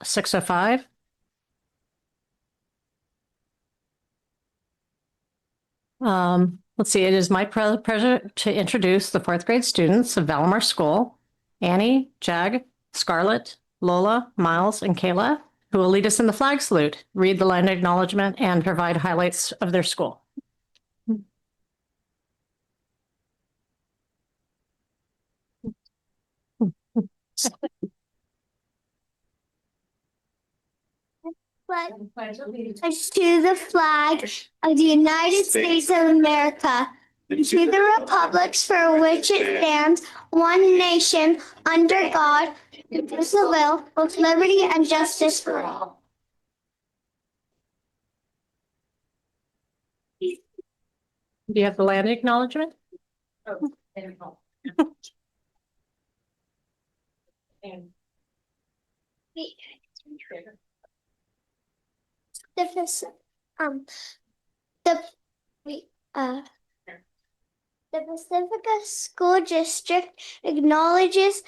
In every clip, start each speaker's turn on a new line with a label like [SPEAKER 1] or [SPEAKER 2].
[SPEAKER 1] 6:05. Let's see, it is my pleasure to introduce the fourth grade students of Valimar School, Annie, Jag, Scarlett, Lola, Miles, and Kayla, who will lead us in the flag salute, read the land acknowledgement, and provide highlights of their school.
[SPEAKER 2] Pledge allegiance to the flag of the United States of America, and to the republics for which it stands, one nation, under God, indivisible, with liberty and justice for all.
[SPEAKER 1] Do you have the land acknowledgement? Oh, there we go.
[SPEAKER 2] The Pacifica School District acknowledges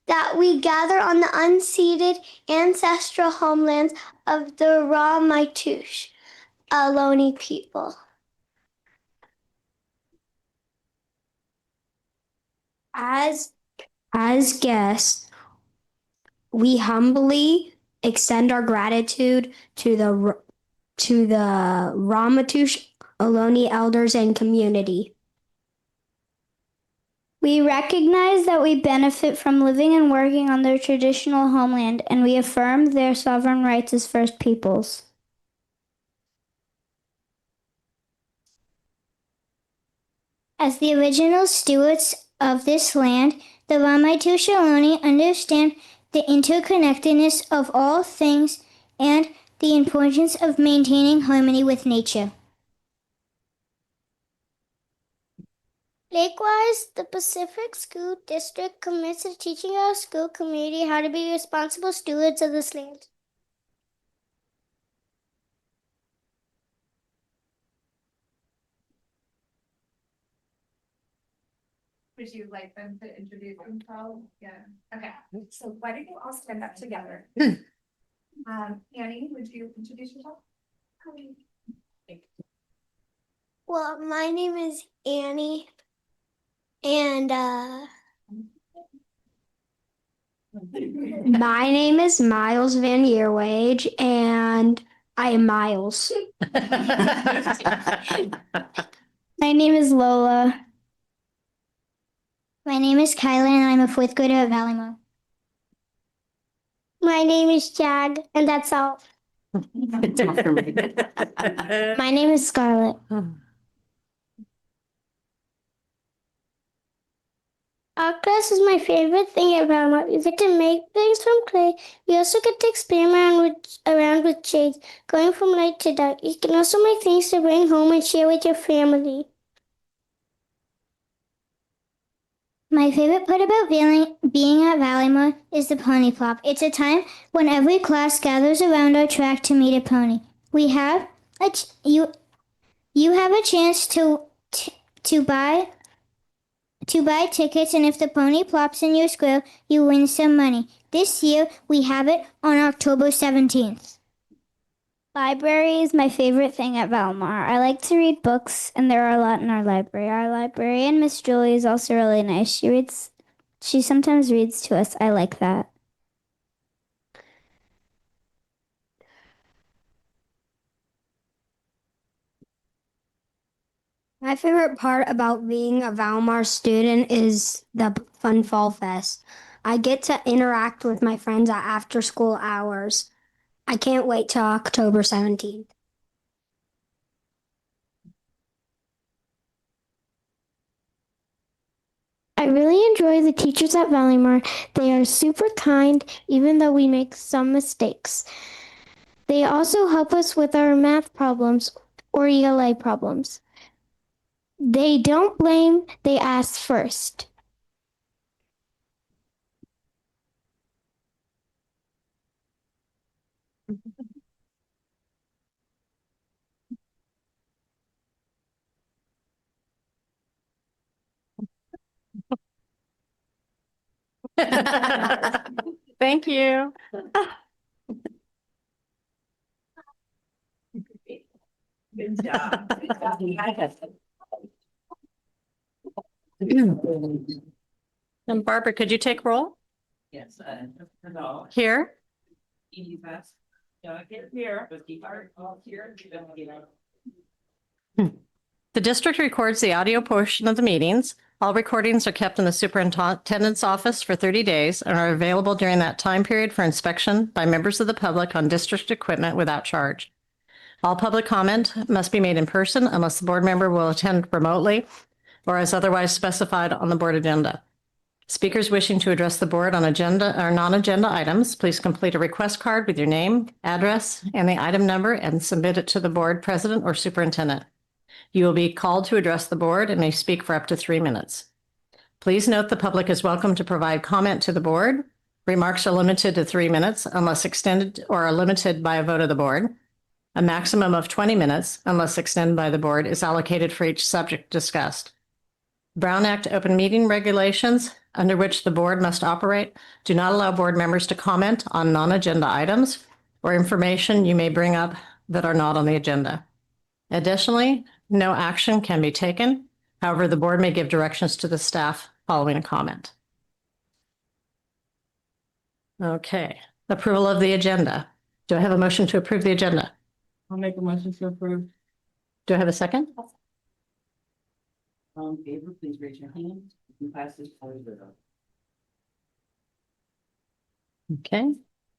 [SPEAKER 2] that we gather on the unceded ancestral homelands of the Ramaytush Ohlone people.
[SPEAKER 3] As guests, we humbly extend our gratitude to the Ramaytush Ohlone elders and community.
[SPEAKER 2] We recognize that we benefit from living and working on their traditional homeland, and we affirm their sovereign rights as First Peoples. As the original stewards of this land, the Ramaytush Ohlone understand the interconnectedness of all things and the importance of maintaining harmony with nature. Likewise, the Pacific School District commits to teaching our school community how to be responsible stewards of this land.
[SPEAKER 4] Would you like them to introduce themselves? Yeah. Okay. So why don't you all stand up together? Annie, would you introduce yourself?
[SPEAKER 2] Well, my name is Annie, and
[SPEAKER 3] My name is Miles Van Yearwage, and I am Miles.
[SPEAKER 2] my name is Lola. My name is Kyla, and I'm a fourth grader at Valimar. My name is Jag, and that's all. My name is Scarlett. Art class is my favorite thing at Valimar. We get to make things from clay. We also get to experiment around with shades, going from light to dark. You can also make things to bring home and share with your family. My favorite part about being at Valimar is the pony plop. It's a time when every class gathers around our track to meet a pony. You have a chance to buy tickets, and if the pony plops in your square, you win some money. This year, we have it on October 17th. Library is my favorite thing at Valimar. I like to read books, and there are a lot in our library. Our librarian, Miss Julie, is also really nice. She sometimes reads to us. I like that.
[SPEAKER 3] My favorite part about being a Valimar student is the Fun Fall Fest. I get to interact with my friends at after school hours. I can't wait till October 17th.
[SPEAKER 2] I really enjoy the teachers at Valimar. They are super kind, even though we make some mistakes. They also help us with our math problems or ELA problems. They don't blame, they ask first.
[SPEAKER 1] Thank you.
[SPEAKER 4] Good job.
[SPEAKER 1] And Barbara, could you take roll?
[SPEAKER 5] Yes, no.
[SPEAKER 1] Here.
[SPEAKER 5] Fast. Get here. Here.
[SPEAKER 1] The district records the audio portion of the meetings. All recordings are kept in the superintendent's office for 30 days and are available during that time period for inspection by members of the public on district equipment without charge. All public comment must be made in person unless the board member will attend remotely or as otherwise specified on the board agenda. Speakers wishing to address the board on agenda or non-agenda items, please complete a request card with your name, address, and the item number and submit it to the board president or superintendent. You will be called to address the board and may speak for up to 3 minutes. Please note the public is welcome to provide comment to the board. Remarks are limited to 3 minutes unless extended or are limited by a vote of the board. A maximum of 20 minutes, unless extended by the board, is allocated for each subject discussed. Brown Act open meeting regulations, under which the board must operate, do not allow board members to comment on non-agenda items or information you may bring up that are not on the agenda. Additionally, no action can be taken. However, the board may give directions to the staff following a comment. Okay, approval of the agenda. Do I have a motion to approve the agenda?
[SPEAKER 5] I'll make a motion to approve.
[SPEAKER 1] Do I have a second?
[SPEAKER 5] All in favor, please raise your hand. Who passes 4-0?
[SPEAKER 1] Okay.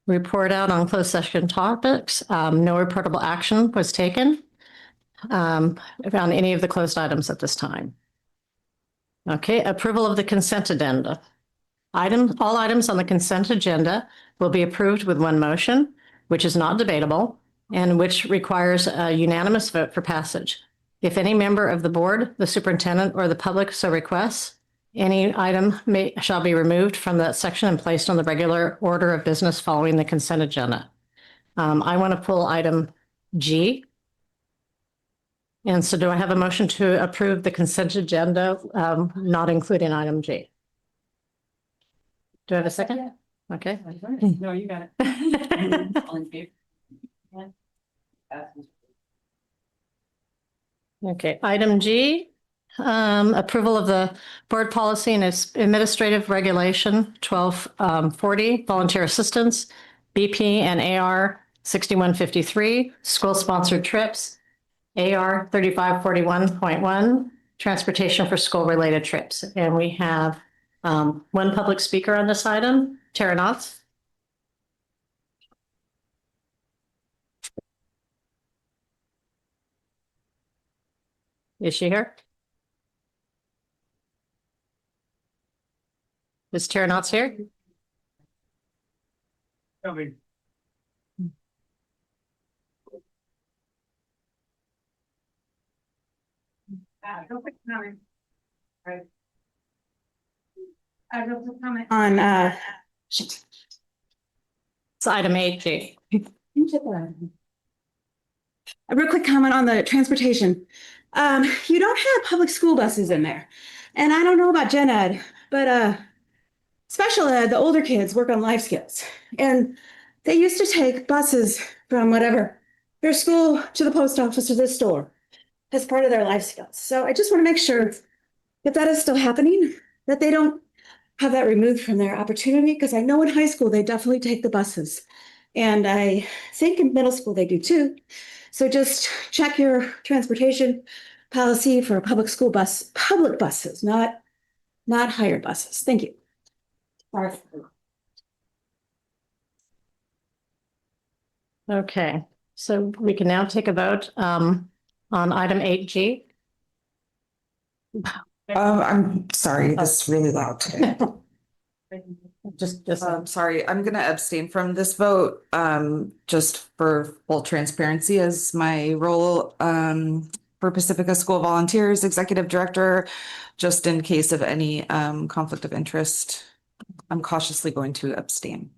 [SPEAKER 1] Report out on closed session topics. No reportable action was taken on any of the closed items at this time. Okay, approval of the consent agenda. All items on the consent agenda will be approved with one motion, which is not debatable and which requires a unanimous vote for passage. If any member of the board, the superintendent, or the public so requests, any item shall be removed from that section and placed on the regular order of business following the consent agenda. I want to pull item G. And so do I have a motion to approve the consent agenda, not including item G? Do I have a second? Okay.
[SPEAKER 5] No, you got it. All in favor? Passes.
[SPEAKER 1] Okay, item G, approval of the board policy and its administrative regulation 1240, volunteer assistance, BP and AR 6153, school-sponsored trips, AR 3541.1, transportation for school-related trips. And we have one public speaker on this item, Tara Knotts. Is she here? Is Tara Knotts here?
[SPEAKER 4] Real quick comment. Right. Real quick comment.
[SPEAKER 6] On
[SPEAKER 1] It's item 8G.
[SPEAKER 6] a real quick comment on the transportation. You don't have public school buses in there. And I don't know about gen ed, but special ed, the older kids work on life skills. And they used to take buses from whatever, their school to the post office or the store as part of their life skills. So I just want to make sure that that is still happening, that they don't have that removed from their opportunity, because I know in high school they definitely take the buses. And I think in middle school they do too. So just check your transportation policy for public school public buses, not hired buses. Thank you. Sorry.
[SPEAKER 1] Okay, so we can now take a vote on item 8G.
[SPEAKER 7] I'm sorry, this is really loud today.
[SPEAKER 1] Just
[SPEAKER 7] Sorry, I'm gonna abstain from this vote, just for full transparency as my role, for Pacifica School Volunteers Executive Director, just in case of any, conflict of interest. I'm cautiously going to abstain.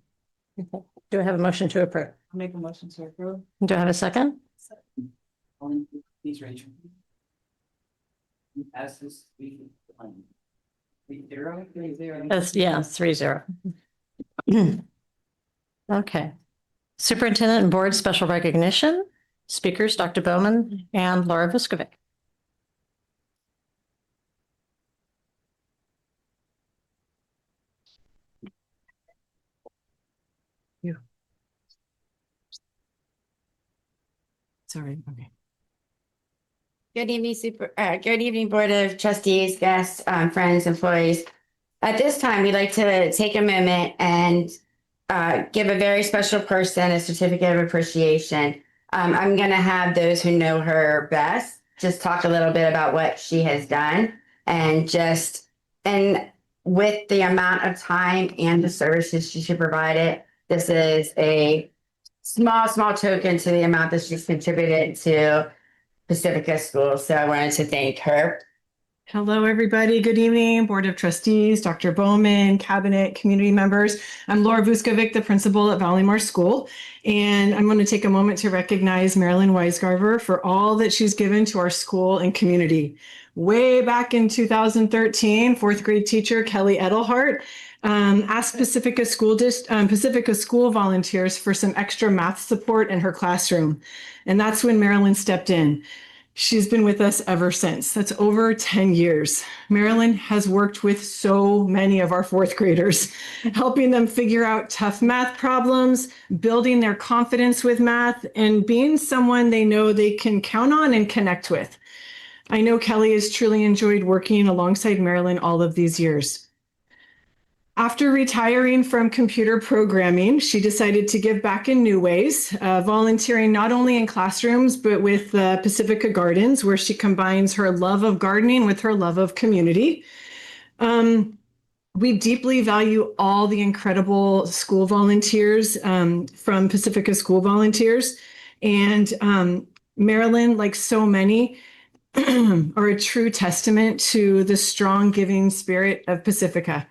[SPEAKER 1] do I have a motion to approve?
[SPEAKER 5] I'll make a motion to approve.
[SPEAKER 1] Do I have a second?
[SPEAKER 5] All in favor, please raise your hand. Who passes 3-0? 3-0.
[SPEAKER 1] That's, yeah, 3-0. Okay. Superintendent and board special recognition. Speakers, Dr. Bowman and Laura Vuskovic.
[SPEAKER 8] Sorry. Okay. Good evening, Board of Trustees, guests, friends, employees. At this time, we'd like to take a moment and give a very special person a certificate of appreciation. I'm going to have those who know her best just talk a little bit about what she has done and with the amount of time and the services she provided, this is a small token to the amount that she's contributed to Pacifica School. So I wanted to thank her.
[SPEAKER 6] Hello, everybody. Good evening, Board of Trustees, Dr. Bowman, Cabinet, community members. I'm Laura Vuskovic, the principal at Valleymar School, and I'm going to take a moment to recognize Marilyn Weisgarver for all that she's given to our school and community. Way back in 2013, fourth grade teacher Kelly Edelhart asked Pacifica School volunteers for some extra math support in her classroom, and that's when Marilyn stepped in. She's been with us ever since. That's over 10 years. Marilyn has worked with so many of our fourth graders, helping them figure out tough math problems, building their confidence with math, and being someone they know they can count on and connect with. I know Kelly has truly enjoyed working alongside Marilyn all of these years. After retiring from computer programming, she decided to give back in new ways, volunteering not only in classrooms, but with Pacifica Gardens, where she combines her love of gardening with her love of community. We deeply value all the incredible school volunteers from Pacifica School Volunteers. And Marilyn, like so many, are a true testament to the strong giving spirit of Pacifica.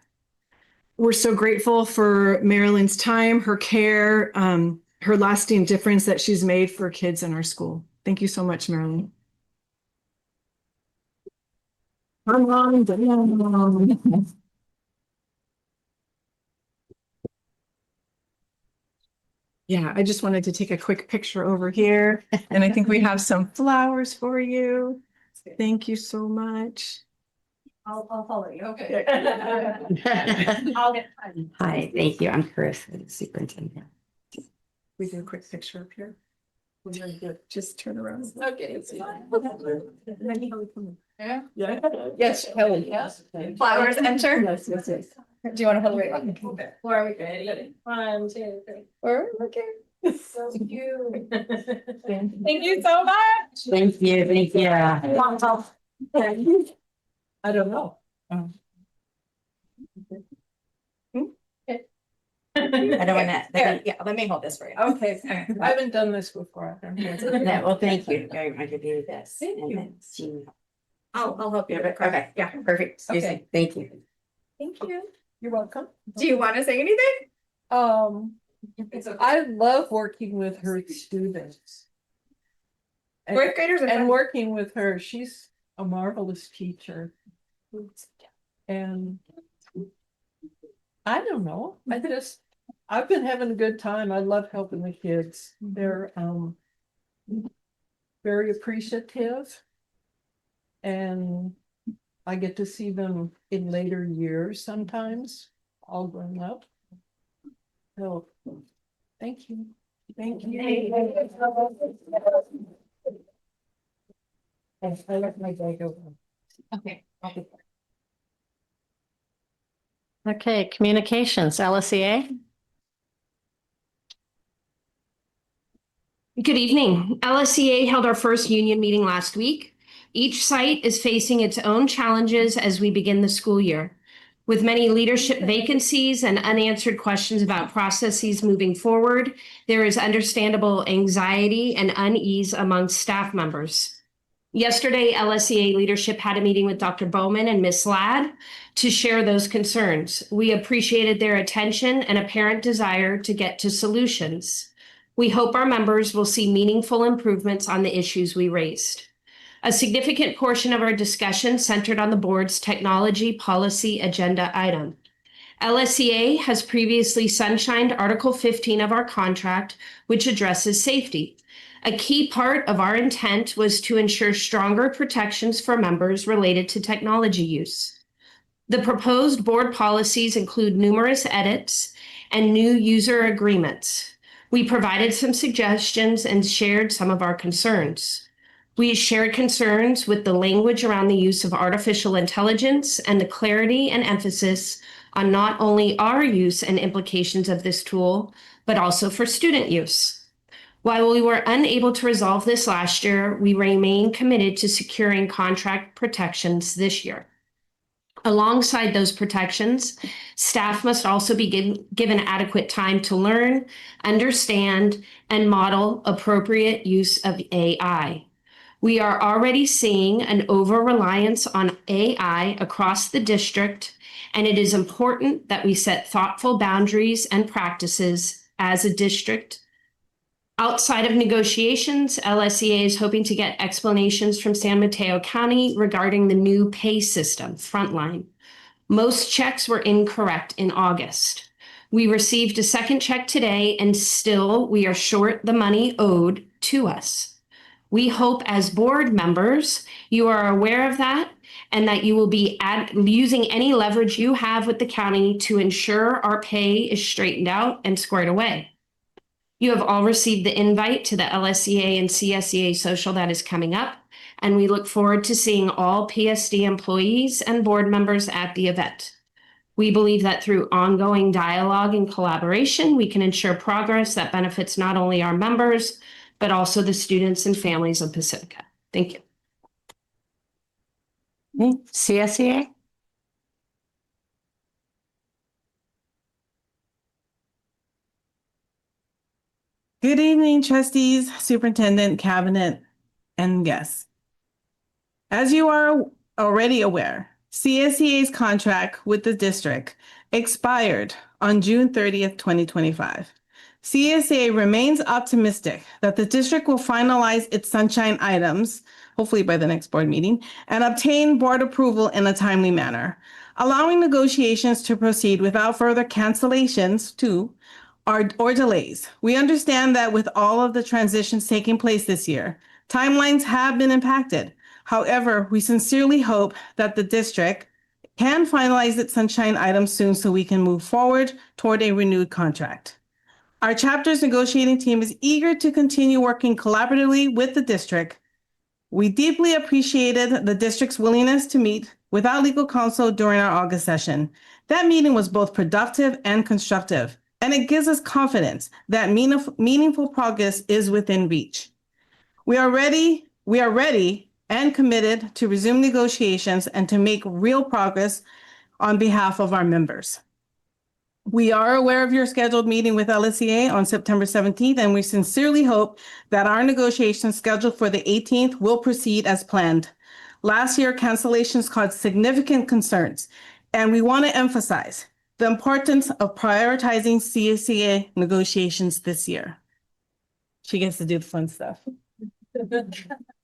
[SPEAKER 6] We're so grateful for Marilyn's time, her care, her lasting difference that she's made for kids in our school. Thank you so much, Marilyn. Yeah, I just wanted to take a quick picture over here, and I think we have some flowers for you. Thank you so much.
[SPEAKER 4] I'll follow you. Okay.
[SPEAKER 8] I'll get Hi, thank you. I'm Chris, the superintendent.
[SPEAKER 6] We do a quick picture up here. Just turn around.
[SPEAKER 4] Okay.
[SPEAKER 6] Yeah.
[SPEAKER 4] Yes, Kelly. Yes. Flowers enter.
[SPEAKER 6] Yes.
[SPEAKER 4] Do you want to hold it? Laura, we good? 1, 2, 3. We're okay. So cute. Thank you so much.
[SPEAKER 8] Thank you.
[SPEAKER 6] I don't know.
[SPEAKER 8] I don't want to.
[SPEAKER 4] Yeah, let me hold this for you.
[SPEAKER 6] Okay, I haven't done this before.
[SPEAKER 8] No, well, thank you very much for doing this.
[SPEAKER 4] Thank
[SPEAKER 8] And
[SPEAKER 4] you.
[SPEAKER 8] then she-
[SPEAKER 4] I'll help you a bit.
[SPEAKER 8] Okay,
[SPEAKER 4] Yeah.
[SPEAKER 8] perfect.
[SPEAKER 4] Okay.
[SPEAKER 8] Thank you.
[SPEAKER 4] Thank you.
[SPEAKER 9] You're welcome.
[SPEAKER 4] Do you want to say anything?
[SPEAKER 9] I love working with her students. And-
[SPEAKER 4] Fourth graders
[SPEAKER 9] And working with her, she's a marvelous teacher. And I don't know, I've been having a good time. I love helping the kids. They're very appreciative. And I get to see them in later years sometimes, all grown up. So, thank you. Thank you. I let my bag over.
[SPEAKER 4] Okay.
[SPEAKER 1] Okay, communications, LSEA.
[SPEAKER 10] Good evening. LSEA held our first union meeting last week. Each site is facing its own challenges as we begin the school year. With many leadership vacancies and unanswered questions about processes moving forward, there is understandable anxiety and unease among staff members. Yesterday, LSEA leadership had a meeting with Dr. Bowman and Ms. Ladd to share those concerns. We appreciated their attention and apparent desire to get to solutions. We hope our members will see meaningful improvements on the issues we raised. A significant portion of our discussion centered on the board's technology policy agenda item. LSEA has previously sunshined Article 15 of our contract, which addresses safety. A key part of our intent was to ensure stronger protections for members related to technology use. The proposed board policies include numerous edits and new user agreements. We provided some suggestions and shared some of our concerns. We shared concerns with the language around the use of artificial intelligence and the clarity and emphasis on not only our use and implications of this tool, but also for student use. While we were unable to resolve this last year, we remain committed to securing contract protections this year. Alongside those protections, staff must also be given adequate time to learn, understand, and model appropriate use of AI. We are already seeing an over-reliance on AI across the district, and it is important that we set thoughtful boundaries and practices as a district. Outside of negotiations, LSEA is hoping to get explanations from San Mateo County regarding the new pay system, Frontline. Most checks were incorrect in August. We received a second check today, and still we are short the money owed to us. We hope as board members you are aware of that and that you will be using any leverage you have with the county to ensure our pay is straightened out and squared away. You have all received the invite to the LSEA and CSEA social that is coming up, and we look forward to seeing all PSD employees and board members at the event. We believe that through ongoing dialogue and collaboration, we can ensure progress that benefits not only our members, but also the students and families of Pacifica. Thank you.
[SPEAKER 1] CSEA?
[SPEAKER 11] Good evening, trustees, superintendent, cabinet, and guests. As you are already aware, CSEA's contract with the district expired on June 30th, 2025. CSEA remains optimistic that the district will finalize its sunshine items, hopefully by the next board meeting, and obtain board approval in a timely manner, allowing negotiations to proceed without further cancellations or delays. We understand that with all of the transitions taking place this year, timelines have been impacted. However, we sincerely hope that the district can finalize its sunshine items soon so we can move forward toward a renewed contract. Our chapter's negotiating team is eager to continue working collaboratively with the district. We deeply appreciated the district's willingness to meet without legal counsel during our August session. That meeting was both productive and constructive, and it gives us confidence that meaningful progress is within reach. We are ready and committed to resume negotiations and to make real progress on behalf of our members. We are aware of your scheduled meeting with LSEA on September 17th, and we sincerely hope that our negotiations scheduled for the 18th will proceed as planned. Last year, cancellations caused significant concerns, and we want to emphasize the importance of prioritizing CSEA negotiations this year. She gets to do the fun stuff.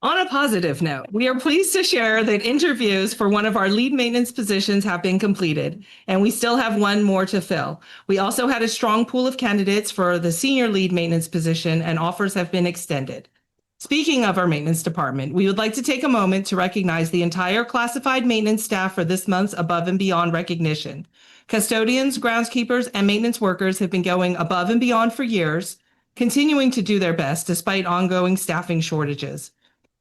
[SPEAKER 12] On a positive note, we are pleased to share that interviews for one of our lead maintenance positions have been completed, and we still have one more to fill. We also had a strong pool of candidates for the senior lead maintenance position, and offers have been extended. Speaking of our maintenance department, we would like to take a moment to recognize the entire classified maintenance staff for this month's Above and Beyond recognition. Custodians, groundskeepers, and maintenance workers have been going above and beyond for years, continuing to do their best despite ongoing staffing shortages.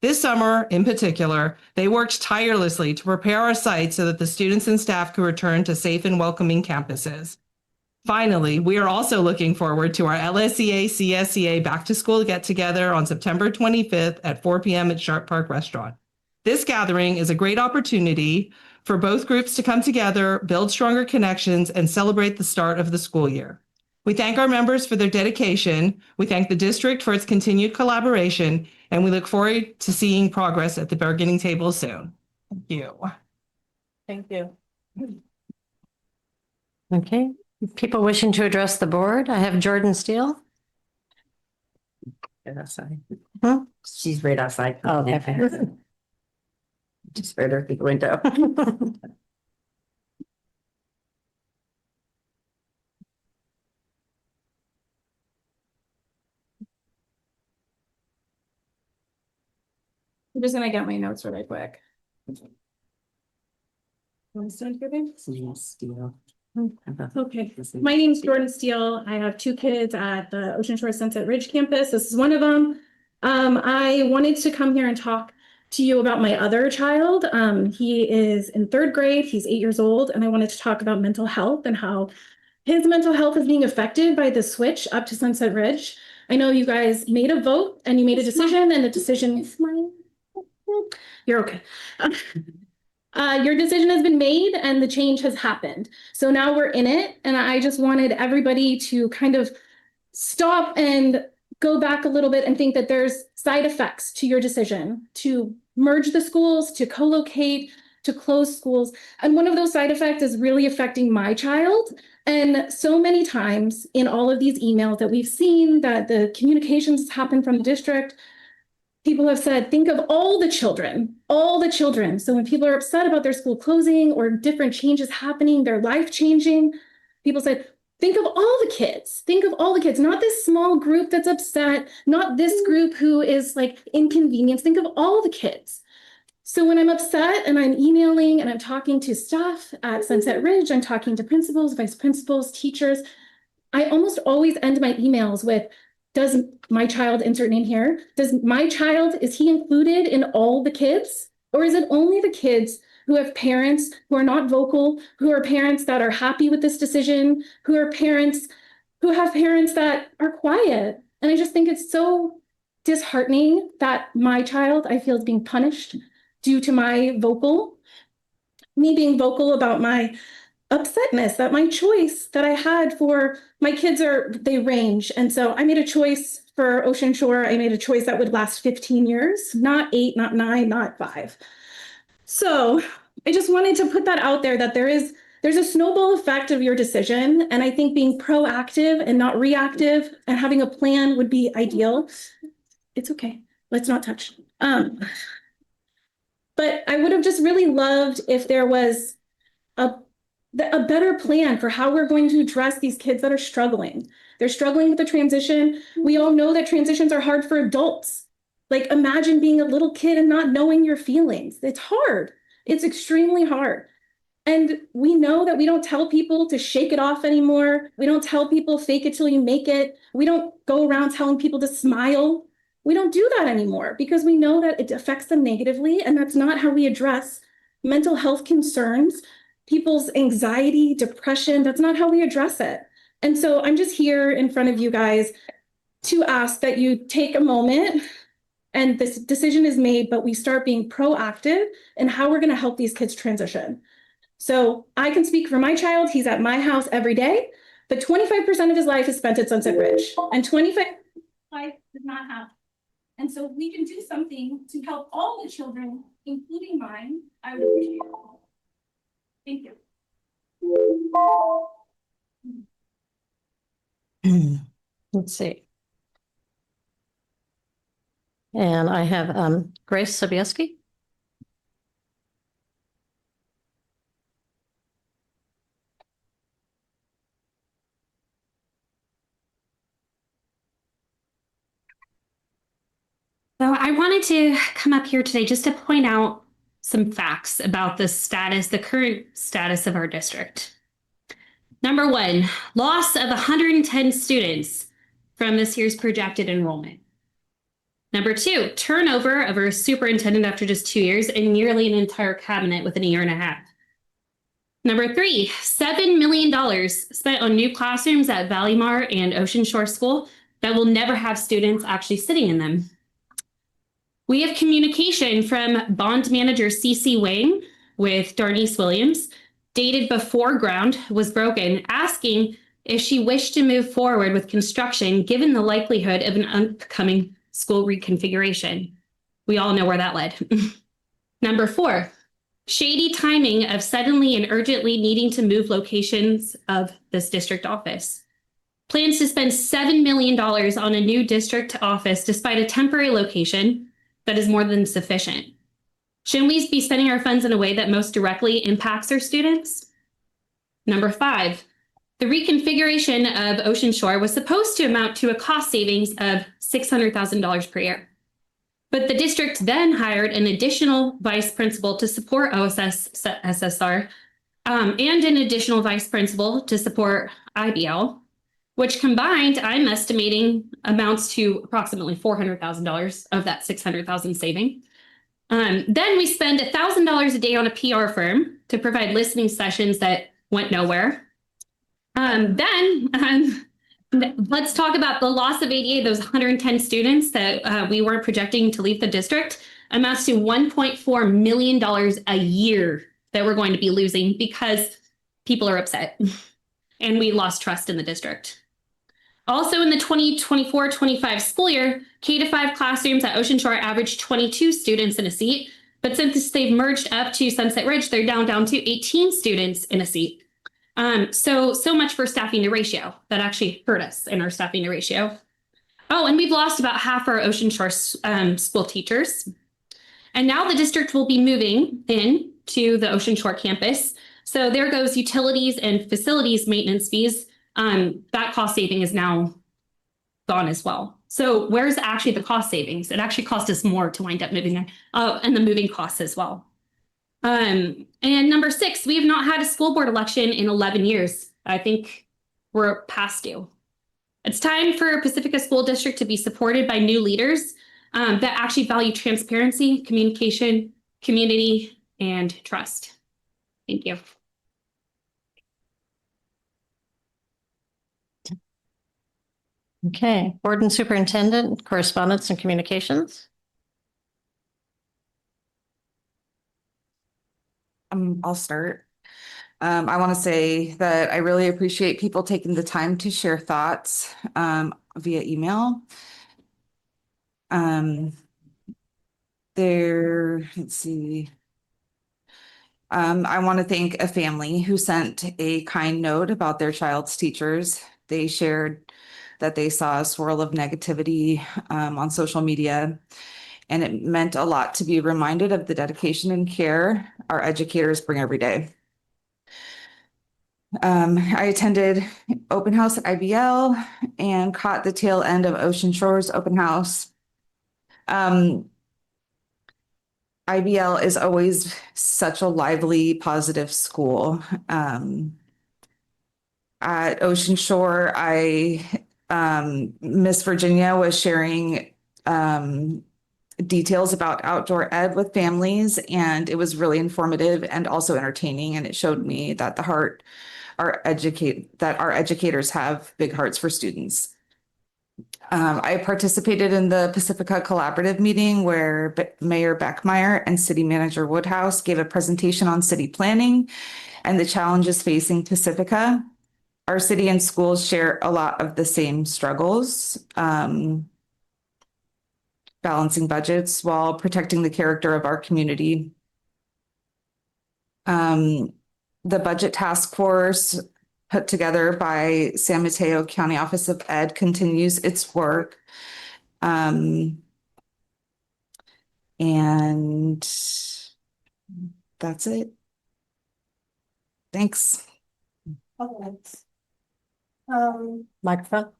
[SPEAKER 12] This summer, in particular, they worked tirelessly to prepare our site so that the students and staff could return to safe and welcoming campuses. Finally, we are also looking forward to our LSEA CSEA Back to School Get Together on September 25th at 4 p.m. at Sharp Park Restaurant. This gathering is a great opportunity for both groups to come together, build stronger connections, and celebrate the start of the school year. We thank our members for their dedication. We thank the district for its continued collaboration, and we look forward to seeing progress at the bargaining table soon. Thank you.
[SPEAKER 11] Thank you.
[SPEAKER 1] Okay. People wishing to address the board, I have Jordan Steele.
[SPEAKER 8] Right outside.
[SPEAKER 1] Huh?
[SPEAKER 8] She's right outside.
[SPEAKER 1] Oh, okay.
[SPEAKER 8] Just right out the window.
[SPEAKER 13] I'm just gonna get my notes really quick. Okay, my name's Jordan Steele. I have 2 kids at the Ocean Shore Sunset Ridge campus. This is one of them. I wanted to come here and talk to you about my other child. He is in 3rd grade. He's 8 years old, and I wanted to talk about mental health and how his mental health is being affected by the switch up to Sunset Ridge. I know you guys made a vote and you made a decision, and the decision. You're okay. Your decision has been made and the change has happened. So now we're in it. And I just wanted everybody to kind of stop and go back a little bit and think that there's side effects to your decision to merge the schools, to co-locate, to close schools. And one of those side effects is really affecting my child. And so many times in all of these emails that we've seen that the communications happen from the district, people have said, think of all the children, all the children. So when people are upset about their school closing or different changes happening, their life changing, people said, think of all the kids, not this small group that's upset, not this group who is like inconvenienced, think of all the kids. So when I'm upset and I'm emailing and I'm talking to staff at Sunset Ridge, I'm talking to principals, vice principals, teachers, I almost always end my emails with, does my child, insert name here, is he included in all the kids? Or is it only the kids who have parents who are not vocal, who are parents that are happy with this decision, who have parents that are quiet? And I just think it's so disheartening that my child, I feel, is being punished due to me being vocal about my upsetness, that my choice that I had for my kids they range. And so I made a choice for Ocean Shore. I made a choice that would last 15 years, not 8, not 9, not 5. So I just wanted to put that out there that there's a snowball effect of your decision. And I think being proactive and not reactive and having a plan would be ideal. It's okay. Let's not touch. But I would have just really loved if there was a better plan for how we're going to address these kids that are struggling. They're struggling with the transition. We all know that transitions are hard for adults. Like, imagine being a little kid and not knowing your feelings. It's hard. It's extremely hard. And we know that we don't tell people to shake it off anymore. We don't tell people fake it till you make it. We don't go around telling people to smile. We don't do that anymore because we know that it affects them negatively. And that's not how we address mental health concerns, people's anxiety, depression. That's not how we address it. And so I'm just here in front of you guys to ask that you take a moment, and this decision is made, but we start being proactive in how we're going to help these kids transition. So I can speak for my child. He's at my house every day, but 25% of his life is spent at Sunset Ridge, and 25% life does not have. And so we can do something to help all the children, including mine. I would appreciate it. Thank you.
[SPEAKER 1] Let's see. And I have Grace Sobieski.
[SPEAKER 10] So I wanted to come up here today just to point out some facts about the current status of our district. Number 1, loss of 110 students from this year's projected enrollment. Number 2, turnover of our superintendent after just 2 years and nearly an entire cabinet within a year and a half. Number 3, $7 million spent on new classrooms at Valleymar and Ocean Shore School that will never have students actually sitting in them. We have communication from bond manager CC Wang with Darnice Williams, dated before ground was broken, asking if she wished to move forward with construction given the likelihood of an upcoming school reconfiguration. We all know where that led. Number 4, shady timing of suddenly and urgently needing to move locations of this district office. Plans to spend $7 million on a new district office despite a temporary location that is more than sufficient. Shouldn't we be spending our funds in a way that most directly impacts our students? Number 5, the reconfiguration of Ocean Shore was supposed to amount to a cost savings of $600,000 per year.
[SPEAKER 13] But the district then hired an additional vice principal to support SSR and an additional vice principal to support IBL, which combined, I'm estimating, amounts to approximately $400,000 of that $600,000 saving. Then we spend $1,000 a day on a PR firm to provide listening sessions that went nowhere. Let's talk about the loss of ADA. Those 110 students that we weren't projecting to leave the district amounts to $1.4 million a year that we're going to be losing because people are upset and we lost trust in the district. Also in the 2024-25 school year, K-5 classrooms at Ocean Shore averaged 22 students in a seat, but since they've merged up to Sunset Ridge, they're down to 18 students in a seat. So much for staffing to ratio. That actually hurt us in our staffing to ratio. Oh, and we've lost about half our Ocean Shore school teachers. And now the district will be moving in to the Ocean Shore campus. So there goes utilities and facilities maintenance fees. That cost saving is now gone as well. So where's actually the cost savings? It actually cost us more to wind up moving there. And the moving costs as well. And number 6, we have not had a school board election in 11 years. I think we're past due. It's time for Pacifica School District to be supported by new leaders that actually value transparency, communication, community, and trust. Thank you.
[SPEAKER 1] Okay, board and superintendent, correspondence and communications.
[SPEAKER 7] I'll start. I want to say that I really appreciate people taking the time to share thoughts via email. Let's see. I want to thank a family who sent a kind note about their child's teachers. They shared that they saw a swirl of negativity on social media, and it meant a lot to be reminded of the dedication and care our educators bring every day. I attended open house at IBL and caught the tail end of Ocean Shores open house. IBL is always such a lively, positive school. At Ocean Shore, Miss Virginia was sharing details about outdoor ed with families, and it was really informative and also entertaining. And it showed me that our educators have big hearts for students. I participated in the Pacifica Collaborative meeting where Mayor Beckmeyer and City Manager Woodhouse gave a presentation on city planning and the challenges facing Pacifica. Our city and schools share a lot of the same struggles, balancing budgets while protecting the character of our community. The budget task force put together by San Mateo County Office of Ed continues its work. And that's it. Thanks.
[SPEAKER 1] Microphone.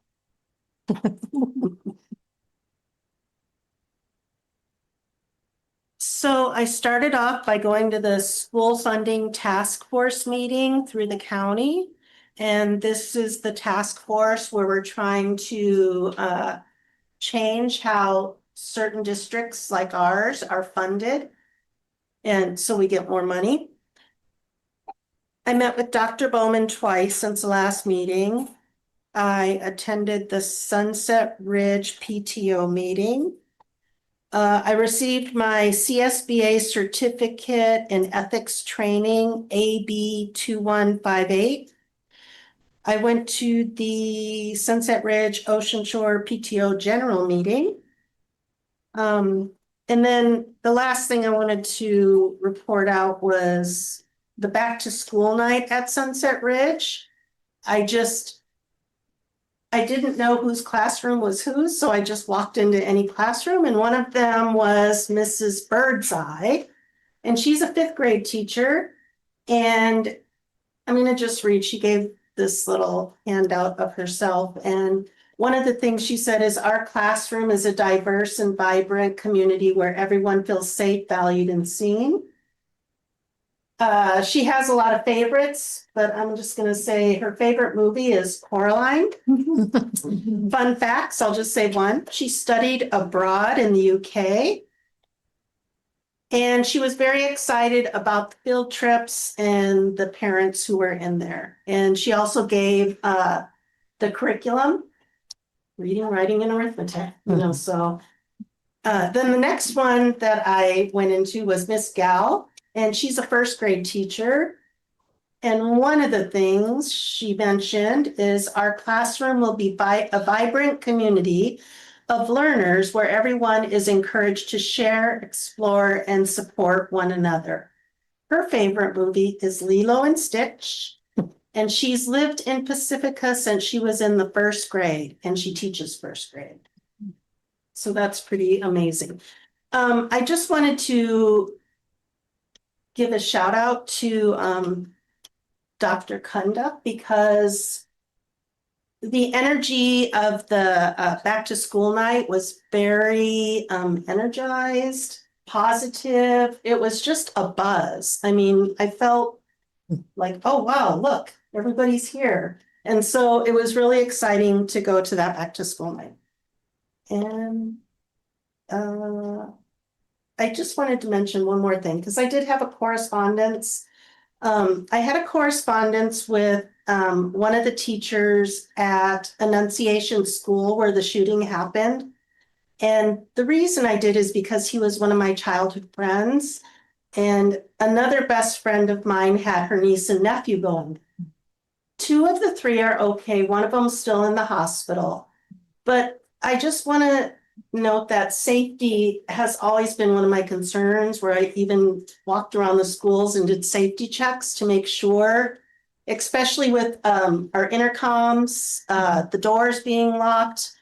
[SPEAKER 14] So I started off by going to the school funding task force meeting through the county. And this is the task force where we're trying to change how certain districts like ours are funded. And so we get more money. I met with Dr. Bowman twice since the last meeting. I attended the Sunset Ridge PTO meeting. I received my CSBA certificate in ethics training, AB 2158. I went to the Sunset Ridge Ocean Shore PTO general meeting. And then the last thing I wanted to report out was the back to school night at Sunset Ridge. I didn't know whose classroom was whose, so I just walked into any classroom, and one of them was Mrs. Birdseye, and she's a 5th grade teacher. And I'm going to just read, she gave this little handout of herself, and one of the things she said is our classroom is a diverse and vibrant community where everyone feels safe, valued, and seen. She has a lot of favorites, but I'm just going to say her favorite movie is Coraline. Fun facts, I'll just say one. She studied abroad in the UK. And she was very excited about the field trips and the parents who were in there. And she also gave the curriculum, reading, writing, and arithmetic, so. Then the next one that I went into was Miss Gal, and she's a first grade teacher. And one of the things she mentioned is our classroom will be a vibrant community of learners where everyone is encouraged to share, explore, and support one another. Her favorite movie is Lilo and Stitch, and she's lived in Pacifica since she was in the first grade, and she teaches first grade. So that's pretty amazing. I just wanted to give a shout out to Dr. Kunda, because the energy of the back to school night was very energized, positive. It was just a buzz. I mean, I felt like, oh, wow, look, everybody's here. And so it was really exciting to go to that back to school night. And I just wanted to mention one more thing, because I did have a correspondence. I had a correspondence with one of the teachers at Annunciation School where the shooting happened. And the reason I did is because he was one of my childhood friends. And another best friend of mine had her niece and nephew going. 2 of the 3 are okay. One of them's still in the hospital. But I just want to note that safety has always been one of my concerns, where I even walked around the schools and did safety checks to make sure, especially with our intercoms, the doors being locked.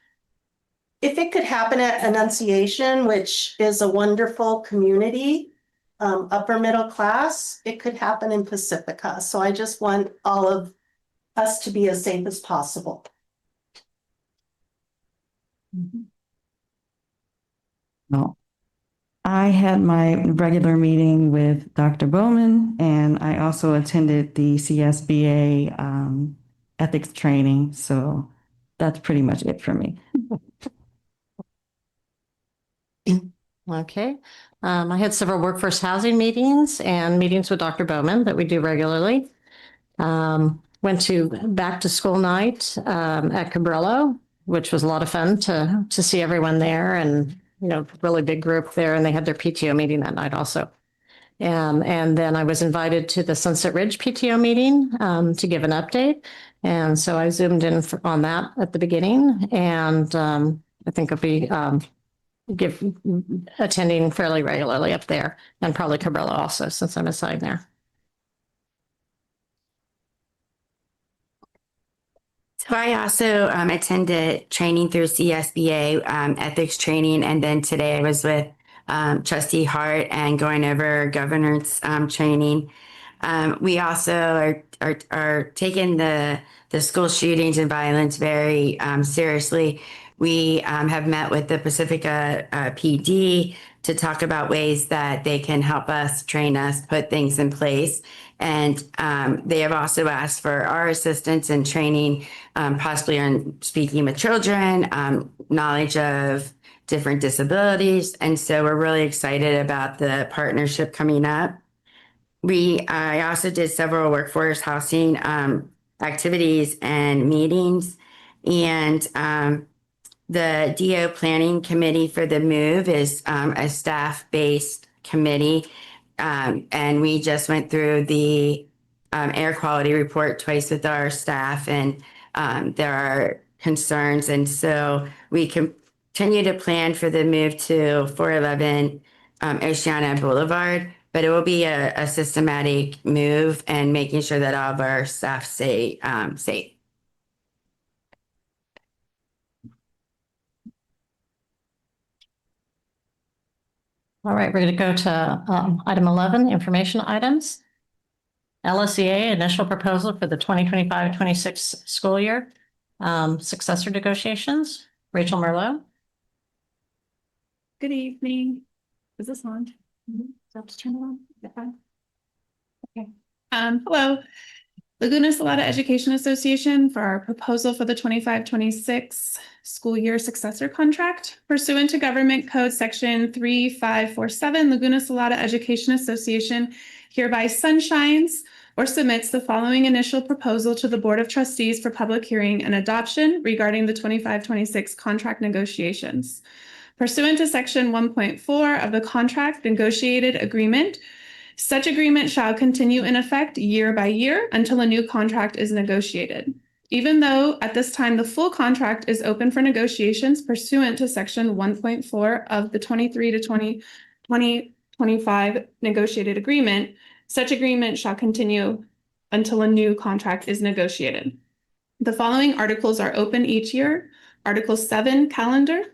[SPEAKER 14] If it could happen at Annunciation, which is a wonderful community, upper middle class, it could happen in Pacifica. So I just want all of us to be as safe as possible.
[SPEAKER 15] No. I had my regular meeting with Dr. Bowman, and I also attended the CSBA ethics training. So that's pretty much it for me.
[SPEAKER 1] Okay. I had several workforce housing meetings and meetings with Dr. Bowman that we do regularly. Went to back to school night at Cabrillo, which was a lot of fun to see everyone there, and really big group there, and they had their PTO meeting that night also. And then I was invited to the Sunset Ridge PTO meeting to give an update, and so I zoomed in on that at the beginning, and I think I'll be attending fairly regularly up there, and probably Cabrillo also, since I'm assigned there.
[SPEAKER 8] So I also attended training through CSBA ethics training, and then today I was with Trustee Hart and going over governance training. We also are taking the school shootings and violence very seriously. We have met with the Pacifica PD to talk about ways that they can help us, train us, put things in place. And they have also asked for our assistance in training, possibly on speaking with children, knowledge of different disabilities. And so we're really excited about the partnership coming up. I also did several workforce housing activities and meetings. And the DO planning committee for the move is a staff-based committee. And we just went through the air quality report twice with our staff, and there are concerns. And so we continue to plan for the move to 411 Oceana Boulevard, but it will be a systematic move and making sure that all of our staff stay safe.
[SPEAKER 1] All right, we're going to go to item 11, information items. LSEA initial proposal for the 2025-26 school year. Successor negotiations, Rachel Merlot.
[SPEAKER 16] Good evening. Is this on? Do I have to turn it on? Is that fine? Okay. Hello. Laguna Salada Education Association for our proposal for the 25-26 school year successor contract. Pursuant to Government Code Section 3547, Laguna Salada Education Association hereby sunshines or submits the following initial proposal to the Board of Trustees for public hearing and adoption regarding the 25-26 contract negotiations. Pursuant to Section 1.4 of the contract negotiated agreement, such agreement shall continue in effect year by year until a new contract is negotiated. Even though at this time the full contract is open for negotiations pursuant to Section 1.4 of the 23 to 2025 negotiated agreement, such agreement shall continue until a new contract is negotiated. The following articles are open each year. Article 7, calendar.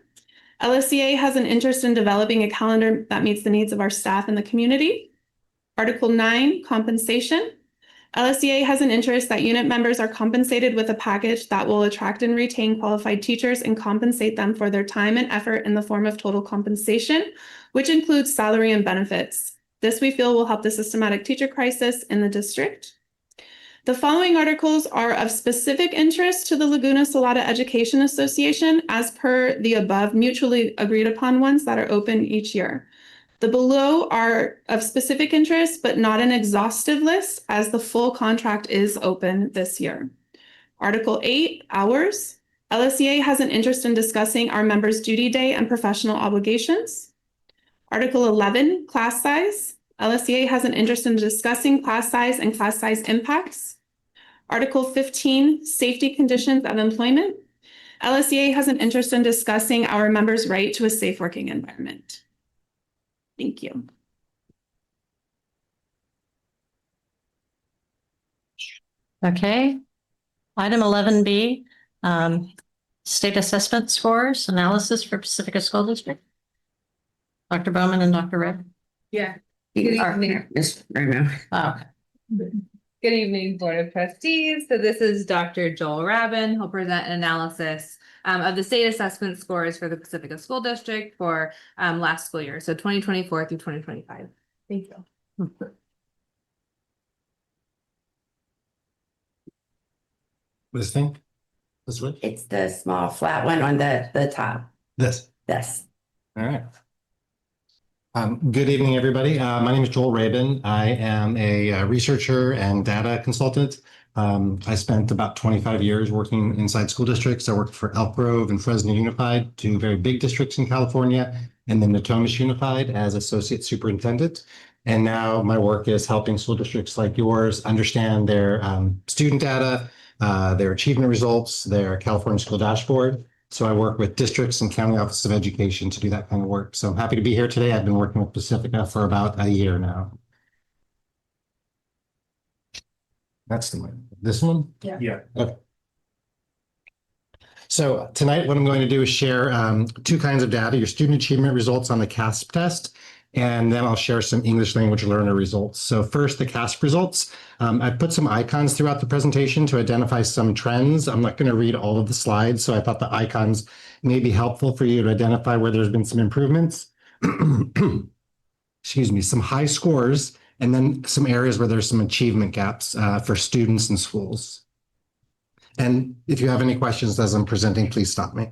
[SPEAKER 16] LSEA has an interest in developing a calendar that meets the needs of our staff and the community. Article 9, compensation. LSEA has an interest that unit members are compensated with a package that will attract and retain qualified teachers and compensate them for their time and effort in the form of total compensation, which includes salary and benefits. This we feel will help the systematic teacher crisis in the district. The following articles are of specific interest to the Laguna Salada Education Association as per the above mutually agreed upon ones that are open each year. The below are of specific interest, but not an exhaustive list, as the full contract is open this year. Article 8, hours. LSEA has an interest in discussing our members' duty day and professional obligations. Article 11, class size. LSEA has an interest in discussing class size and class size impacts. Article 15, safety conditions of employment. LSEA has an interest in discussing our members' right to a safe working environment. Thank you.
[SPEAKER 1] Okay. Item 11B, state assessment scores analysis for Pacifica School District. Dr. Bowman and Dr. Rick.
[SPEAKER 17] Yeah.
[SPEAKER 8] Good evening, Ms. Reno.
[SPEAKER 1] Oh, okay.
[SPEAKER 17] Good evening, Board of Trustees. So this is Dr. Joel Rabin. He'll present an analysis of the state assessment scores for the Pacifica School District for last school year, so 2024 through 2025. Thank you.
[SPEAKER 18] This thing? This one?
[SPEAKER 8] It's the small flat one on the top.
[SPEAKER 18] This.
[SPEAKER 8] Yes.
[SPEAKER 18] All right. Good evening, everybody. My name is Joel Rabin. I am a researcher and data consultant. I spent about 25 years working inside school districts. I worked for Elk Grove and Fresno Unified, two very big districts in California, and then Natomas Unified as associate superintendent. And now my work is helping school districts like yours understand their student data, their achievement results, their California School Dashboard. So I work with districts and county offices of education to do that kind of work. So I'm happy to be here today. I've been working with Pacifica for about a year now. That's the one. This one?
[SPEAKER 17] Yeah.
[SPEAKER 18] Okay. So tonight, what I'm going to do is share two kinds of data, your student achievement results on the CASP test, and then I'll share some English language learner results. So first, the CASP results. I put some icons throughout the presentation to identify some trends. I'm not going to read all of the slides, so I thought the icons may be helpful for you to identify where there's been some improvements. Excuse me, some high scores, and then some areas where there's some achievement gaps for students and schools. And if you have any questions as I'm presenting, please stop me.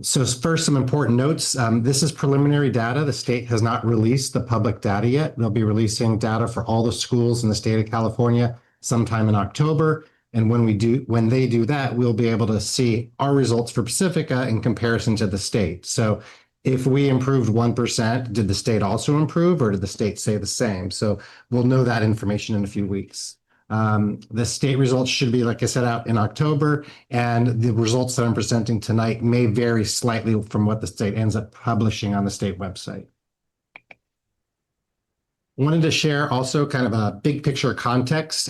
[SPEAKER 18] So first, some important notes. This is preliminary data. The state has not released the public data yet. They'll be releasing data for all the schools in the state of California sometime in October. And when they do that, we'll be able to see our results for Pacifica in comparison to the state. So if we improved 1%, did the state also improve, or did the state stay the same? So we'll know that information in a few weeks. The state results should be, like I said, out in October, and the results that I'm presenting tonight may vary slightly from what the state ends up publishing on the state website. Wanted to share also kind of a big picture context.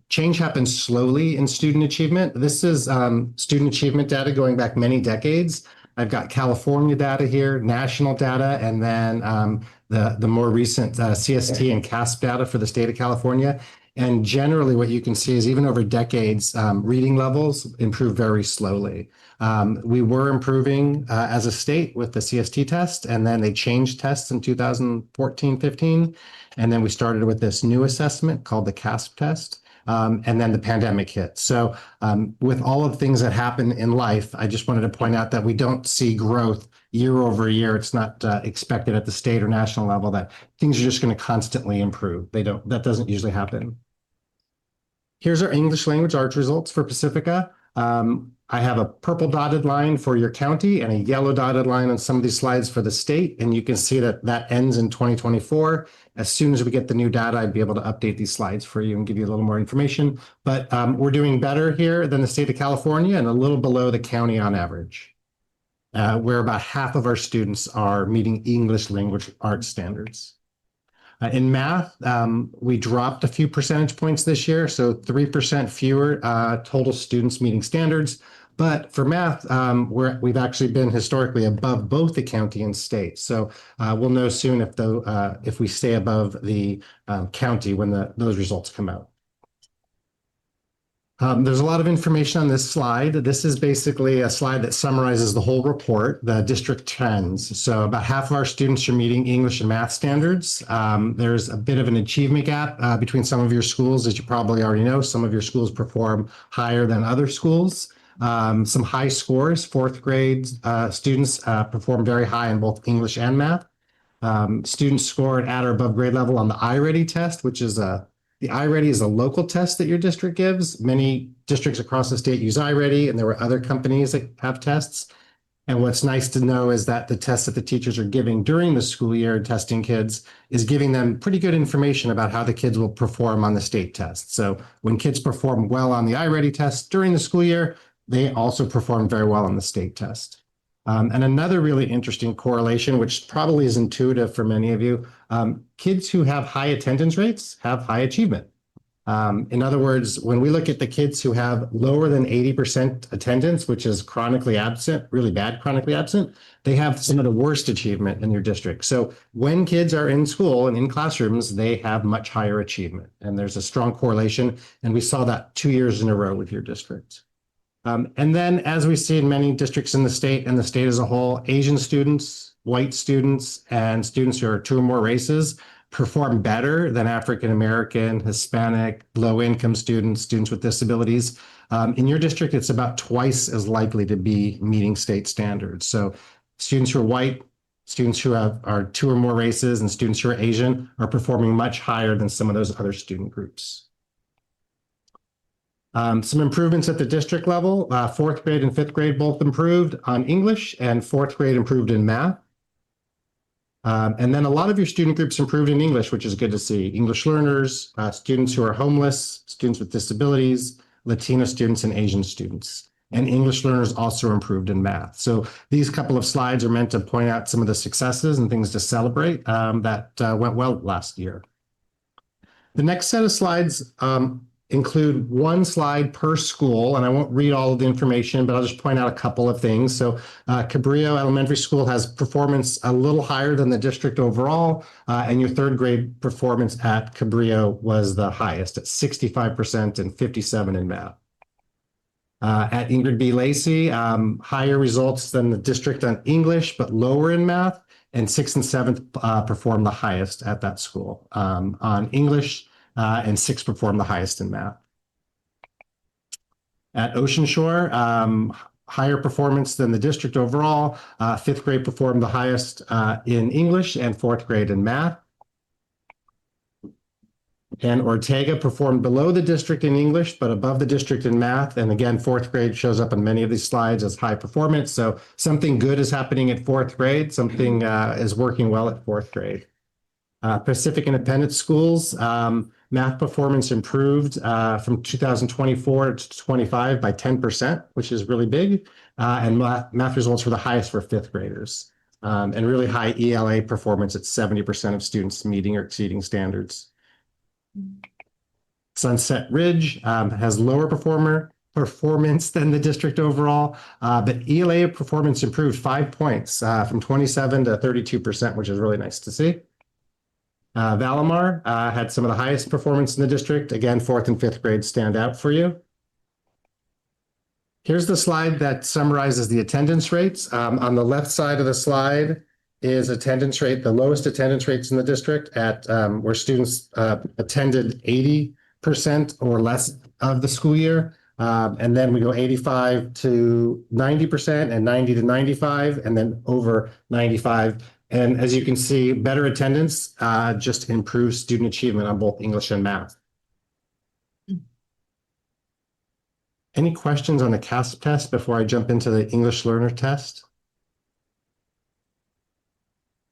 [SPEAKER 18] Change happens slowly in student achievement. This is student achievement data going back many decades. I've got California data here, national data, and then the more recent CST and CASP data for the state of California. And generally what you can see is even over decades, reading levels improve very slowly. We were improving as a state with the CST test, and then they changed tests in 2014, 15. And then we started with this new assessment called the CASP test. And then the pandemic hit. So with all of the things that happen in life, I just wanted to point out that we don't see growth year over year. It's not expected at the state or national level that things are just going to constantly improve. That doesn't usually happen. Here's our English language arts results for Pacifica. I have a purple dotted line for your county and a yellow dotted line on some of these slides for the state. And you can see that that ends in 2024. As soon as we get the new data, I'd be able to update these slides for you and give you a little more information. But we're doing better here than the state of California and a little below the county on average, where about half of our students are meeting English language arts standards. In math, we dropped a few percentage points this year, so 3% fewer total students meeting standards. But for math, we've actually been historically above both the county and state. So we'll know soon if we stay above the county when those results come out. There's a lot of information on this slide. This is basically a slide that summarizes the whole report, the district trends. So about half of our students are meeting English and math standards. There's a bit of an achievement gap between some of your schools, as you probably already know. Some of your schools perform higher than other schools. Some high scores, fourth grade students perform very high in both English and math. Students scored at or above grade level on the iReady test, which is the iReady is a local test that your district gives. Many districts across the state use iReady, and there were other companies that have tests. And what's nice to know is that the tests that the teachers are giving during the school year testing kids is giving them pretty good information about how the kids will perform on the state test. So when kids perform well on the iReady test during the school year, they also perform very well on the state test. And another really interesting correlation, which probably is intuitive for many of you, kids who have high attendance rates have high achievement. In other words, when we look at the kids who have lower than 80% attendance, which is chronically absent, really bad chronically absent, they have some of the worst achievement in your district. So when kids are in school and in classrooms, they have much higher achievement. And there's a strong correlation. And we saw that 2 years in a row with your district. And then, as we see in many districts in the state and the state as a whole, Asian students, white students, and students who are 2 or more races perform better than African-American, Hispanic, low-income students, students with disabilities. In your district, it's about twice as likely to be meeting state standards. So students who are white, students who are 2 or more races, and students who are Asian are performing much higher than some of those other student groups. Some improvements at the district level, 4th grade and 5th grade both improved on English, and 4th grade improved in math. And then a lot of your student groups improved in English, which is good to see. English learners, students who are homeless, students with disabilities, Latino students, and Asian students. And English learners also improved in math. So these couple of slides are meant to point out some of the successes and things to celebrate that went well last year. The next set of slides include 1 slide per school, and I won't read all of the information, but I'll just point out a couple of things. So Cabrillo Elementary School has performance a little higher than the district overall, and your 3rd grade performance at Cabrillo was the highest at 65% and 57% in math. At Ingrid B. Lacey, higher results than the district on English, but lower in math, and 6th and 7th performed the highest at that school on English, and 6 performed the highest in math. At Ocean Shore, higher performance than the district overall. 5th grade performed the highest in English, and 4th grade in math. And Ortega performed below the district in English, but above the district in math. And again, 4th grade shows up on many of these slides as high performance. So something good is happening at 4th grade. Something is working well at 4th grade. Pacific Independent Schools, math performance improved from 2024 to 25 by 10%, which is really big. And math results were the highest for 5th graders. And really high ELA performance at 70% of students meeting or exceeding standards. Sunset Ridge has lower performance than the district overall, but ELA performance improved 5 points from 27 to 32%, which is really nice to see. Valamar had some of the highest performance in the district. Again, 4th and 5th grade stand out for you. Here's the slide that summarizes the attendance rates. On the left side of the slide is attendance rate, the lowest attendance rates in the district at where students attended 80% or less of the school year. And then we go 85 to 90% and 90 to 95, and then over 95. And as you can see, better attendance just improves student achievement on both English and math. Any questions on the CASP test before I jump into the English learner test?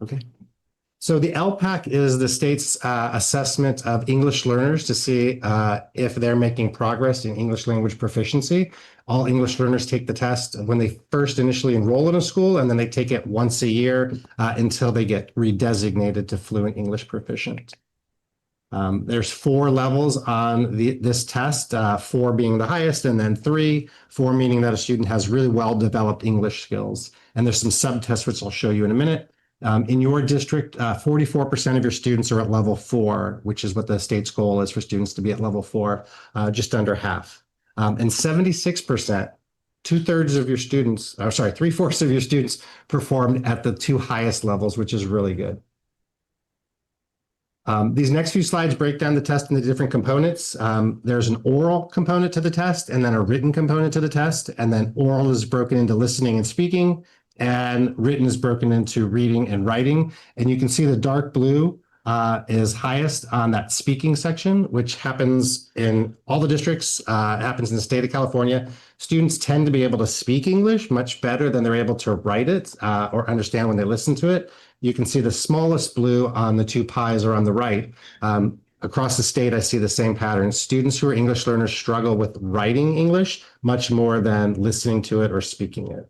[SPEAKER 18] Okay. So the LPAC is the state's assessment of English learners to see if they're making progress in English language proficiency. All English learners take the test when they first initially enroll in a school, and then they take it once a year until they get redesignated to fluent English proficient. There's 4 levels on this test, 4 being the highest, and then 3, 4 meaning that a student has really well-developed English skills. And there's some subtests, which I'll show you in a minute. In your district, 44% of your students are at level 4, which is what the state's goal is for students to be at level 4, just under half. And 76%, 2/3 of your students, or sorry, 3/4 of your students performed at the 2 highest levels, which is really good. These next few slides break down the test into different components. There's an oral component to the test and then a written component to the test. And then oral is broken into listening and speaking, and written is broken into reading and writing. And you can see the dark blue is highest on that speaking section, which happens in all the districts, happens in the state of California. Students tend to be able to speak English much better than they're able to write it or understand when they listen to it. You can see the smallest blue on the 2 pies are on the right. Across the state, I see the same pattern. Students who are English learners struggle with writing English much more than listening to it or speaking it.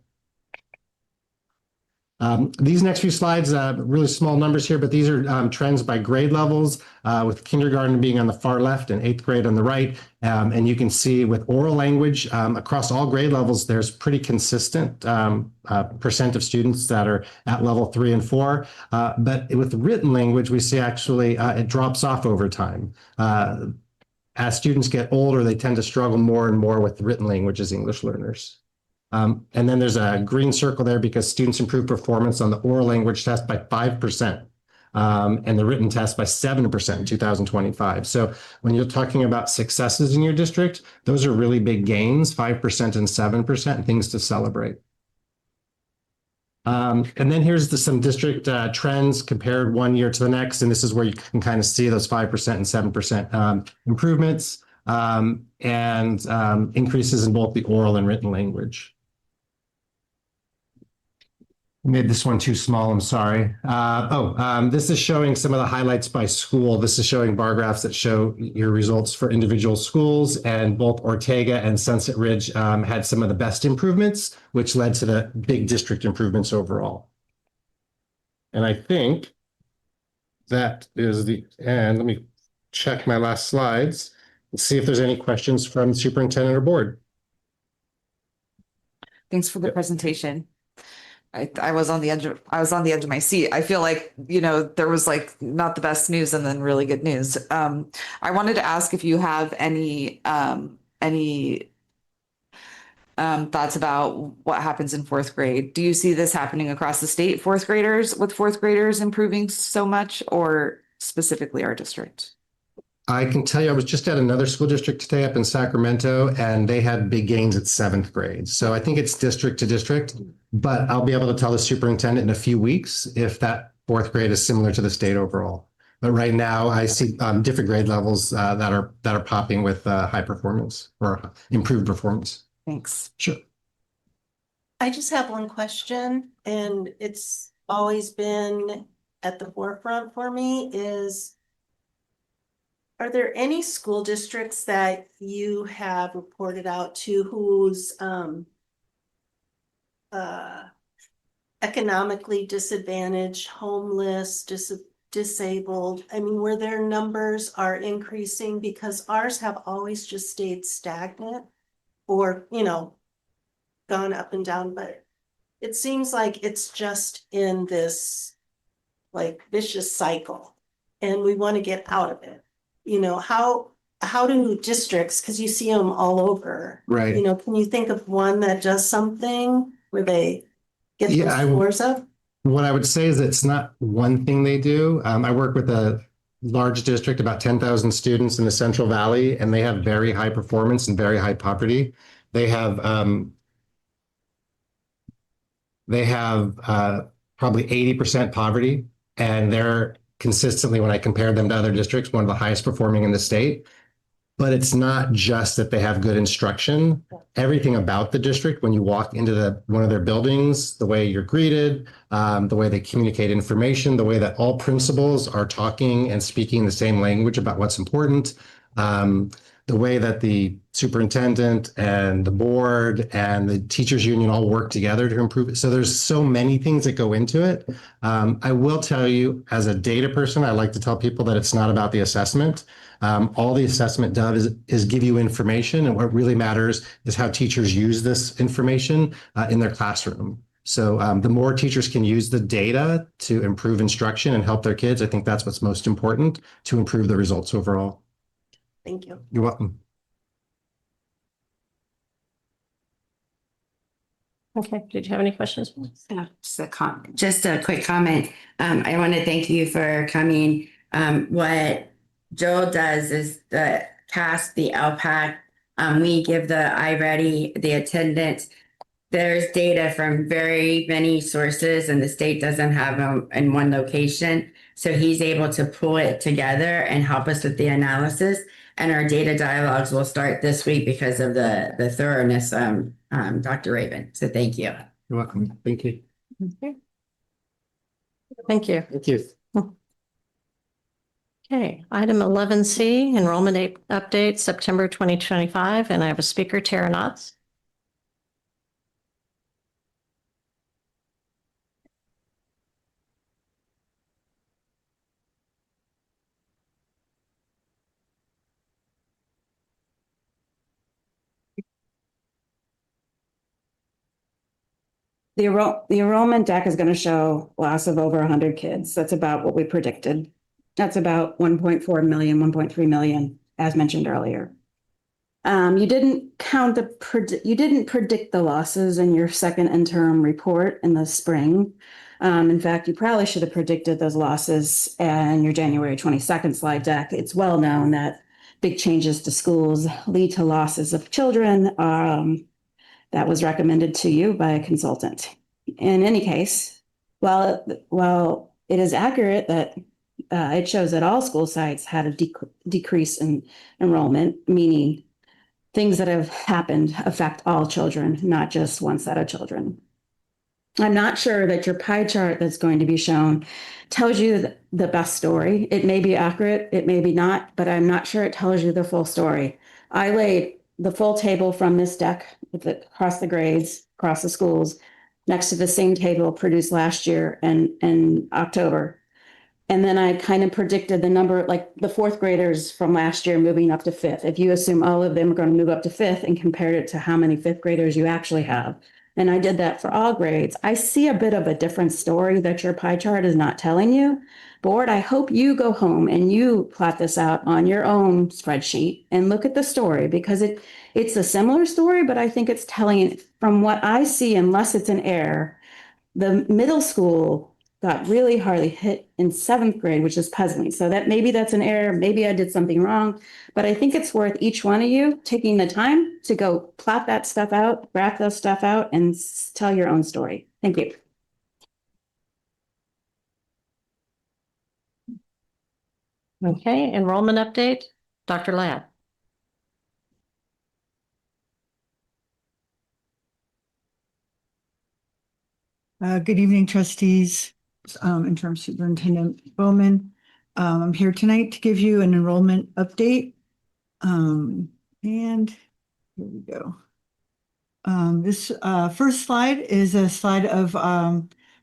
[SPEAKER 18] These next few slides, really small numbers here, but these are trends by grade levels, with kindergarten being on the far left and 8th grade on the right. And you can see with oral language across all grade levels, there's pretty consistent percent of students that are at level 3 and 4. But with written language, we see actually it drops off over time. As students get older, they tend to struggle more and more with written language as English learners. And then there's a green circle there because students improve performance on the oral language test by 5%, and the written test by 7% in 2025. So when you're talking about successes in your district, those are really big gains, 5% and 7%, things to celebrate. And then here's some district trends compared one year to the next. And this is where you can kind of see those 5% and 7% improvements and increases in both the oral and written language. Made this one too small, I'm sorry. This is showing some of the highlights by school. This is showing bar graphs that show your results for individual schools, and both Ortega and Sunset Ridge had some of the best improvements, which led to the big district improvements overall. And I think that is the end. Let me check my last slides and see if there's any questions from the superintendent or board.
[SPEAKER 7] Thanks for the presentation. I was on the edge of my seat. I feel like, there was like not the best news and then really good news. I wanted to ask if you have any thoughts about what happens in 4th grade. Do you see this happening across the state, 4th graders improving so much, or specifically our district?
[SPEAKER 18] I can tell you, I was just at another school district today up in Sacramento, and they had big gains at 7th grade. So I think it's district to district, but I'll be able to tell the superintendent in a few weeks if that 4th grade is similar to the state overall. But right now, I see different grade levels that are popping with high performance or improved performance.
[SPEAKER 7] Thanks.
[SPEAKER 18] Sure.
[SPEAKER 14] I just have one question, and it's always been at the forefront for me is, are there any school districts that you have reported out to whose economically disadvantaged, homeless, disabled, where their numbers are increasing? Because ours have always just stayed stagnant or, gone up and down, but it seems like it's just in this like vicious cycle. and we want to get out of it. You know, how do districts, because you see them all over.
[SPEAKER 18] Right.
[SPEAKER 14] You know, can you think of one that does something where they get
[SPEAKER 18] Yeah,
[SPEAKER 14] those scores up?
[SPEAKER 18] What I would say is it's not one thing they do. I work with a large district, about 10,000 students in the Central Valley, and they have very high performance and very high poverty. They have probably 80% poverty, and they're consistently, when I compare them to other districts, one of the highest performing in the state. But it's not just that they have good instruction. Everything about the district, when you walk into one of their buildings, the way you're greeted, the way they communicate information, the way that all principals are talking and speaking the same language about what's important, the way that the superintendent and the board and the teachers union all work together to improve it. So there's so many things that go into it. I will tell you, as a data person, I like to tell people that it's not about the assessment. All the assessment does is give you information, and what really matters is how teachers use this information in their classroom. So the more teachers can use the data to improve instruction and help their kids, I think that's what's most important to improve the results overall.
[SPEAKER 14] Thank you.
[SPEAKER 18] You're welcome.
[SPEAKER 1] Okay, did you have any questions?
[SPEAKER 8] Just a quick comment. I want to thank you for coming. What Joel does is the CAST, the LPAC. We give the iReady, the attendance. There's data from very many sources, and the state doesn't have them in one location. So he's able to pull it together and help us with the analysis. And our data dialogues will start this week because of the thoroughness, Dr. Raven. So thank you.
[SPEAKER 18] You're welcome. Thank you.
[SPEAKER 1] Okay. Thank you.
[SPEAKER 18] Thank you.
[SPEAKER 1] Okay, item 11C, enrollment update, September 2025, and I have a speaker, Tara Knotts.
[SPEAKER 6] The enrollment deck is going to show loss of over 100 kids. That's about what we predicted. That's about 1.4 million, 1.3 million, as mentioned earlier. You didn't predict the losses in your second interim report in the spring. In fact, you probably should have predicted those losses in your January 22nd slide deck. It's well known that big changes to schools lead to losses of children. That was recommended to you by a consultant. In any case, while it is accurate that it shows that all school sites had a decrease in enrollment, meaning things that have happened affect all children, not just one set of children. I'm not sure that your pie chart that's going to be shown tells you the best story. It may be accurate, it may be not, but I'm not sure it tells you the full story. I laid the full table from this deck across the grades, across the schools, next to the same table produced last year in October. And then I kind of predicted the number, like the fourth graders from last year moving up to fifth. If you assume all of them are going to move up to fifth and compared it to how many fifth graders you actually have. And I did that for all grades. I see a bit of a different story that your pie chart is not telling you. Board, I hope you go home and you plot this out on your own spreadsheet and look at the story, because it's a similar story, but I think it's telling, from what I see, unless it's an error, the middle school got really hardly hit in seventh grade, which is puzzling. So that maybe that's an error. Maybe I did something wrong, but I think it's worth each one of you taking the time to go plot that stuff out, graph those stuff out, and tell your own story. Thank you.
[SPEAKER 1] Okay, enrollment update, Dr. Ladd.
[SPEAKER 19] Good evening, trustees, interim superintendent Bowman. I'm here tonight to give you an enrollment update. And here we go. This first slide is a slide of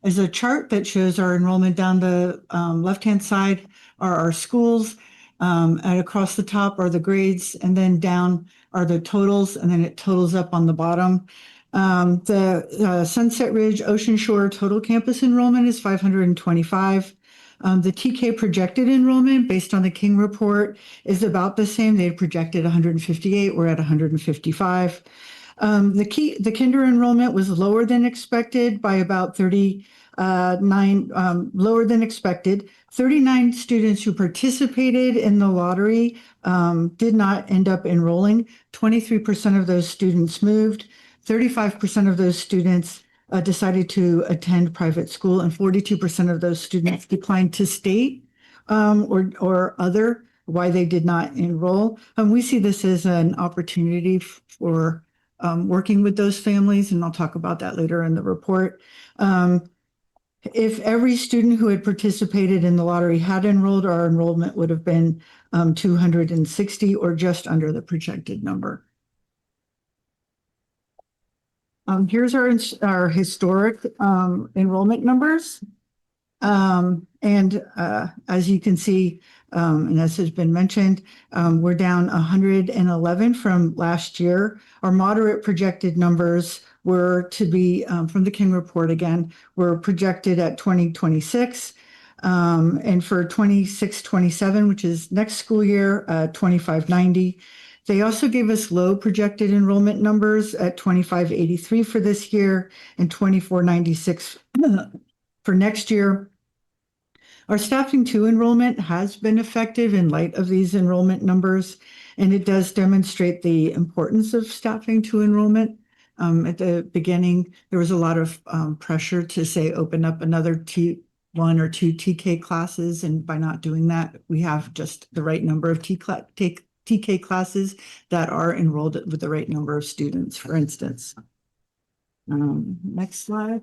[SPEAKER 19] is a chart that shows our enrollment. Down the left-hand side are our schools, and across the top are the grades, and then down are the totals, and then it totals up on the bottom. The Sunset Ridge Ocean Shore total campus enrollment is 525. The TK projected enrollment based on the King report is about the same. They had projected 158. We're at 155. The kinder enrollment was lower than expected by about 39, lower than expected. 39 students who participated in the lottery did not end up enrolling. 23% of those students moved. 35% of those students decided to attend private school, and 42% of those students declined to state or other why they did not enroll. We see this as an opportunity for working with those families, and I'll talk about that later in the report. If every student who had participated in the lottery had enrolled, our enrollment would have been 260 or just under the projected number. Here's our historic enrollment numbers. As you can see, and as has been mentioned, we're down 111 from last year. Our moderate projected numbers were to be, from the King report again, were projected at 2026. And for 26-27, which is next school year, 2590. They also gave us low projected enrollment numbers at 2583 for this year and 2496 for next year. Our staffing to enrollment has been effective in light of these enrollment numbers, and it does demonstrate the importance of staffing to enrollment. At the beginning, there was a lot of pressure to say open up another T1 or 2 TK classes, and by not doing that, we have just the right number of TK classes that are enrolled with the right number of students, for instance. Next slide.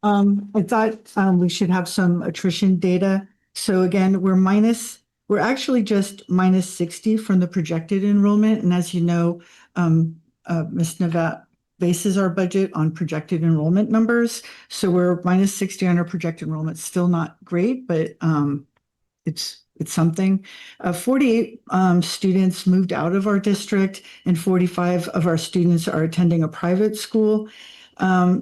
[SPEAKER 19] I thought we should have some attrition data. So again, we're actually just minus 60 from the projected enrollment. And as you know, Ms. Navat bases our budget on projected enrollment numbers. So we're minus 60 on our projected enrollment. Still not great, but it's something. 48 students moved out of our district, and 45 of our students are attending a private school.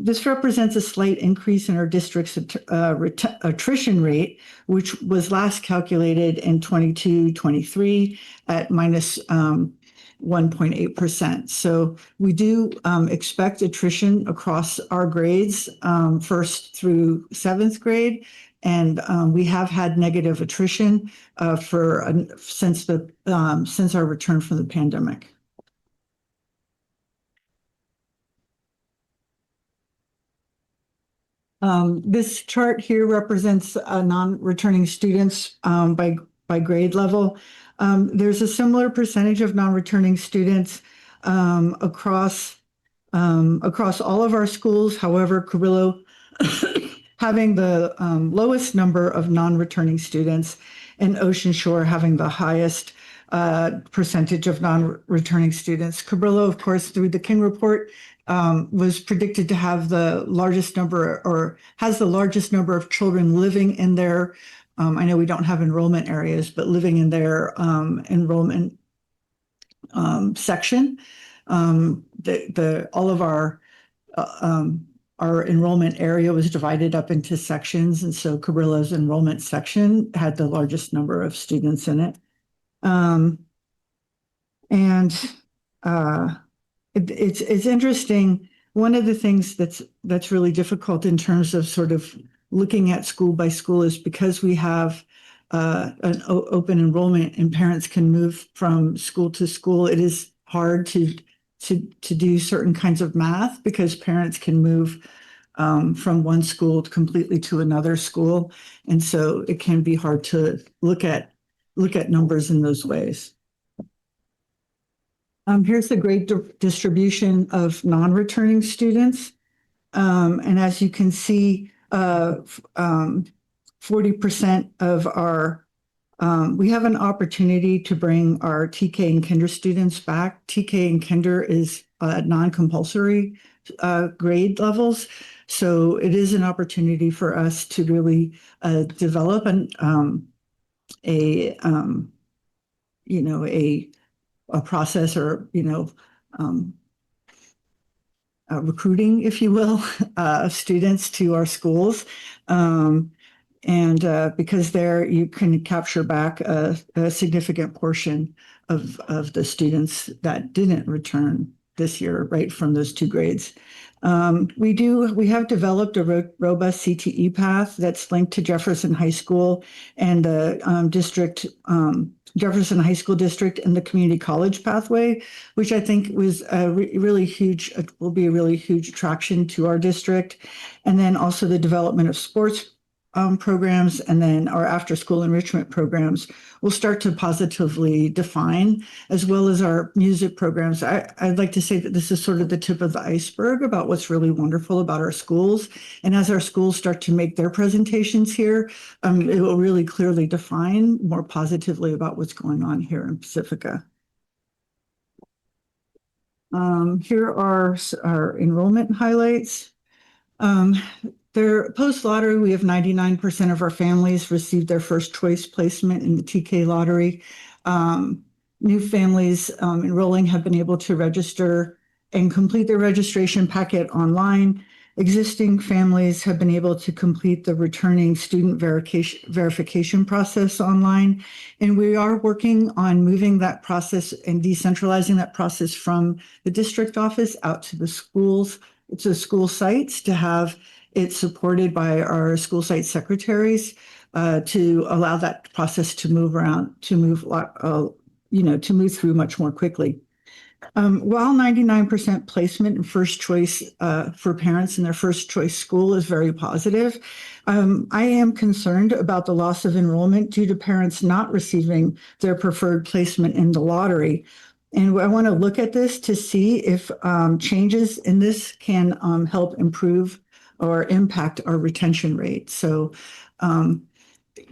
[SPEAKER 19] This represents a slight increase in our district's attrition rate, which was last calculated in 22-23 at minus 1.8%. So we do expect attrition across our grades, 1st through 7th grade. And we have had negative attrition since our return from the pandemic. This chart here represents non-returning students by grade level. There's a similar percentage of non-returning students across all of our schools. However, Carrillo having the lowest number of non-returning students, and Ocean Shore having the highest percentage of non-returning students. Cabrillo, of course, through the King report, was predicted to have the largest number, or has the largest number of children living in their, I know we don't have enrollment areas, but living in their enrollment section. All of our enrollment area was divided up into sections, and so Cabrillo's enrollment section had the largest number of students in it. It's interesting. One of the things that's really difficult in terms of sort of looking at school by school is because we have an open enrollment and parents can move from school to school. It is hard to do certain kinds of math because parents can move from one school completely to another school, and so it can be hard to look at numbers in those ways. Here's the grade distribution of non-returning students. And as you can see, 40% of our, we have an opportunity to bring our TK and kinder students back. TK and kinder is non-compulsory grade levels. So it is an opportunity for us to really develop a process, or recruiting, if you will, of students to our schools. because there you can capture back a significant portion of the students that didn't return this year, right from those 2 grades. We have developed a robust CTE path that's linked to Jefferson High School and the Jefferson High School District and the community college pathway, which I think was really huge, will be a really huge attraction to our district. And then also the development of sports programs, and then our after school enrichment programs will start to positively define, as well as our music programs. I'd like to say that this is sort of the tip of the iceberg about what's really wonderful about our schools. And as our schools start to make their presentations here, it will really clearly define more positively about what's going on here in Pacifica. Here are our enrollment highlights. Post-lottery, we have 99% of our families received their first choice placement in the TK lottery. New families enrolling have been able to register and complete their registration packet online. Existing families have been able to complete the returning student verification process online. And we are working on moving that process and decentralizing that process from the district office out to the schools, to school sites, to have it's supported by our school site secretaries to allow that process to move around, to move through much more quickly. While 99% placement in first choice for parents in their first choice school is very positive, I am concerned about the loss of enrollment due to parents not receiving their preferred placement in the lottery. And I want to look at this to see if changes in this can help improve or impact our retention rate. So,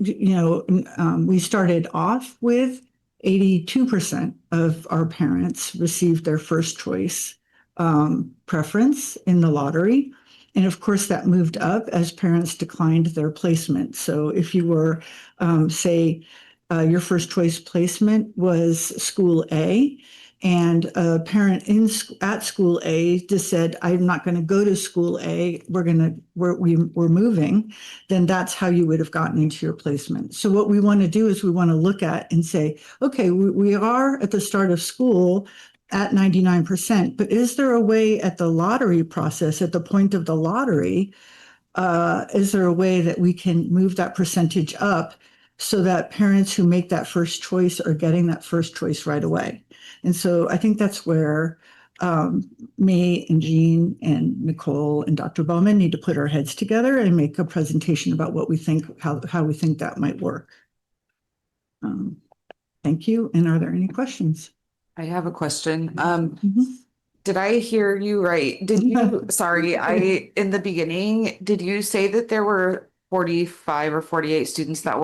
[SPEAKER 19] we started off with 82% of our parents received their first choice preference in the lottery. And of course, that moved up as parents declined their placement. So if you were, your first choice placement was school A, and a parent at school A just said, I'm not going to go to school A, we're moving, then that's how you would have gotten into your placement. So what we want to do is we want to look at and say, okay, we are at the start of school at 99%, but is there a way at the lottery process, at the point of the lottery, is there a way that we can move that percentage up so that parents who make that first choice are getting that first choice right away? And so I think that's where me and Jean and Nicole and Dr. Bowman need to put our heads together and make a presentation about what we think, how we think that might work. Thank you. And are there any questions?
[SPEAKER 7] I have a question. Did I hear you right? Sorry, in the beginning, did you say that there were 45 or 48 students that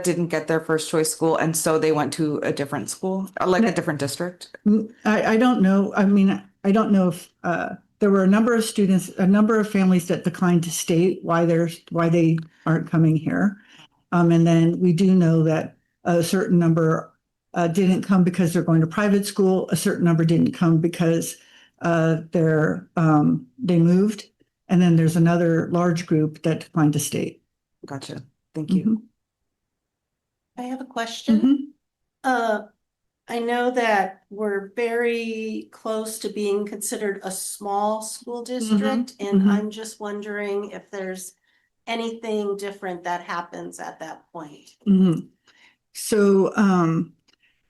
[SPEAKER 7] didn't get their first choice school, and so they went to a different school, like a different district?
[SPEAKER 19] I don't know. I mean, I don't know if there were a number of students, a number of families that declined to state why they aren't coming here. And then we do know that a certain number didn't come because they're going to private school. A certain number didn't come because they moved. And then there's another large group that declined to state.
[SPEAKER 7] Gotcha. Thank you.
[SPEAKER 14] I have a question. I know that we're very close to being considered a small school district, and I'm just wondering if there's anything different that happens at that point.
[SPEAKER 19] So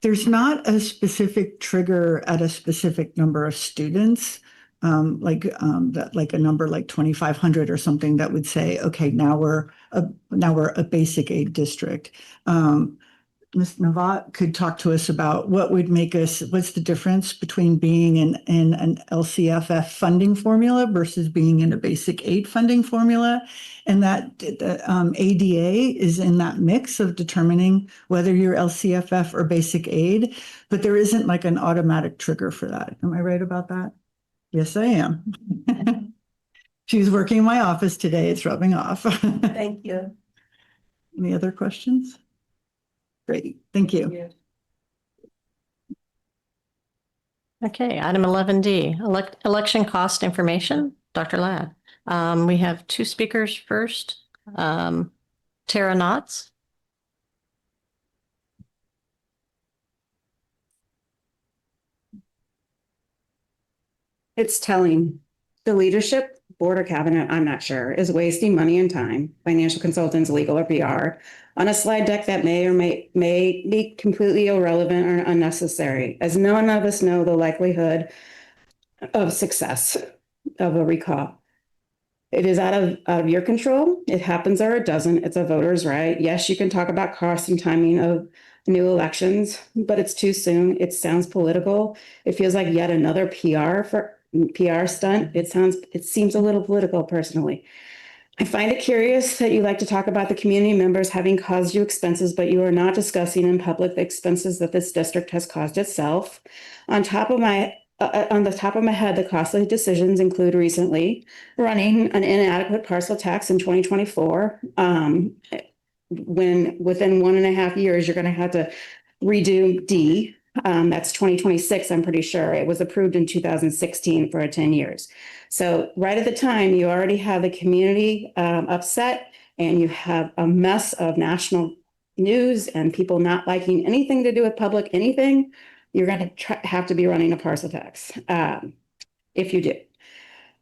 [SPEAKER 19] there's not a specific trigger at a specific number of students, like a number like 2,500 or something that would say, okay, now we're a basic aid district. Ms. Navat could talk to us about what's the difference between being in an LCFF funding formula versus being in a basic aid funding formula. And that the ADA is in that mix of determining whether you're LCFF or basic aid, but there isn't like an automatic trigger for that. Am I right about that? Yes, I am. She's working in my office today. It's rubbing off.
[SPEAKER 14] Thank you.
[SPEAKER 19] Any other questions? Great, thank you.
[SPEAKER 1] Okay, item 11D, election cost information. Dr. Ladd. We have two speakers first. Tara Knotts.
[SPEAKER 6] It's telling. The leadership, board or cabinet, I'm not sure, is wasting money and time, financial consultants, legal or PR, on a slide deck that may or may be completely irrelevant or unnecessary, as none of us know the likelihood of success of a recall. It is out of your control. It happens or it doesn't. It's a voter's right. Yes, you can talk about cost and timing of new elections, but it's too soon. It sounds political. It feels like yet another PR stunt. It seems a little political personally. I find it curious that you like to talk about the community members having caused you expenses, but you are not discussing in public the expenses that this district has caused itself. On the top of my head, the costly decisions include recently running an inadequate parcel tax in 2024. When within 1.5 years, you're going to have to redo D. That's 2026, I'm pretty sure. It was approved in 2016 for 10 years. So right at the time, you already have the community upset, and you have a mess of national news and people not liking anything to do with public anything. You're going to have to be running a parcel tax if you do.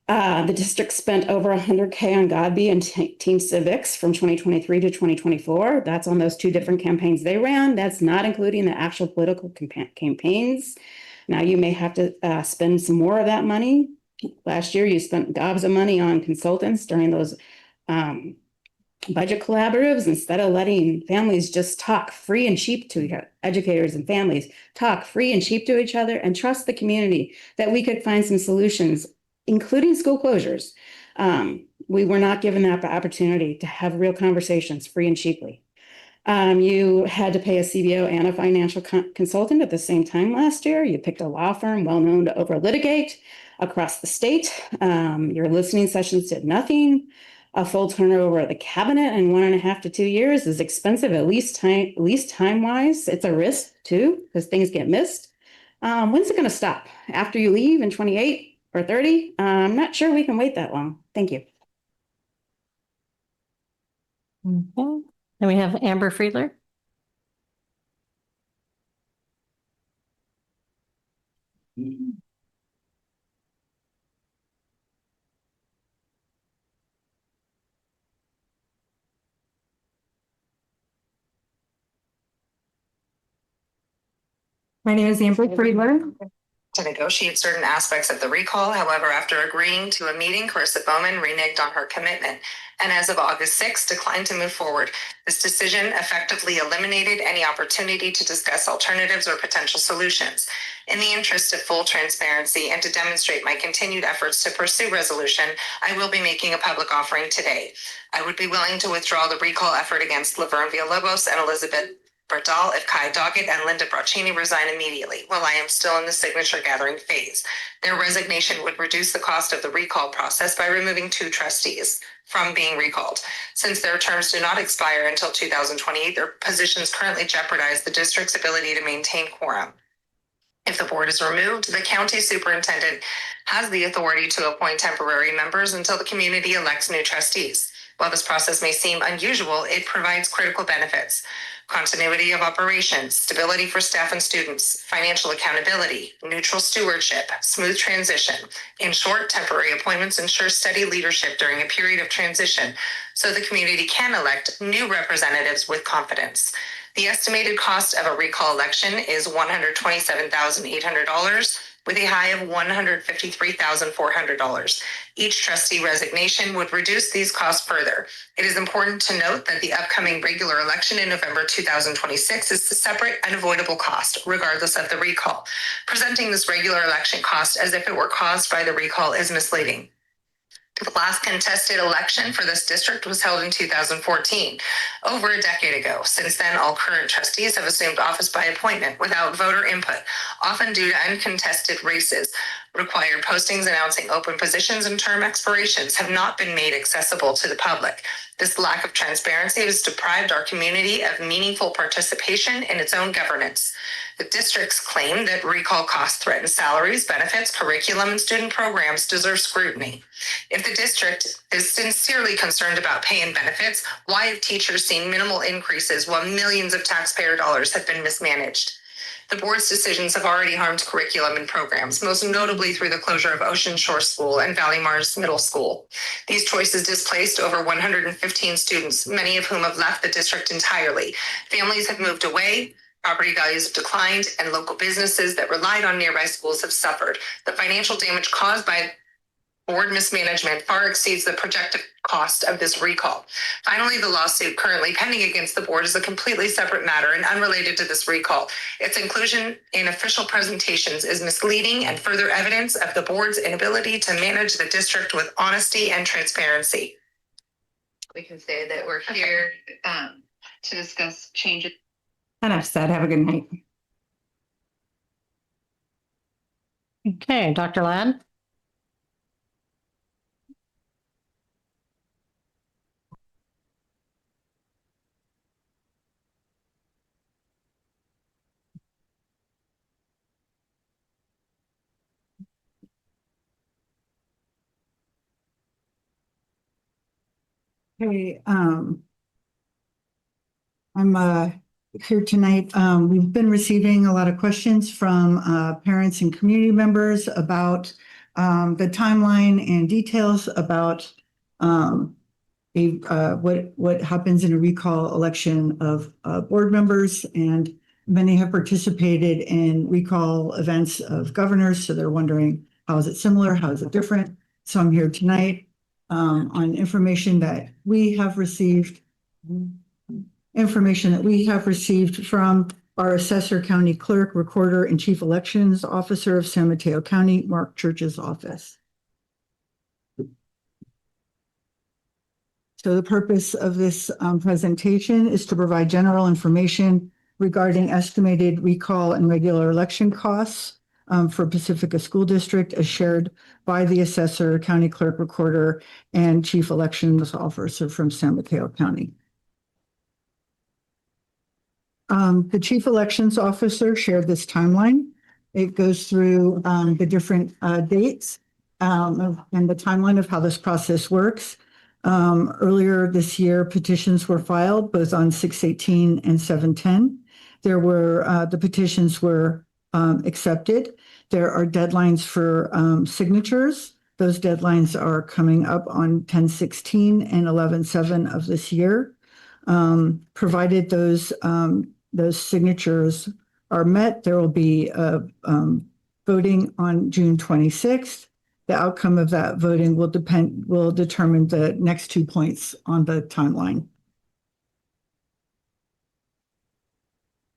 [SPEAKER 6] The district spent over $100K on Godby and Team Civics from 2023 to 2024. That's on those two different campaigns they ran. That's not including the actual political campaigns. Now you may have to spend some more of that money. Last year, you spent gobs of money on consultants during those budget collaboratives instead of letting families just talk free and cheap to each other. Educators and families talk free and cheap to each other and trust the community that we could find some solutions, including school closures. We were not given that opportunity to have real conversations free and cheaply. You had to pay a CBO and a financial consultant at the same time last year. You picked a law firm well-known to over-litigate across the state. Your listening sessions did nothing. A full turnover of the cabinet in 1.5 to 2 years is expensive, at least time-wise. It's a risk too, because things get missed. When's it going to stop? After you leave in 28 or 30? I'm not sure we can wait that long. Thank you.
[SPEAKER 1] Okay. Then we have Amber Friedler.
[SPEAKER 20] My name is Amber Friedler.
[SPEAKER 21] To negotiate certain aspects of the recall. However, after agreeing to a meeting, Carissa Bowman reneged on her commitment and as of August 6, declined to move forward. This decision effectively eliminated any opportunity to discuss alternatives or potential solutions. In the interest of full transparency and to demonstrate my continued efforts to pursue resolution, I will be making a public offering today. I would be willing to withdraw the recall effort against Laverne Villalobos and Elizabeth Bardal if Kai Doggett and Linda Bracchini resign immediately while I am still in the signature gathering phase. Their resignation would reduce the cost of the recall process by removing 2 trustees from being recalled. Since their terms do not expire until 2028, their positions currently jeopardize the district's ability to maintain quorum. If the board is removed, the county superintendent has the authority to appoint temporary members until the community elects new trustees. While this process may seem unusual, it provides critical benefits: continuity of operations, stability for staff and students, financial accountability, neutral stewardship, smooth transition. In short, temporary appointments ensure steady leadership during a period of transition so the community can elect new representatives with confidence. The estimated cost of a recall election is $127,800 with a high of $153,400. Each trustee resignation would reduce these costs further. It is important to note that the upcoming regular election in November 2026 is a separate and avoidable cost, regardless of the recall. Presenting this regular election cost as if it were caused by the recall is misleading. The last contested election for this district was held in 2014, over a decade ago. Since then, all current trustees have assumed office by appointment without voter input, often due to uncontested races. Required postings announcing open positions and term expirations have not been made accessible to the public. This lack of transparency has deprived our community of meaningful participation in its own governance. The district's claim that recall costs threaten salaries, benefits, curriculum, and student programs deserve scrutiny. If the district is sincerely concerned about pay and benefits, why have teachers seen minimal increases while millions of taxpayer dollars have been mismanaged? The board's decisions have already harmed curriculum and programs, most notably through the closure of Ocean Shore School and Valley Mars Middle School. These choices displaced over 115 students, many of whom have left the district entirely. Families have moved away, property values have declined, and local businesses that relied on nearby schools have suffered. The financial damage caused by board mismanagement far exceeds the projected cost of this recall. Finally, the lawsuit currently pending against the board is a completely separate matter and unrelated to this recall. Its inclusion in official presentations is misleading and further evidence of the board's inability to manage the district with honesty and transparency.
[SPEAKER 3] We can say that we're here to discuss changes.
[SPEAKER 8] Enough said. Have a good night.
[SPEAKER 1] Okay, Dr. Ladd.
[SPEAKER 19] Hey, I'm here tonight. We've been receiving a lot of questions from parents and community members about the timeline and details about what happens in a recall election of board members, and many have participated in recall events of governors, so they're wondering, how is it similar? How is it different? So I'm here tonight on information that we have received from our assessor, county clerk, recorder, and chief elections officer of San Mateo County, Mark Church's office. So the purpose of this presentation is to provide general information regarding estimated recall and regular election costs for Pacifica School District as shared by the assessor, county clerk, recorder, and chief elections officer from San Mateo County. The chief elections officer shared this timeline. It goes through the different dates and the timeline of how this process works. Earlier this year, petitions were filed both on 6/18 and 7/10. The petitions were accepted. There are deadlines for signatures. Those deadlines are coming up on 10/16 and 11/7 of this year. Provided those signatures are met, there will be voting on June 26th. The outcome of that voting will determine the next 2 points on the timeline.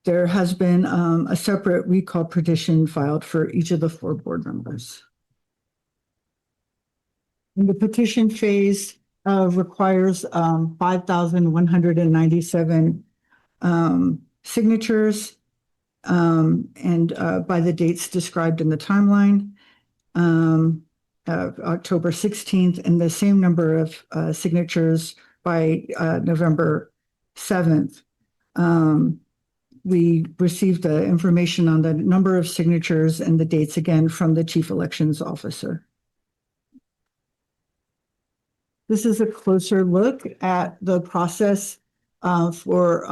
[SPEAKER 19] There has been a separate recall petition filed for each of the 4 board members. And the petition phase requires 5,197 signatures and by the dates described in the timeline. October 16th, and the same number of signatures by November 7th. We received the information on the number of signatures and the dates again from the chief elections officer. This is a closer look at the process for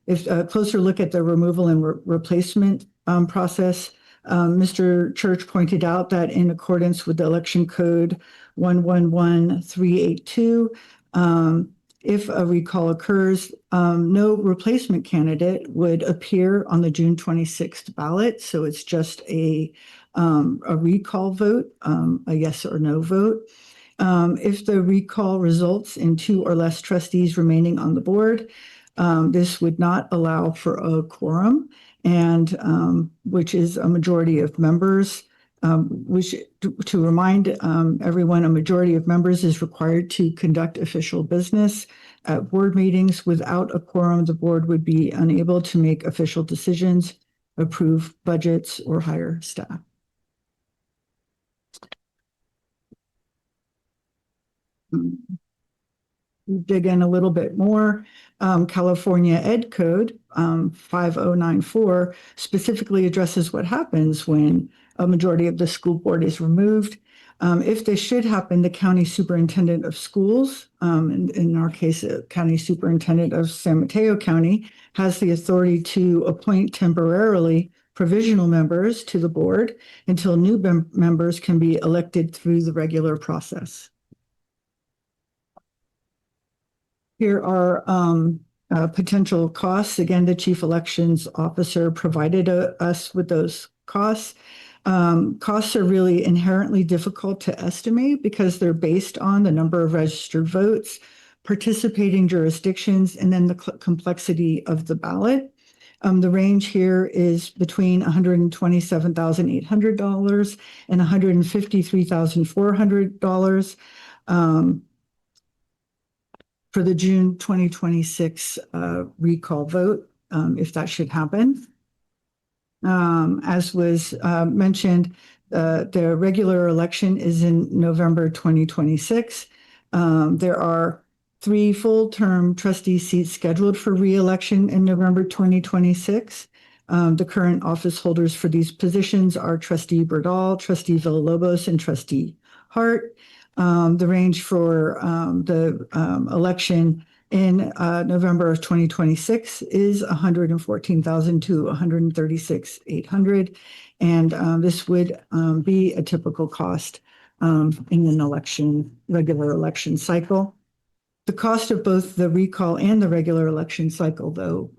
[SPEAKER 19] if a closer look at the removal and replacement process. Mr. Church pointed out that in accordance with the election code 111382, if a recall occurs, no replacement candidate would appear on the June 26th ballot. So it's just a recall vote, a yes or no vote. If the recall results in 2 or less trustees remaining on the board, this would not allow for a quorum, and which is a majority of members. Which, to remind everyone, a majority of members is required to conduct official business at board meetings. Without a quorum, the board would be unable to make official decisions, approve budgets, or hire staff. dig in a little bit more, California Ed Code 5094 specifically addresses what happens when a majority of the school board is removed. If this should happen, the county superintendent of schools, in our case, county superintendent of San Mateo County, has the authority to appoint temporarily provisional members to the board until new members can be elected through the regular process. Here are potential costs. Again, the chief elections officer provided us with those costs. Costs are really inherently difficult to estimate because they're based on the number of registered votes, participating jurisdictions, and then the complexity of the ballot. The range here is between $127,800 and $153,400 for the June 2026 recall vote, if that should happen. As was mentioned, the regular election is in November 2026. There are 3 full-term trustee seats scheduled for re-election in November 2026. The current office holders for these positions are Trustee Berdal, Trustee Villalobos, and Trustee Hart. The range for the election in November of 2026 is $114,000 to $136,800, and this would be a typical cost in an regular election cycle. The cost of both the recall and the regular election cycle, though,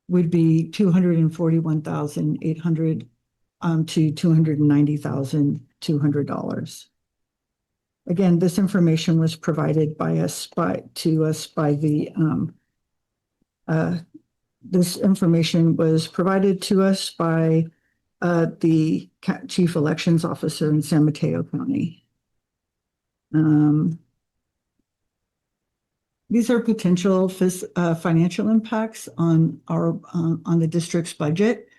[SPEAKER 19] would be $241,800 to $290,200. Again, this information was provided by us this information was provided to us by the chief elections officer in San Mateo County. These are potential financial impacts on the district's budget.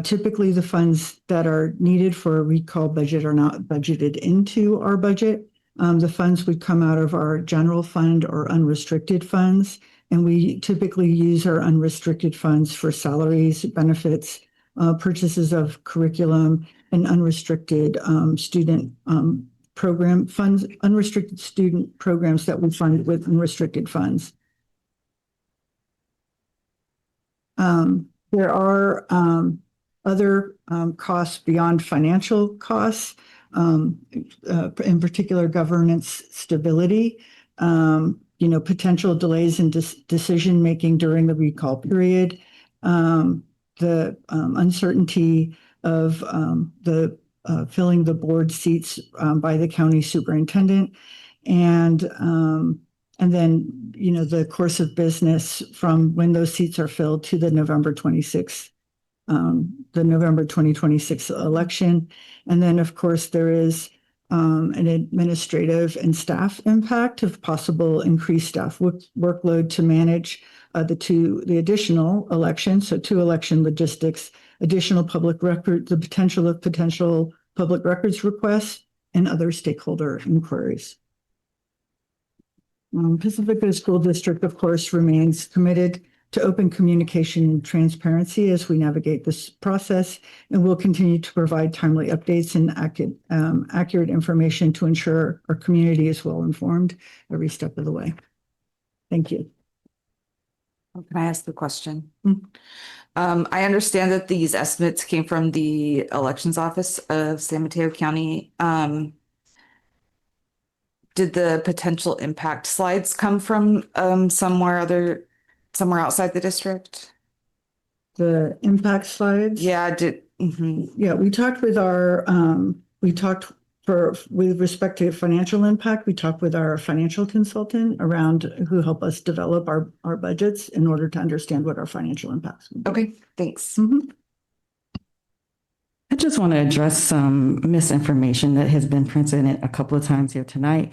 [SPEAKER 19] Typically, the funds that are needed for a recall budget are not budgeted into our budget. The funds would come out of our general fund or unrestricted funds, and we typically use our unrestricted funds for salaries, benefits, purchases of curriculum, and unrestricted student program funds, unrestricted student programs that we fund with unrestricted funds. There are other costs beyond financial costs, in particular governance stability, potential delays in decision-making during the recall period, the uncertainty of the filling the board seats by the county superintendent, and then, the course of business from when those seats are filled to the November 2026 election. And then, of course, there is an administrative and staff impact of possible increased staff workload to manage the additional elections. So 2 election logistics, additional public record, the potential public records requests, and other stakeholder inquiries. Pacifica School District, of course, remains committed to open communication and transparency as we navigate this process, and we'll continue to provide timely updates and accurate information to ensure our community is well informed every step of the way. Thank you.
[SPEAKER 7] Can I ask the question? I understand that these estimates came from the elections office of San Mateo County. Did the potential impact slides come from somewhere outside the district?
[SPEAKER 19] The impact slides?
[SPEAKER 7] Yeah,
[SPEAKER 19] Yeah, we talked with with respect to financial impact, we talked with our financial consultant around who helped us develop our budgets in order to understand what our financial impacts would be.
[SPEAKER 7] Okay, thanks.
[SPEAKER 15] I just want to address some misinformation that has been presented a couple of times here tonight.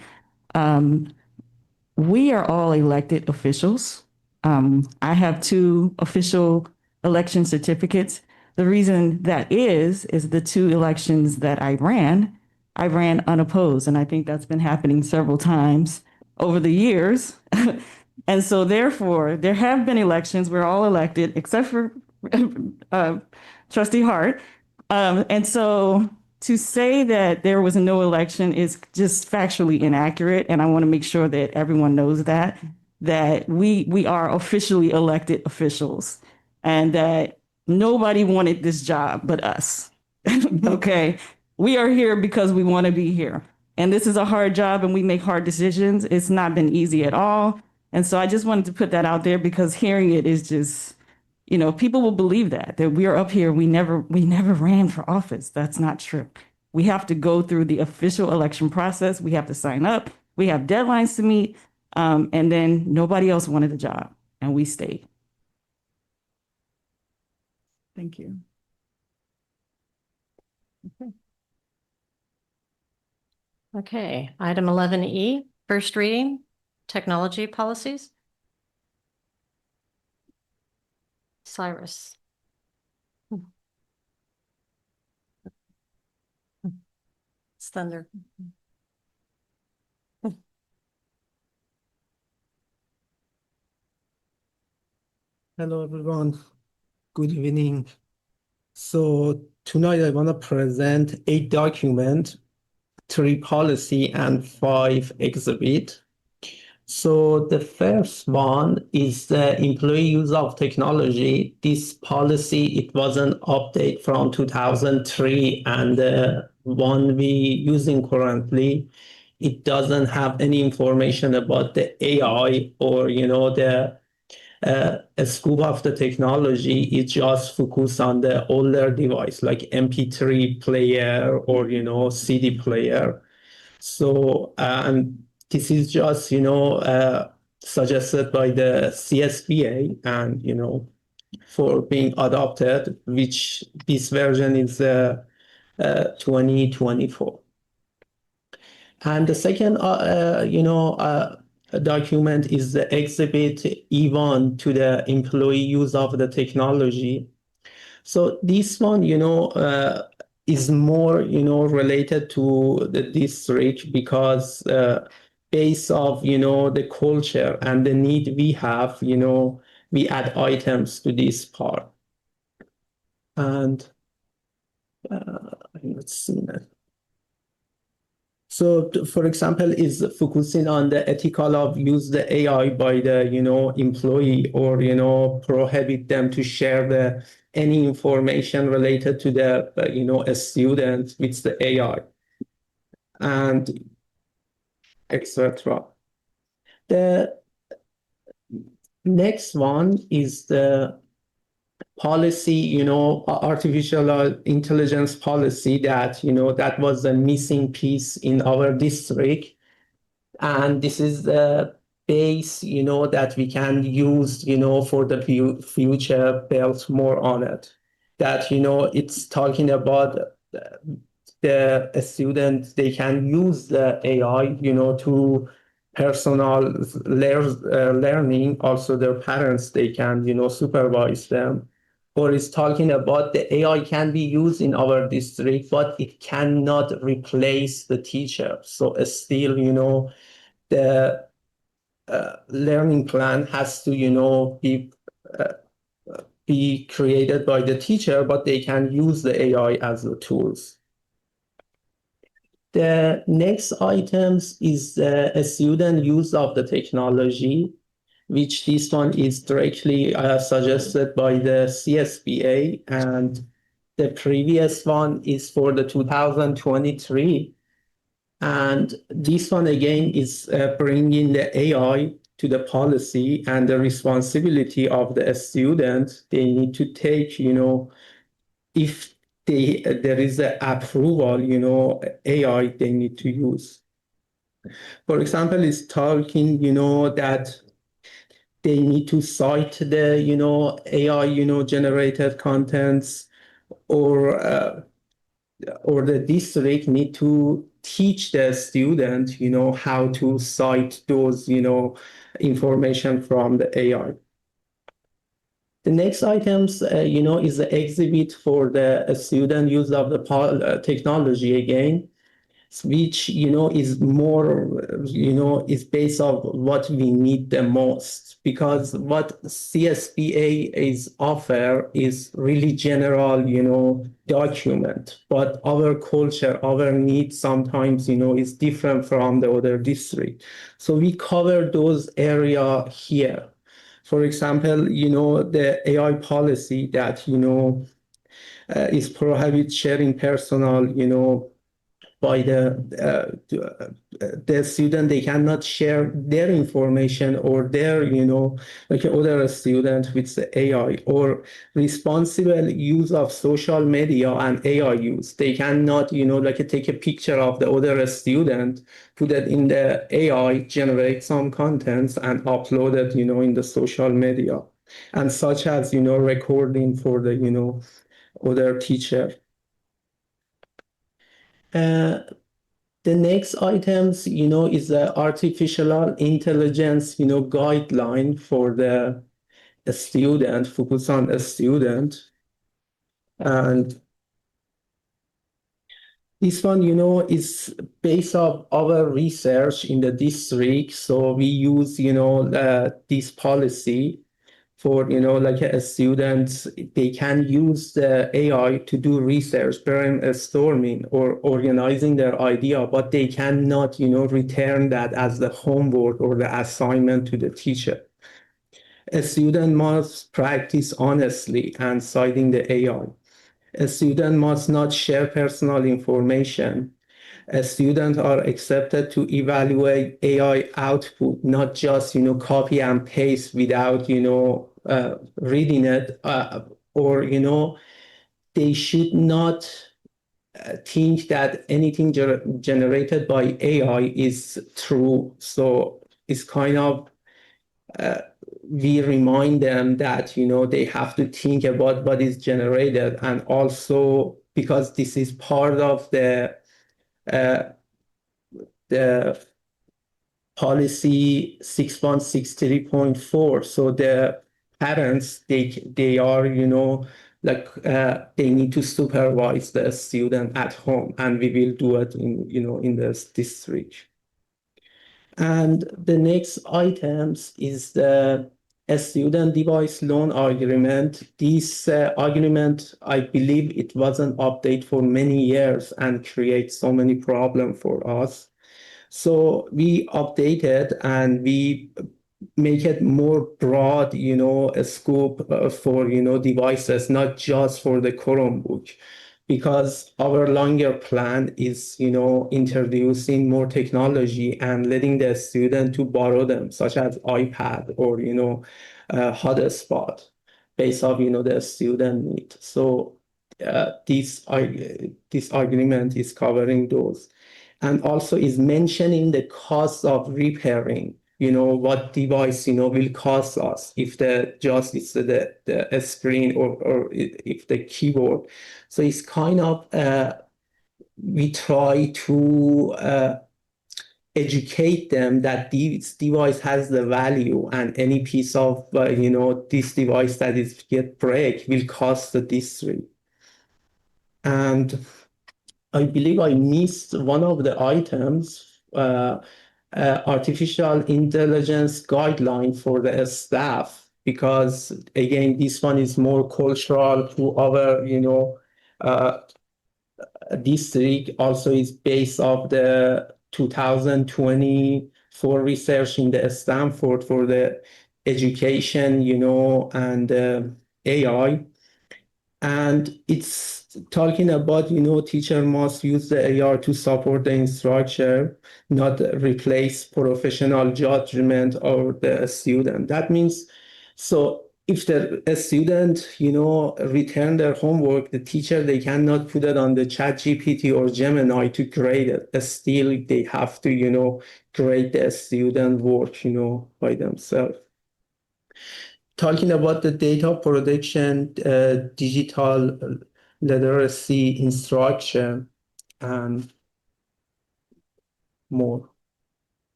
[SPEAKER 15] We are all elected officials. I have 2 official election certificates. The reason that is the 2 elections that I ran, I ran unopposed, and I think that's been happening several times over the years. And so therefore, there have been elections. We're all elected except for Trustee Hart. And so to say that there was no election is just factually inaccurate. And I want to make sure that everyone knows that we are officially elected officials and that nobody wanted this job but us. Okay. We are here because we want to be here. And this is a hard job and we make hard decisions. It's not been easy at all. And so I just wanted to put that out there because hearing it is just, people will believe that we are up here. We never ran for office. That's not true. We have to go through the official election process. We have to sign up. We have deadlines to meet. And then nobody else wanted the job and we stayed.
[SPEAKER 19] Thank you.
[SPEAKER 1] Okay, item 11E, first reading, technology policies. Cyrus. It's thunder.
[SPEAKER 2] Hello, everyone. Good evening. So tonight I want to present 8 documents, 3 policy, and 5 exhibit. So the first one is the employee use of technology. This policy, it was an update from 2003, and the one we using currently, it doesn't have any information about the AI or the scope of the technology. It just focus on the older device like MP3 player or CD player. So this is just suggested by the CSBA and for being adopted, which this version is 2024. And the second document is the exhibit E1 to the employee use of the technology. So this one, is more, related to the district because based of, the culture and the need we have, we add items to this part. And let's see now. So, for example, is focusing on the ethical of use the AI by the employee or prohibit them to share any information related to the a student with the AI and etc. The next one is the policy, artificial intelligence policy that, that was a missing piece in our district. And this is the base, that we can use, for the future, build more on it. That, it's talking about the students, they can use the AI, to personal learning. Also, their parents, they can, supervise them. Or it's talking about the AI can be used in our district, but it cannot replace the teacher. So still, the learning plan has to, be created by the teacher, but they can use the AI as the tools. The next items is a student use of the technology, which this one is directly suggested by the CSBA, and the previous one is for the 2023. And this one again is bringing the AI to the policy and the responsibility of the student. They need to take, if there is an approval, AI they need to use. For example, it's talking, that they need to cite the, AI, generated contents, or the district need to teach the student, how to cite those, information from the AI. The next items, is the exhibit for the student use of the technology again. which, is more, is based on what we need the most. Because what CSBA is offer is really general, document. But our culture, our needs sometimes, is different from the other district. So we cover those area here. For example, the AI policy that, is prohibit sharing personal, by the student. They cannot share their information or their, like other student with the AI, or responsible use of social media and AI use. They cannot, like take a picture of the other student, put it in the AI, generate some contents and upload it, in the social media, and such as, recording for the, other teacher. The next items, is the artificial intelligence, guideline for the student, focus on a student. And this one, is based on our research in the district. So we use, this policy for, like a students, they can use the AI to do research, brainstorming, or organizing their idea, but they cannot, return that as the homework or the assignment to the teacher. A student must practice honestly and citing the AI. A student must not share personal information. Students are accepted to evaluate AI output, not just, copy and paste without, reading it, or, they should not think that anything generated by AI is true. So it's kind of, we remind them that, they have to think about what is generated. And also because this is part of the policy 6163.4. So the parents, they are, like they need to supervise the student at home, and we will do it in, in this district. And the next items is the student device loan agreement. This agreement, I believe it wasn't updated for many years and creates so many problems for us. So we updated and we make it more broad, a scope for, devices, not just for the Chromebook, because our longer plan is, introducing more technology and letting the student to borrow them, such as iPad or, hotspot based on, the student need. So this agreement is covering those, and also is mentioning the cost of repairing, what device, will cost us if it's the screen or if the keyboard. So it's kind of, we try to educate them that this device has the value, and any piece of, this device that is get break will cost the district. And I believe I missed one of the items, artificial intelligence guideline for the staff, because again, this one is more cultural to our, district. Also is based off the 2024 research in the Stanford for the education, and AI. And it's talking about, teacher must use the AI to support the instructor, not replace professional judgment of the student. That means, so if a student, return their homework, the teacher, they cannot put it on the ChatGPT or Gemini to grade it. Still, they have to, grade the student work, by themselves. Talking about the data protection, digital literacy instruction, and more.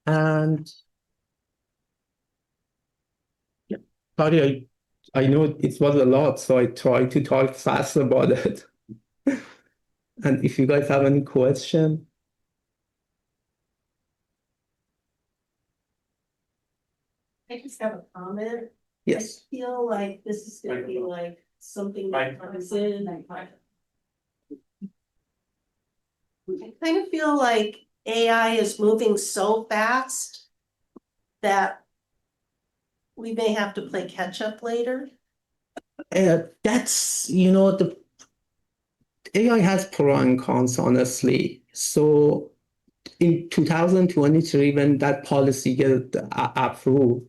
[SPEAKER 2] And yeah, sorry, I know it was a lot, so I tried to talk fast about it. And if you guys have any question,
[SPEAKER 14] I just have a comment.
[SPEAKER 2] yes.
[SPEAKER 14] I feel like this is gonna be like something that comes in. I kind of feel like AI is moving so fast that we may have to play catch up later.
[SPEAKER 2] That's, the AI has pro and cons, honestly. So in 2023, when that policy get approved,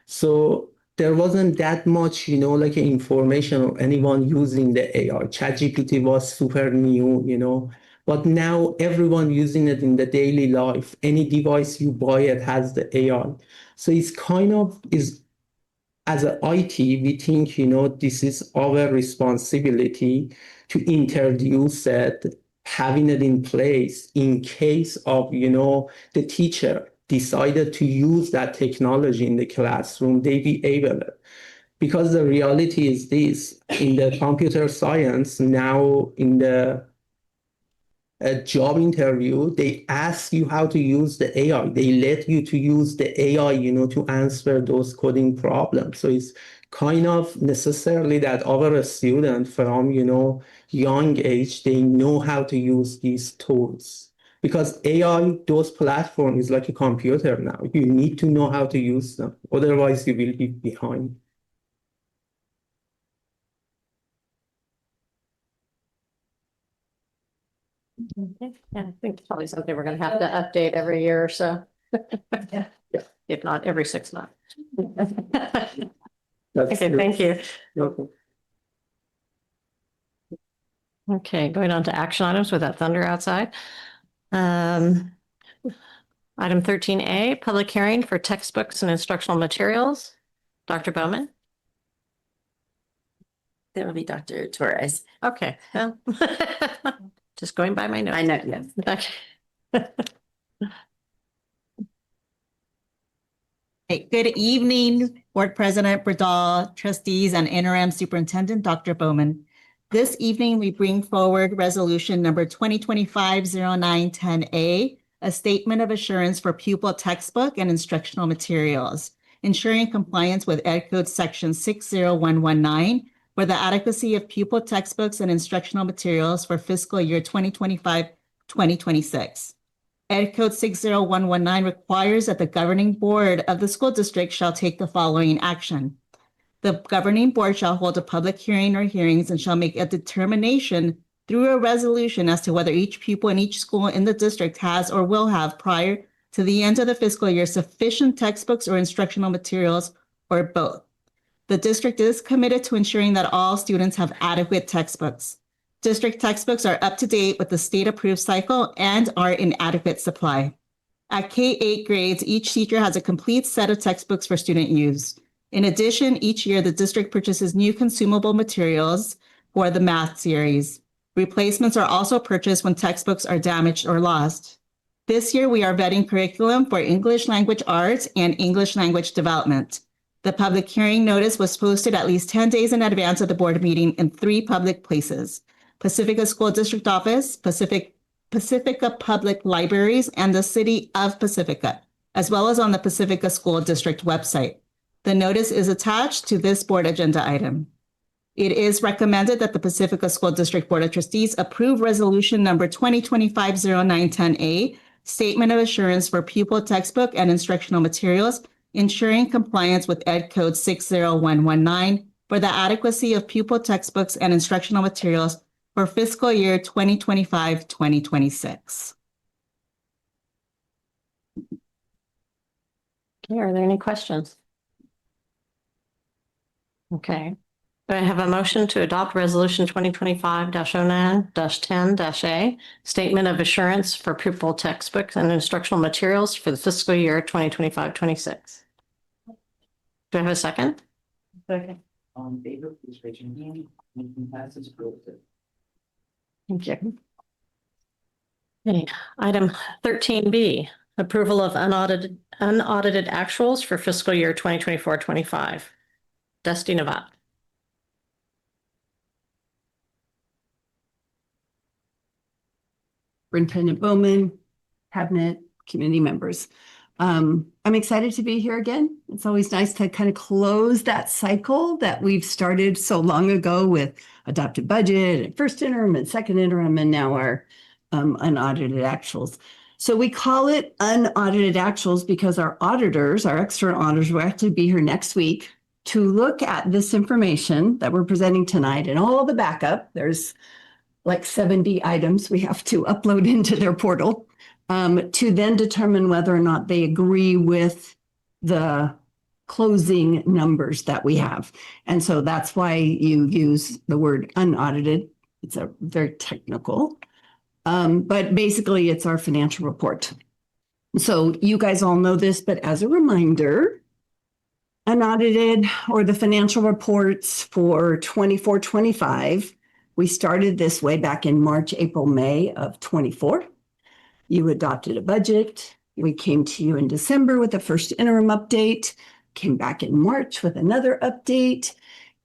[SPEAKER 2] so there wasn't that much, like information or anyone using the AI. ChatGPT was super new. But now everyone using it in the daily life. Any device you buy, it has the AI. So it's kind of is as a IT, we think, this is our responsibility to introduce it, having it in place in case of, the teacher decided to use that technology in the classroom, they be able to. Because the reality is this, in the computer science, now in the a job interview, they ask you how to use the AI. They let you to use the AI, to answer those coding problems. So it's kind of necessarily that our student from, young age, they know how to use these tools. Because AI, those platforms is like a computer now. You need to know how to use them. Otherwise, you will be behind.
[SPEAKER 1] Okay. Yeah, I think it's probably something we're gonna have to update every year or so. If not every 6 months. Okay, thank you. Okay, going on to action items with that thunder outside. Item 13A, public hearing for textbooks and instructional materials. Dr. Bowman?
[SPEAKER 8] That would be Dr. Torres.
[SPEAKER 1] Okay, well, just going by my notes.
[SPEAKER 8] I know, yes.
[SPEAKER 1] Okay.
[SPEAKER 5] Hey, good evening, Board President Bradal, trustees, and interim superintendent, Dr. Bowman. This evening, we bring forward resolution number 2025-0910A, a statement of assurance for pupil textbook and instructional materials, ensuring compliance with Ed Code Section 60119 for the adequacy of pupil textbooks and instructional materials for fiscal year 2025-2026. Ed Code 60119 requires that the governing board of the school district shall take the following action. The governing board shall hold a public hearing or hearings and shall make a determination through a resolution as to whether each pupil in each school in the district has or will have prior to the end of the fiscal year sufficient textbooks or instructional materials or both. The district is committed to ensuring that all students have adequate textbooks. District textbooks are up to date with the state-approved cycle and are in adequate supply. At K-8 grades, each teacher has a complete set of textbooks for student use. In addition, each year, the district purchases new consumable materials for the math series. Replacements are also purchased when textbooks are damaged or lost. This year, we are vetting curriculum for English language arts and English language development. The public hearing notice was posted at least 10 days in advance of the board meeting in 3 public places: Pacifica School District Office, Pacifica Public Libraries, and the City of Pacifica, as well as on the Pacifica School District website. The notice is attached to this board agenda item. It is recommended that the Pacifica School District Board of Trustees approve resolution number 2025-0910A, Statement of Assurance for Pupil Textbook and Instructional Materials, ensuring compliance with Ed Code 60119 for the adequacy of pupil textbooks and instructional materials for fiscal year 2025-2026.
[SPEAKER 1] Okay, are there any questions? Okay. Do I have a motion to adopt resolution 2025-09-10-A, statement of assurance for pupil textbooks and instructional materials for the fiscal year 2025-26? Do I have a second?
[SPEAKER 5] Second. All in favor, please raise your hand. Motion passes.
[SPEAKER 1] Thank you. Okay, item 13B, approval of unaudited actuals for fiscal year 2024-25. Dusty Navat.
[SPEAKER 6] Superintendent Bowman, cabinet, community members. I'm excited to be here again. It's always nice to kind of close that cycle that we've started so long ago with adopted budget and first interim and second interim and now our unaudited actuals. So we call it unaudited actuals because our auditors, our external auditors, will actually be here next week to look at this information that we're presenting tonight and all the backup. There's like 70 items we have to upload into their portal to then determine whether or not they agree with the closing numbers that we have. And so that's why you use the word unaudited. It's a very technical, but basically it's our financial report. So you guys all know this, but as a reminder, unaudited or the financial reports for 24-25, we started this way back in March, April, May of 24. You adopted a budget. We came to you in December with the first interim update, came back in March with another update.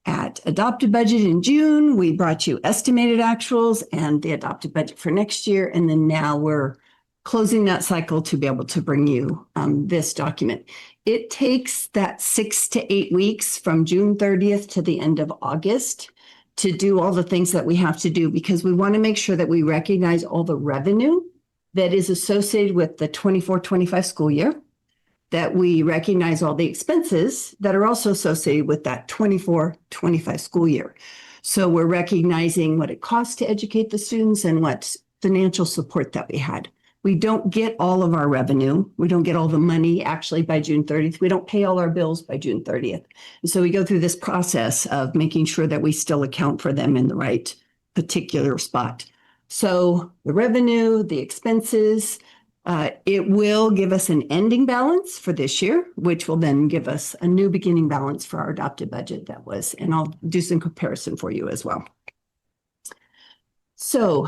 [SPEAKER 6] At adopted budget in June, we brought you estimated actuals and the adopted budget for next year. And then now we're closing that cycle to be able to bring you this document. It takes that 6 to 8 weeks from June 30th to the end of August to do all the things that we have to do because we want to make sure that we recognize all the revenue that is associated with the 24-25 school year, that we recognize all the expenses that are also associated with that 24-25 school year. So we're recognizing what it costs to educate the students and what financial support that we had. We don't get all of our revenue. We don't get all the money actually by June 30th. We don't pay all our bills by June 30th. And so we go through this process of making sure that we still account for them in the right particular spot. So the revenue, the expenses, it will give us an ending balance for this year, which will then give us a new beginning balance for our adopted budget that was, and I'll do some comparison for you as well. So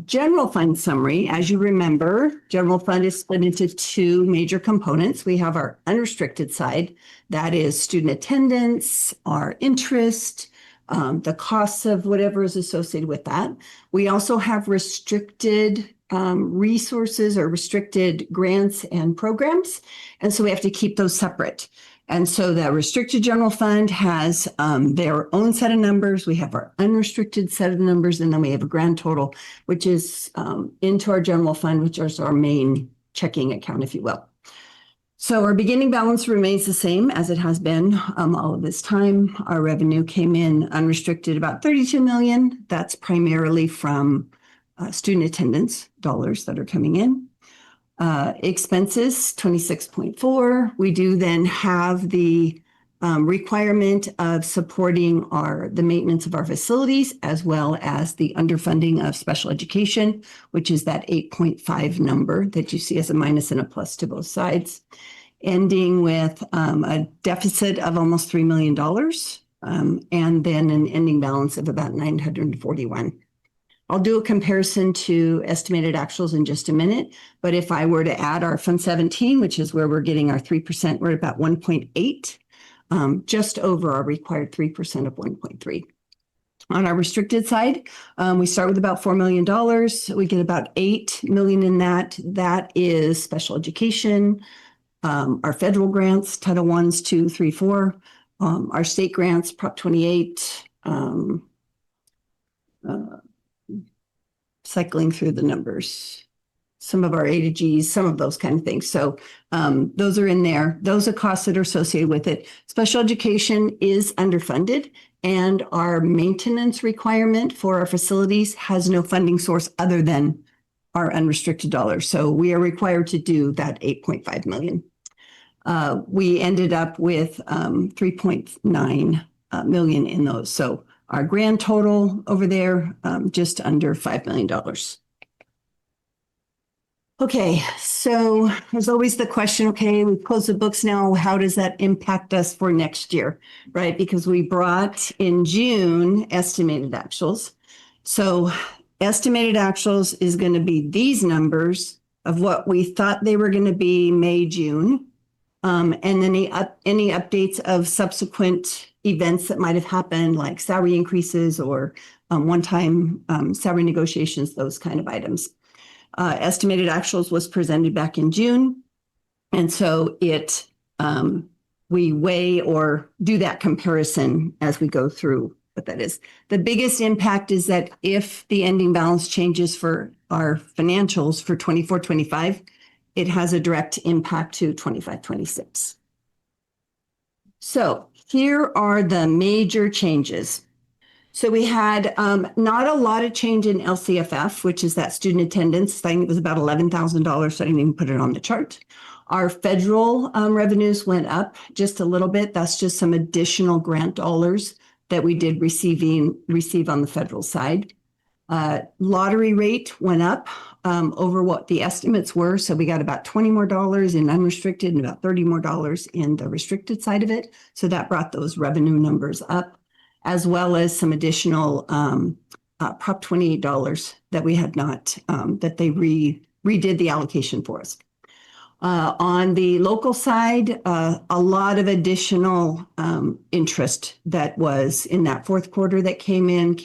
[SPEAKER 6] general fund summary, as you remember, general fund is split into two major components. We have our unrestricted side, that is student attendance, our interest, the costs of whatever is associated with that. We also have restricted resources or restricted grants and programs. And so we have to keep those separate. And so the restricted general fund has their own set of numbers. We have our unrestricted set of numbers, and then we have a grand total, which is into our general fund, which is our main checking account, if you will. So our beginning balance remains the same as it has been all of this time. Our revenue came in unrestricted about 32 million. That's primarily from student attendance dollars that are coming in. Expenses, 26.4. We do then have the requirement of supporting the maintenance of our facilities, as well as the underfunding of special education, which is that 8.5 number that you see as a minus and a plus to both sides, ending with a deficit of almost $3 million, and then an ending balance of about 941. I'll do a comparison to estimated actuals in just a minute, but if I were to add our Fund 17, which is where we're getting our 3%, we're at about 1.8, just over our required 3% of 1.3. On our restricted side, we start with about $4 million. We get about $8 million in that. That is special education, our federal grants, Title I, II, III, IV, our state grants, Prop 28, cycling through the numbers, some of our A to Gs, some of those kind of things. So those are in there. Those are costs that are associated with it. Special education is underfunded, and our maintenance requirement for our facilities has no funding source other than our unrestricted dollars. So we are required to do that 8.5 million. We ended up with 3.9 million in those. So our grand total over there, just under $5 million. Okay, so there's always the question, okay, we've closed the books now, how does that impact us for next year, right? Because we brought in June estimated actuals. So estimated actuals is going to be these numbers of what we thought they were going to be May, June, and then any updates of subsequent events that might have happened, like salary increases or one-time salary negotiations, those kind of items. estimated actuals was presented back in June. And so we weigh or do that comparison as we go through what that is. The biggest impact is that if the ending balance changes for our financials for 24-25, it has a direct impact to 25-26. So here are the major changes. So we had not a lot of change in LCFF, which is that student attendance. I think it was about $11,000, so I didn't even put it on the chart. Our federal revenues went up just a little bit. That's just some additional grant dollars that we did receive on the federal side. Lottery rate went up over what the estimates were. So we got about $20 more in unrestricted and about $30 more in the restricted side of it. So that brought those revenue numbers up, as well as some additional Prop 28 dollars that we had not, that they redid the allocation for us. On the local side, a lot of additional interest that was in that fourth quarter that came in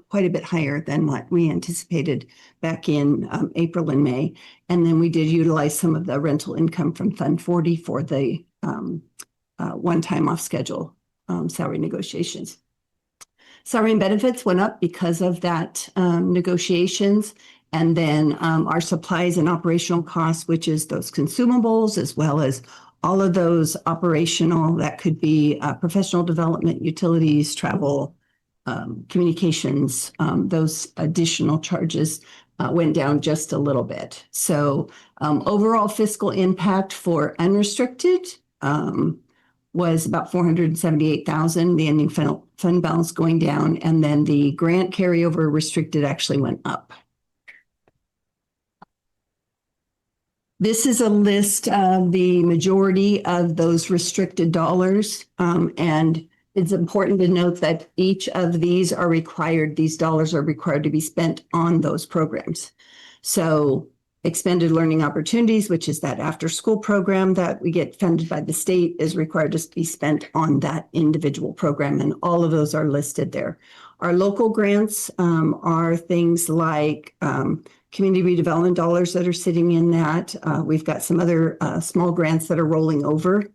[SPEAKER 6] quite a bit higher than what we anticipated back in April and May. And then we did utilize some of the rental income from Fund 40 for the one-time off schedule salary negotiations. Salary and benefits went up because of that negotiations. And then our supplies and operational costs, which is those consumables, as well as all of those operational, that could be professional development, utilities, travel, communications, those additional charges went down just a little bit. So overall fiscal impact for unrestricted was about $478,000, the ending fund balance going down, and then the grant carryover restricted actually went up. This is a list of the majority of those restricted dollars. And it's important to note that each of these dollars are required to be spent on those programs. So expanded learning opportunities, which is that after school program that we get funded by the state, is required to be spent on that individual program. And all of those are listed there. Our local grants are things like community redevelopment dollars that are sitting in that. We've got some other small grants that are rolling over.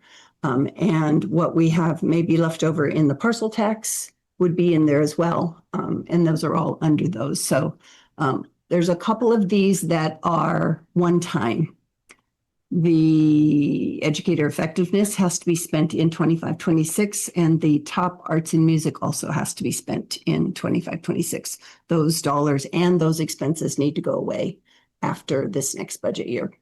[SPEAKER 6] And what we have maybe left over in the parcel tax would be in there as well. And those are all under those. So there's a couple of these that are one time. The educator effectiveness has to be spent in 25-26, and the top arts and music also has to be spent in 25-26. Those dollars and those expenses need to go away after this next budget year.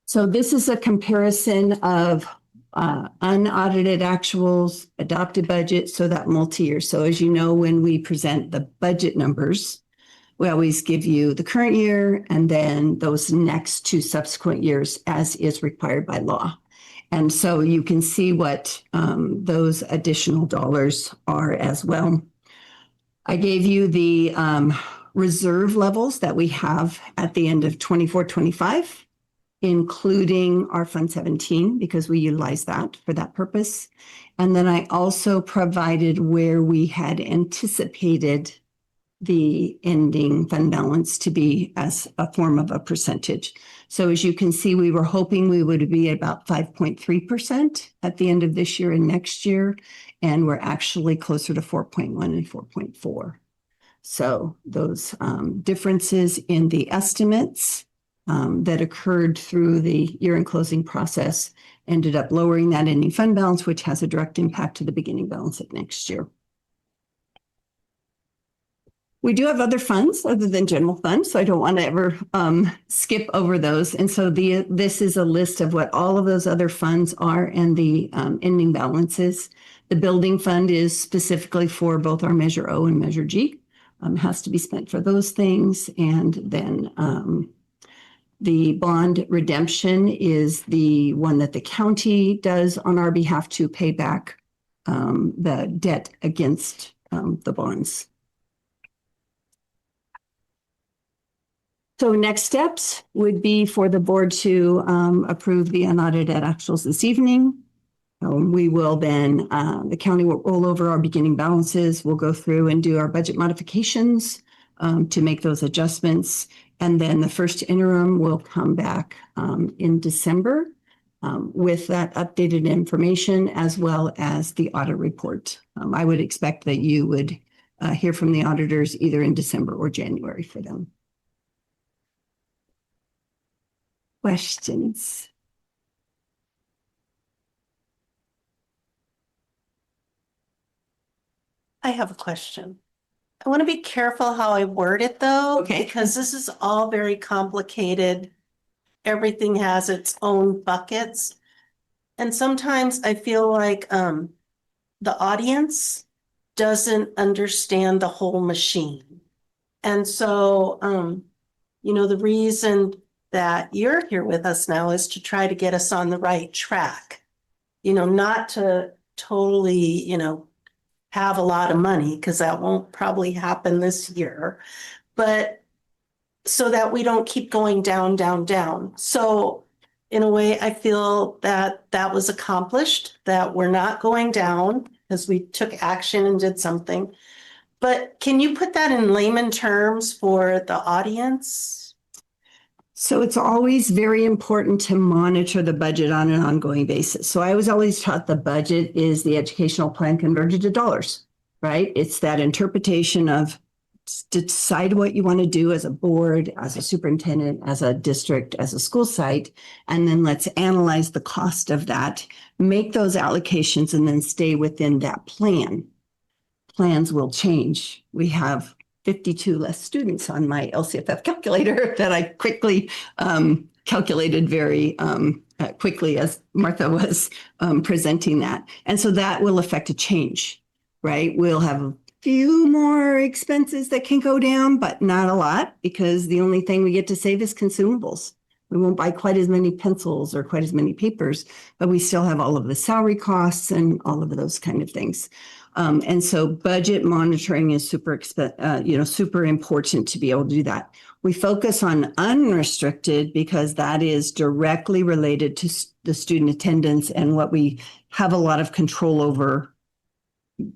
[SPEAKER 6] So this is a comparison of unaudited actuals, adopted budget, so that multi-year. So as you know, when we present the budget numbers, we always give you the current year and then those next two subsequent years as is required by law. And so you can see what those additional dollars are as well. I gave you the reserve levels that we have at the end of 24-25, including our Fund 17, because we utilize that for that purpose. And then I also provided where we had anticipated the ending fund balance to be as a form of a percentage. So as you can see, we were hoping we would be at about 5.3% at the end of this year and next year, and we're actually closer to 4.1 and 4.4. So those differences in the estimates that occurred through the year-end closing process ended up lowering that ending fund balance, which has a direct impact to the beginning balance of next year. We do have other funds other than general funds, so I don't want to ever skip over those. And so this is a list of what all of those other funds are and the ending balances. The building fund is specifically for both our Measure O and Measure G. Has to be spent for those things. And then the bond redemption is the one that the county does on our behalf to pay back the debt against the bonds. So next steps would be for the board to approve the unaudited actuals this evening. We will then, the county will roll over our beginning balances. We'll go through and do our budget modifications to make those adjustments. And then the first interim will come back in December with that updated information as well as the audit report. I would expect that you would hear from the auditors either in December or January for them. Questions?
[SPEAKER 14] I have a question. I want to be careful how I word it though,
[SPEAKER 6] Okay.
[SPEAKER 14] because this is all very complicated. Everything has its own buckets. And sometimes I feel like the audience doesn't understand the whole machine. And so, the reason that you're here with us now is to try to get us on the right track. Not to totally, have a lot of money, because that won't probably happen this year, but so that we don't keep going down, down, down. So in a way, I feel that that was accomplished, that we're not going down because we took action and did something. But can you put that in layman terms for the audience?
[SPEAKER 6] So it's always very important to monitor the budget on an ongoing basis. So I was always taught the budget is the educational plan converted to dollars, right? It's that interpretation of decide what you want to do as a board, as a superintendent, as a district, as a school site, and then let's analyze the cost of that, make those allocations, and then stay within that plan. Plans will change. We have 52 less students on my LCFF calculator that I quickly calculated very quickly as Martha was presenting that. And so that will affect a change, right? We'll have a few more expenses that can go down, but not a lot, because the only thing we get to save is consumables. We won't buy quite as many pencils or quite as many papers, but we still have all of the salary costs and all of those kind of things. And so budget monitoring is super important to be able to do that. We focus on unrestricted because that is directly related to the student attendance and what we have a lot of control over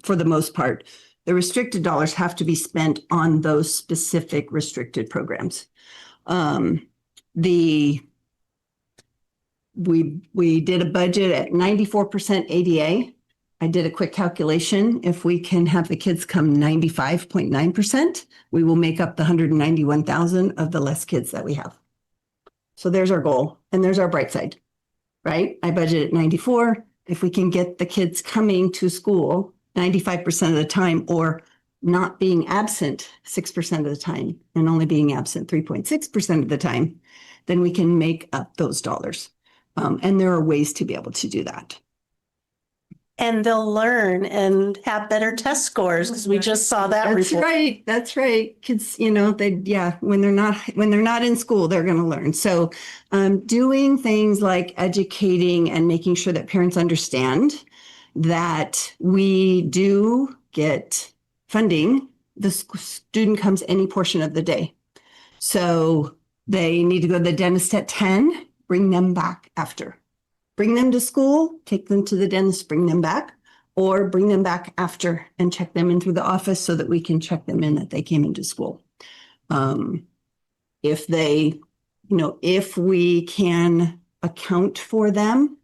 [SPEAKER 6] for the most part. The restricted dollars have to be spent on those specific restricted programs. We did a budget at 94% ADA. I did a quick calculation. If we can have the kids come 95.9%, we will make up the 191,000 of the less kids that we have. So there's our goal, and there's our bright side, right? I budgeted 94. If we can get the kids coming to school 95% of the time, or not being absent 6% of the time, and only being absent 3.6% of the time, then we can make up those dollars. And there are ways to be able to do that.
[SPEAKER 14] And they'll learn and have better test scores, because we just saw that report.
[SPEAKER 6] Right. That's right. Kids, when they're not in school, they're going to learn. So doing things like educating and making sure that parents understand that we do get funding. The student comes any portion of the day. So they need to go to the dentist at 10, bring them back after. Bring them to school, take them to the dentist, bring them back, or bring them back after and check them in through the office so that we can check them in that they came into school. If we can account for them,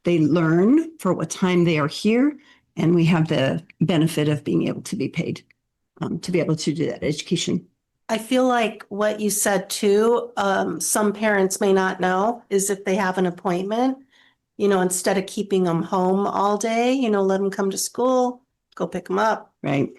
[SPEAKER 6] they learn for what time they are here, and we have the benefit of being able to be paid to be able to do that education.
[SPEAKER 14] I feel like what you said too, some parents may not know, is if they have an appointment, instead of keeping them home all day, let them come to school, go pick them up,
[SPEAKER 6] right?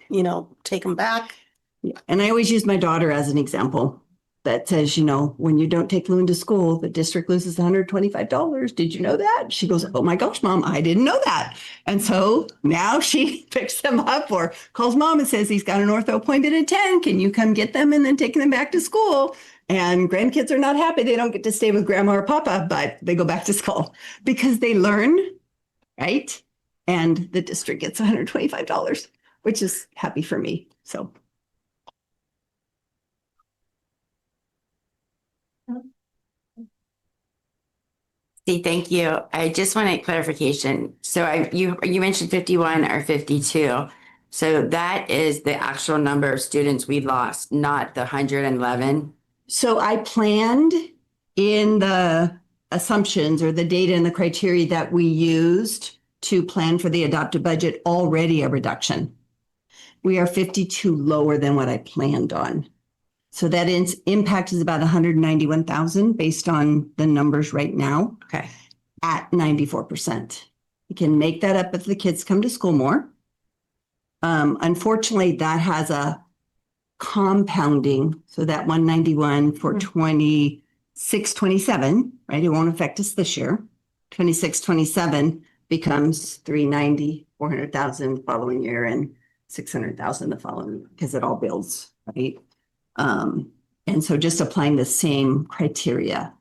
[SPEAKER 14] Take them back.
[SPEAKER 6] Yeah. And I always use my daughter as an example that says, when you don't take Loon to school, the district loses $125. Did you know that? She goes, oh my gosh, Mom, I didn't know that. And so now she picks them up or calls Mom and says, he's got an ortho appointment at 10. Can you come get them and then take them back to school? And grandkids are not happy. They don't get to stay with grandma or papa, but they go back to school because they learn, right? And the district gets $125, which is happy for me. So.
[SPEAKER 8] Thank you. I just wanted clarification. So you mentioned 51 or 52. So that is the actual number of students we lost, not the 111.
[SPEAKER 6] So I planned in the assumptions or the data and the criteria that we used to plan for the adopted budget already a reduction. We are 52 lower than what I planned on. So that impact is about 191,000 based on the numbers right now.
[SPEAKER 8] Okay.
[SPEAKER 6] At 94%. You can make that up if the kids come to school more. Unfortunately, that has a compounding. So that 191 for 26, 27, right? It won't affect us this year. 26, 27 becomes 390, 400,000 following year and 600,000 the following, because it all builds, right? And so just applying the same criteria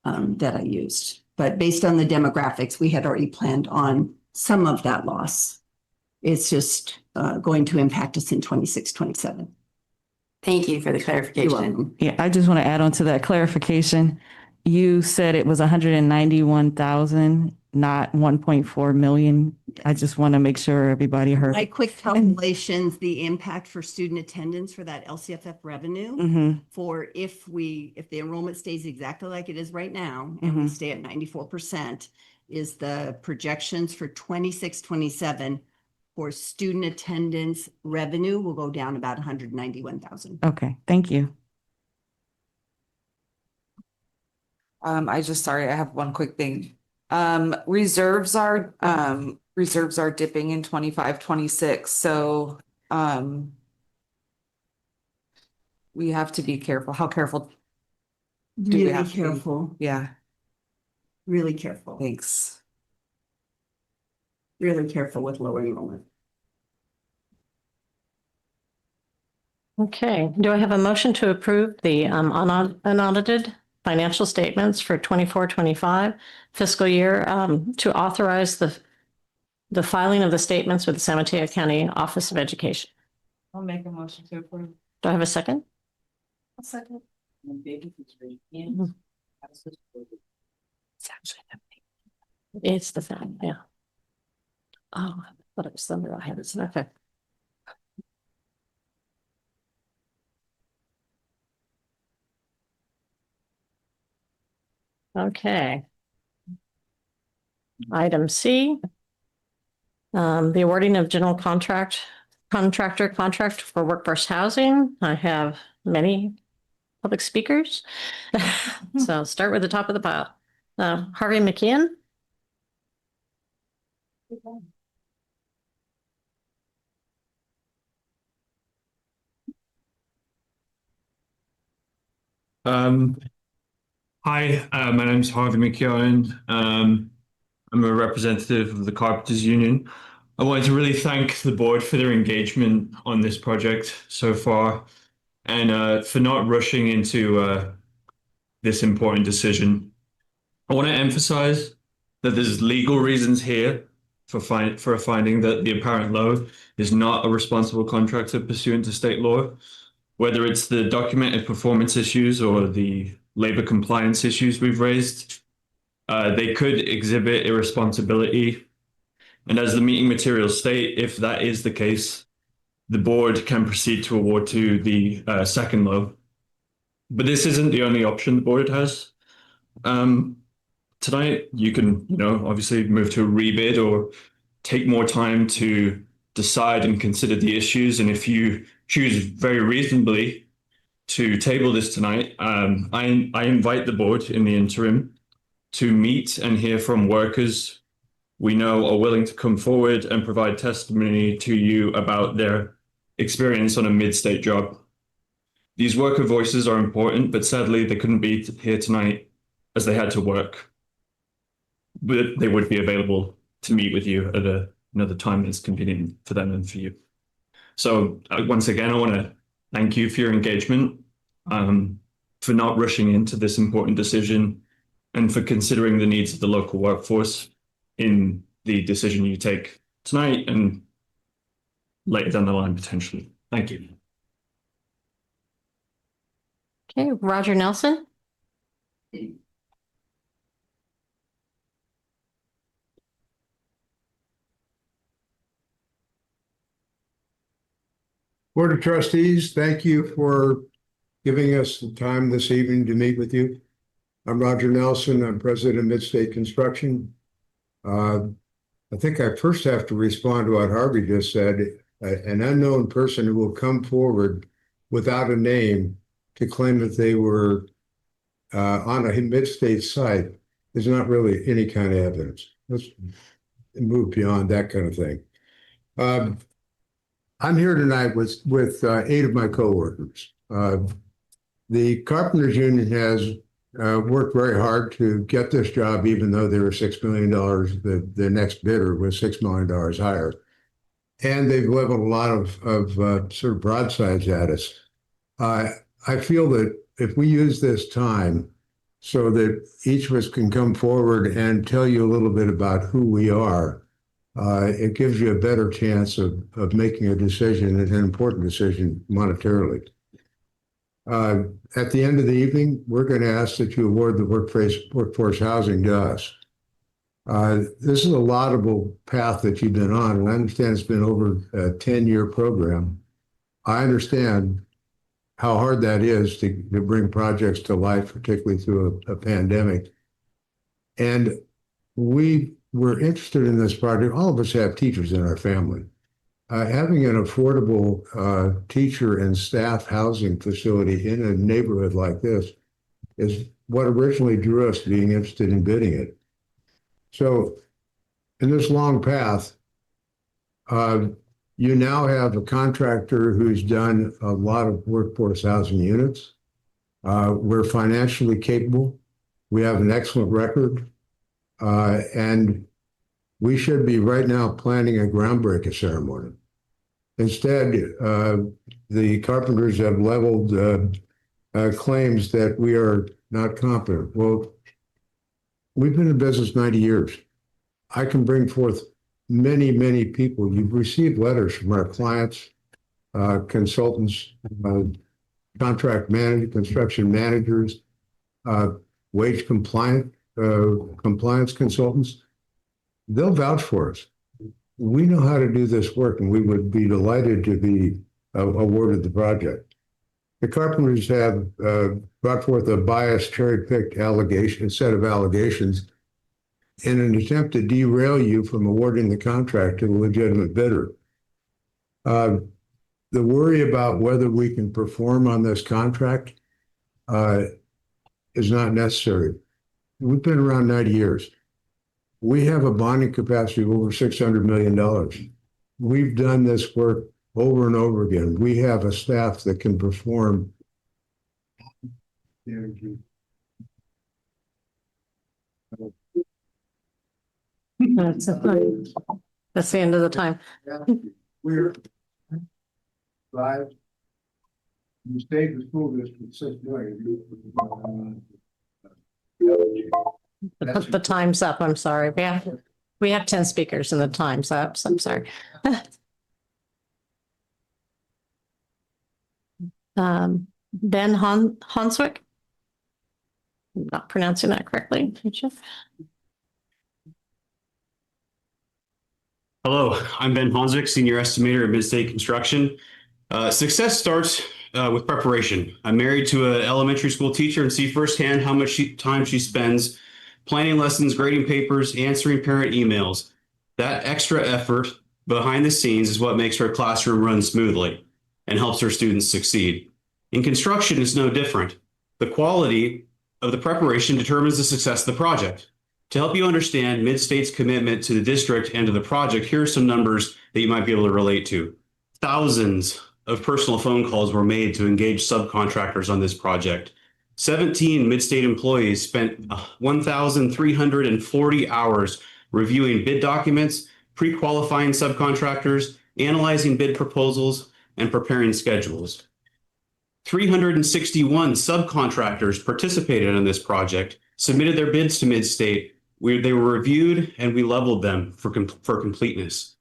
[SPEAKER 6] that I used. But based on the demographics, we had already planned on some of that loss. It's just going to impact us in 26, 27.
[SPEAKER 8] Thank you for the
[SPEAKER 6] You're
[SPEAKER 8] clarification.
[SPEAKER 6] welcome.
[SPEAKER 15] Yeah, I just want to add on to that clarification. You said it was 191,000, not 1.4 million. I just want to make sure everybody heard.
[SPEAKER 6] My quick calculations, the impact for student attendance for that LCFF revenue
[SPEAKER 15] Mhm.
[SPEAKER 6] for if the enrollment stays exactly like it is right now and we stay at 94% is the projections for 26, 27 for student attendance revenue will go down about 191,000.
[SPEAKER 15] Okay, thank you.
[SPEAKER 7] I have one quick thing. Reserves are dipping in 25, 26. So, we have to be careful. How careful? do we
[SPEAKER 6] Really
[SPEAKER 7] have to be?
[SPEAKER 6] careful,
[SPEAKER 7] Yeah,
[SPEAKER 6] really careful,
[SPEAKER 7] thanks.
[SPEAKER 6] really careful with lower enrollment.
[SPEAKER 1] Okay, do I have a motion to approve the unaudited financial statements for 24-25 fiscal year to authorize the filing of the statements with the San Mateo County Office of Education?
[SPEAKER 7] I'll make a motion to approve.
[SPEAKER 1] Do I have a second?
[SPEAKER 4] A second.
[SPEAKER 1] It's the thing, yeah. Oh, I thought it was Thunder. I had it. Okay. Okay. Item C. The awarding of general contractor contract for workforce housing. I have many public speakers. So start with the top of the pile. Harvey McKeon.
[SPEAKER 9] Hi, my name is Harvey McKeown. I'm a representative of the Carpenters Union. I wanted to really thank the board for their engagement on this project so far and for not rushing into this important decision. I want to emphasize that there's legal reasons here for a finding that the apparent load is not a responsible contractor pursuant to state law, whether it's the documented performance issues or the labor compliance issues we've raised. They could exhibit irresponsibility. And as the meeting materials state, if that is the case, the board can proceed to award to the second low. But this isn't the only option the board has. Tonight, you can, obviously move to a rebid or take more time to decide and consider the issues. And if you choose very reasonably to table this tonight, I invite the board in the interim to meet and hear from workers we know are willing to come forward and provide testimony to you about their experience on a mid-state job. These worker voices are important, but sadly they couldn't be here tonight as they had to work. But they would be available to meet with you at another time that's convenient for them and for you. So once again, I want to thank you for your engagement, for not rushing into this important decision, and for considering the needs of the local workforce in the decision you take tonight and later down the line, potentially. Thank you.
[SPEAKER 1] Okay, Roger Nelson.
[SPEAKER 12] Board of Trustees, thank you for giving us the time this evening to meet with you. I'm Roger Nelson. I'm president of Midstate Construction. I think I first have to respond to what Harvey just said. An unknown person who will come forward without a name to claim that they were on a Midstate site is not really any kind of evidence. Let's move beyond that kind of thing. I'm here tonight with 8 of my coworkers. The Carpenters Union has worked very hard to get this job, even though they were $6 million. The next bidder was $6 million higher. And they've leveled a lot of sort of broadsides at us. I feel that if we use this time so that each of us can come forward and tell you a little bit about who we are, it gives you a better chance of making a decision, an important decision monetarily. At the end of the evening, we're going to ask that you award the workforce housing to us. This is a laudable path that you've been on, and I understand it's been over a 10-year program. I understand how hard that is to bring projects to life, particularly through a pandemic. And we were interested in this project. All of us have teachers in our family. Having an affordable teacher and staff housing facility in a neighborhood like this is what originally drew us to being interested in bidding it. So in this long path, you now have a contractor who's done a lot of workforce housing units. We're financially capable. We have an excellent record. And we should be right now planning a groundbreaking ceremony. Instead, the carpenters have leveled claims that we are not competent. Well, we've been in business 90 years. I can bring forth many, many people. You've received letters from our clients, consultants, contract managers, construction managers, wage compliance consultants. They'll vouch for us. We know how to do this work, and we would be delighted to be awarded the project. The carpenters have brought forth a biased, cherry-picked set of allegations in an attempt to derail you from awarding the contract to the legitimate bidder. The worry about whether we can perform on this contract is not necessary. We've been around 90 years. We have a bonding capacity of over $600 million. We've done this work over and over again. We have a staff that can perform.
[SPEAKER 1] That's the end of the time.
[SPEAKER 12] We're live. You stayed with school district 6 million.
[SPEAKER 1] The time's up. I'm sorry. We have 10 speakers and the time's up. So I'm sorry. Ben Honswick. I'm not pronouncing that correctly.
[SPEAKER 22] Hello, I'm Ben Honswick, Senior Estimator at Midstate Construction. Success starts with preparation. I'm married to an elementary school teacher and see firsthand how much time she spends planning lessons, grading papers, answering parent emails. That extra effort behind the scenes is what makes her classroom run smoothly and helps her students succeed. In construction, it's no different. The quality of the preparation determines the success of the project. To help you understand Midstate's commitment to the district and to the project, here are some numbers that you might be able to relate to. Thousands of personal phone calls were made to engage subcontractors on this project. 17 Midstate employees spent 1,340 hours reviewing bid documents, pre-qualifying subcontractors, analyzing bid proposals, and preparing schedules. 361 subcontractors participated in this project, submitted their bids to Midstate. They were reviewed and we leveled them for completeness.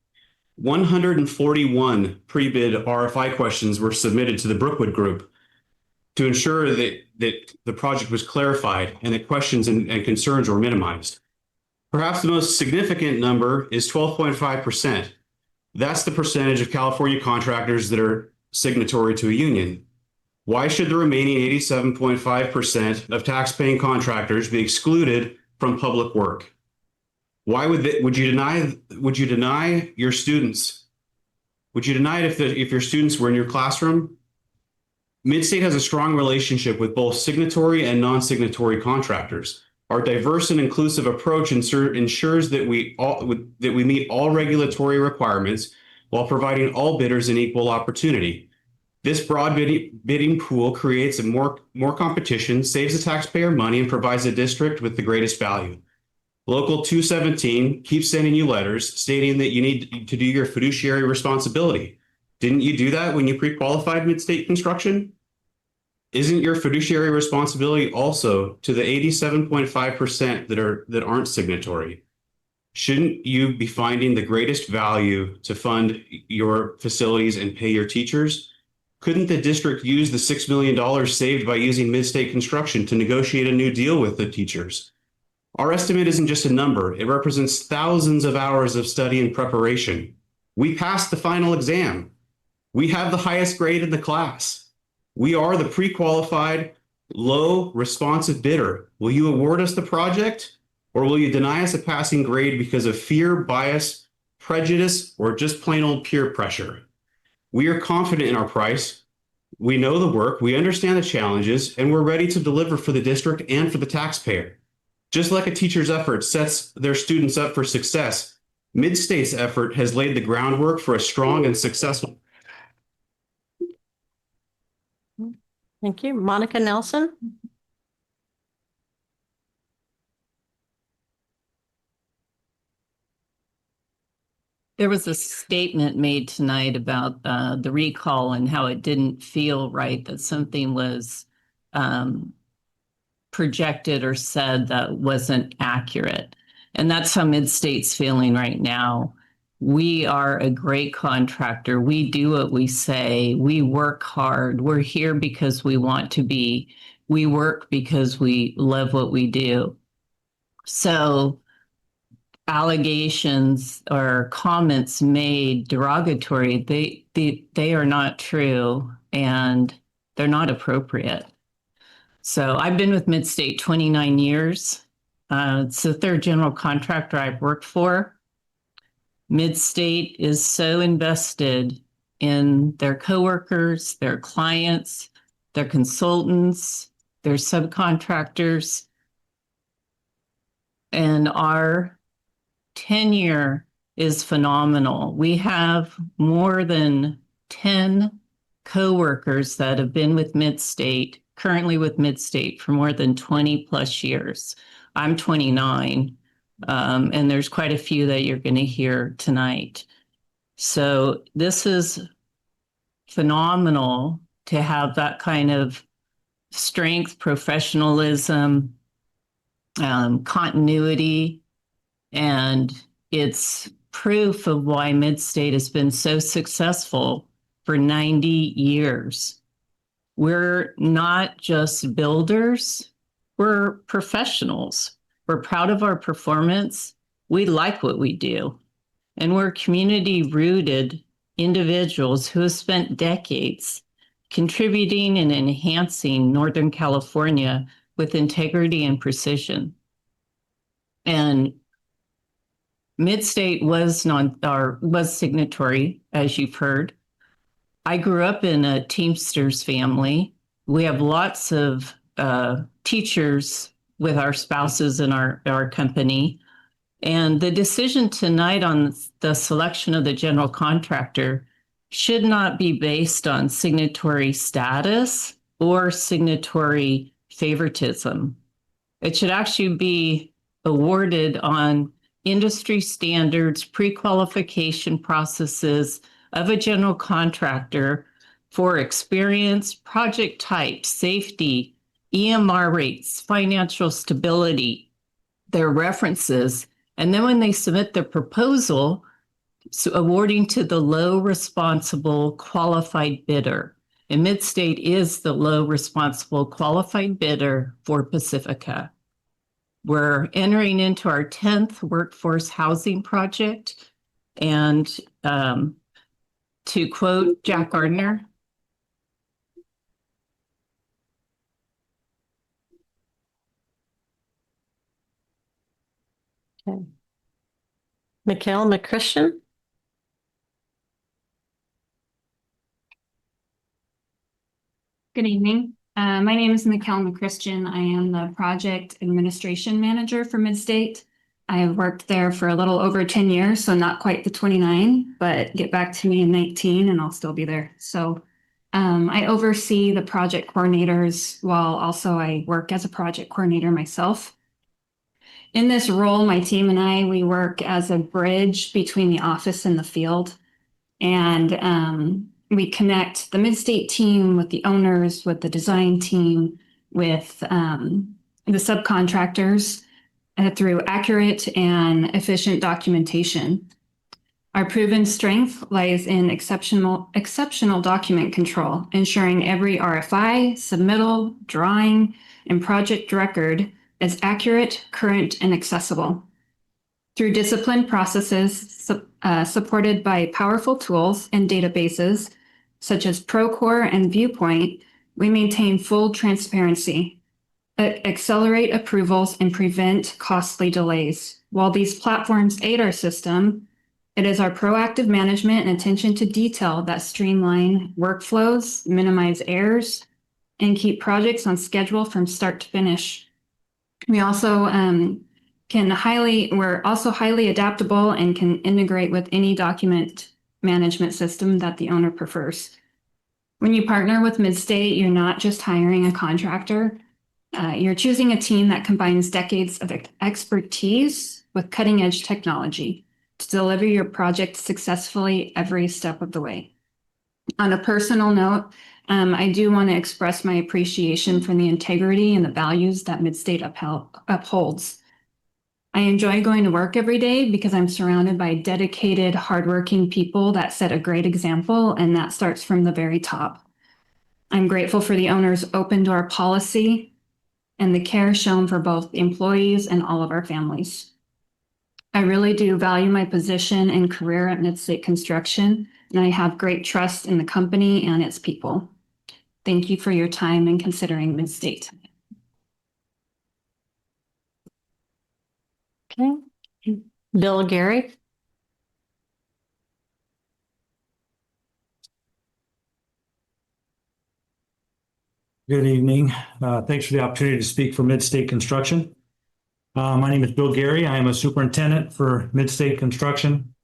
[SPEAKER 22] 141 pre-bid RFI questions were submitted to the Brookwood Group to ensure that the project was clarified and that questions and concerns were minimized. Perhaps the most significant number is 12.5%. That's the percentage of California contractors that are signatory to a union. Why should the remaining 87.5% of tax-paying contractors be excluded from public work? Why would you deny your students? Would you deny it if your students were in your classroom? Midstate has a strong relationship with both signatory and non-signatory contractors. Our diverse and inclusive approach ensures that we meet all regulatory requirements while providing all bidders an equal opportunity. This broad bidding pool creates more competition, saves the taxpayer money, and provides the district with the greatest value. Local 217 keeps sending you letters stating that you need to do your fiduciary responsibility. Didn't you do that when you pre-qualified Midstate Construction? Isn't your fiduciary responsibility also to the 87.5% that aren't signatory? Shouldn't you be finding the greatest value to fund your facilities and pay your teachers? Couldn't the district use the $6 million saved by using Midstate Construction to negotiate a new deal with the teachers? Our estimate isn't just a number. It represents thousands of hours of study and preparation. We passed the final exam. We have the highest grade in the class. We are the pre-qualified, low responsive bidder. Will you award us the project, or will you deny us a passing grade because of fear, bias, prejudice, or just plain old peer pressure? We are confident in our price. We know the work, we understand the challenges, and we're ready to deliver for the district and for the taxpayer. Just like a teacher's effort sets their students up for success, Midstate's effort has laid the groundwork for a strong and successful.
[SPEAKER 1] Thank you. Monica Nelson.
[SPEAKER 10] There was a statement made tonight about the recall and how it didn't feel right, that something was projected or said that wasn't accurate. And that's how Midstate's feeling right now. We are a great contractor. We do what we say. We work hard. We're here because we want to be. We work because we love what we do. So allegations or comments made derogatory, they are not true and they're not appropriate. So I've been with Midstate 29 years. It's the third general contractor I've worked for. Midstate is so invested in their coworkers, their clients, their consultants, their subcontractors. And our tenure is phenomenal. We have more than 10 coworkers that have been with Midstate, currently with Midstate, for more than 20 plus years. I'm 29, and there's quite a few that you're going to hear tonight. So this is phenomenal to have that kind of strength, professionalism, continuity, and it's proof of why Midstate has been so successful for 90 years. We're not just builders, we're professionals. We're proud of our performance. We like what we do. And we're community-rooted individuals who have spent decades contributing and enhancing Northern California with integrity and precision. And Midstate was signatory, as you've heard. I grew up in a Teamsters family. We have lots of teachers with our spouses in our company. And the decision tonight on the selection of the general contractor should not be based on signatory status or signatory favoritism. It should actually be awarded on industry standards, pre-qualification processes of a general contractor for experience, project type, safety, EMR rates, financial stability, their references. And then when they submit their proposal, so awarding to the low responsible qualified bidder. And Midstate is the low responsible qualified bidder for Pacifica. We're entering into our 10th workforce housing project. And to quote Jack Gardner,
[SPEAKER 1] Okay. Mikhail McChristian.
[SPEAKER 11] Good evening. My name is Mikhail McChristian. I am the project administration manager for Midstate. I have worked there for a little over 10 years, so not quite the 29, but get back to me in 19 and I'll still be there. So I oversee the project coordinators while also I work as a project coordinator myself. In this role, my team and I, we work as a bridge between the office and the field. And we connect the Midstate team with the owners, with the design team, with the subcontractors through accurate and efficient documentation. Our proven strength lies in exceptional document control, ensuring every RFI, submittal, drawing, and project record is accurate, current, and accessible. Through disciplined processes supported by powerful tools and databases such as Procore and Viewpoint, we maintain full transparency, accelerate approvals, and prevent costly delays. While these platforms aid our system, it is our proactive management and attention to detail that streamline workflows, minimize errors, and keep projects on schedule from start to finish. We also we're also highly adaptable and can integrate with any document management system that the owner prefers. When you partner with Midstate, you're not just hiring a contractor. You're choosing a team that combines decades of expertise with cutting-edge technology to deliver your project successfully every step of the way. On a personal note, I do want to express my appreciation for the integrity and the values that Midstate upholds. I enjoy going to work every day because I'm surrounded by dedicated, hardworking people that set a great example, and that starts from the very top. I'm grateful for the owner's open door policy and the care shown for both the employees and all of our families. I really do value my position and career at Midstate Construction, and I have great trust in the company and its people. Thank you for your time and considering Midstate.
[SPEAKER 1] Okay. Bill Gary.
[SPEAKER 13] Good evening. Thanks for the opportunity to speak for Midstate Construction. My name is Bill Gary. I am a superintendent for Midstate Construction.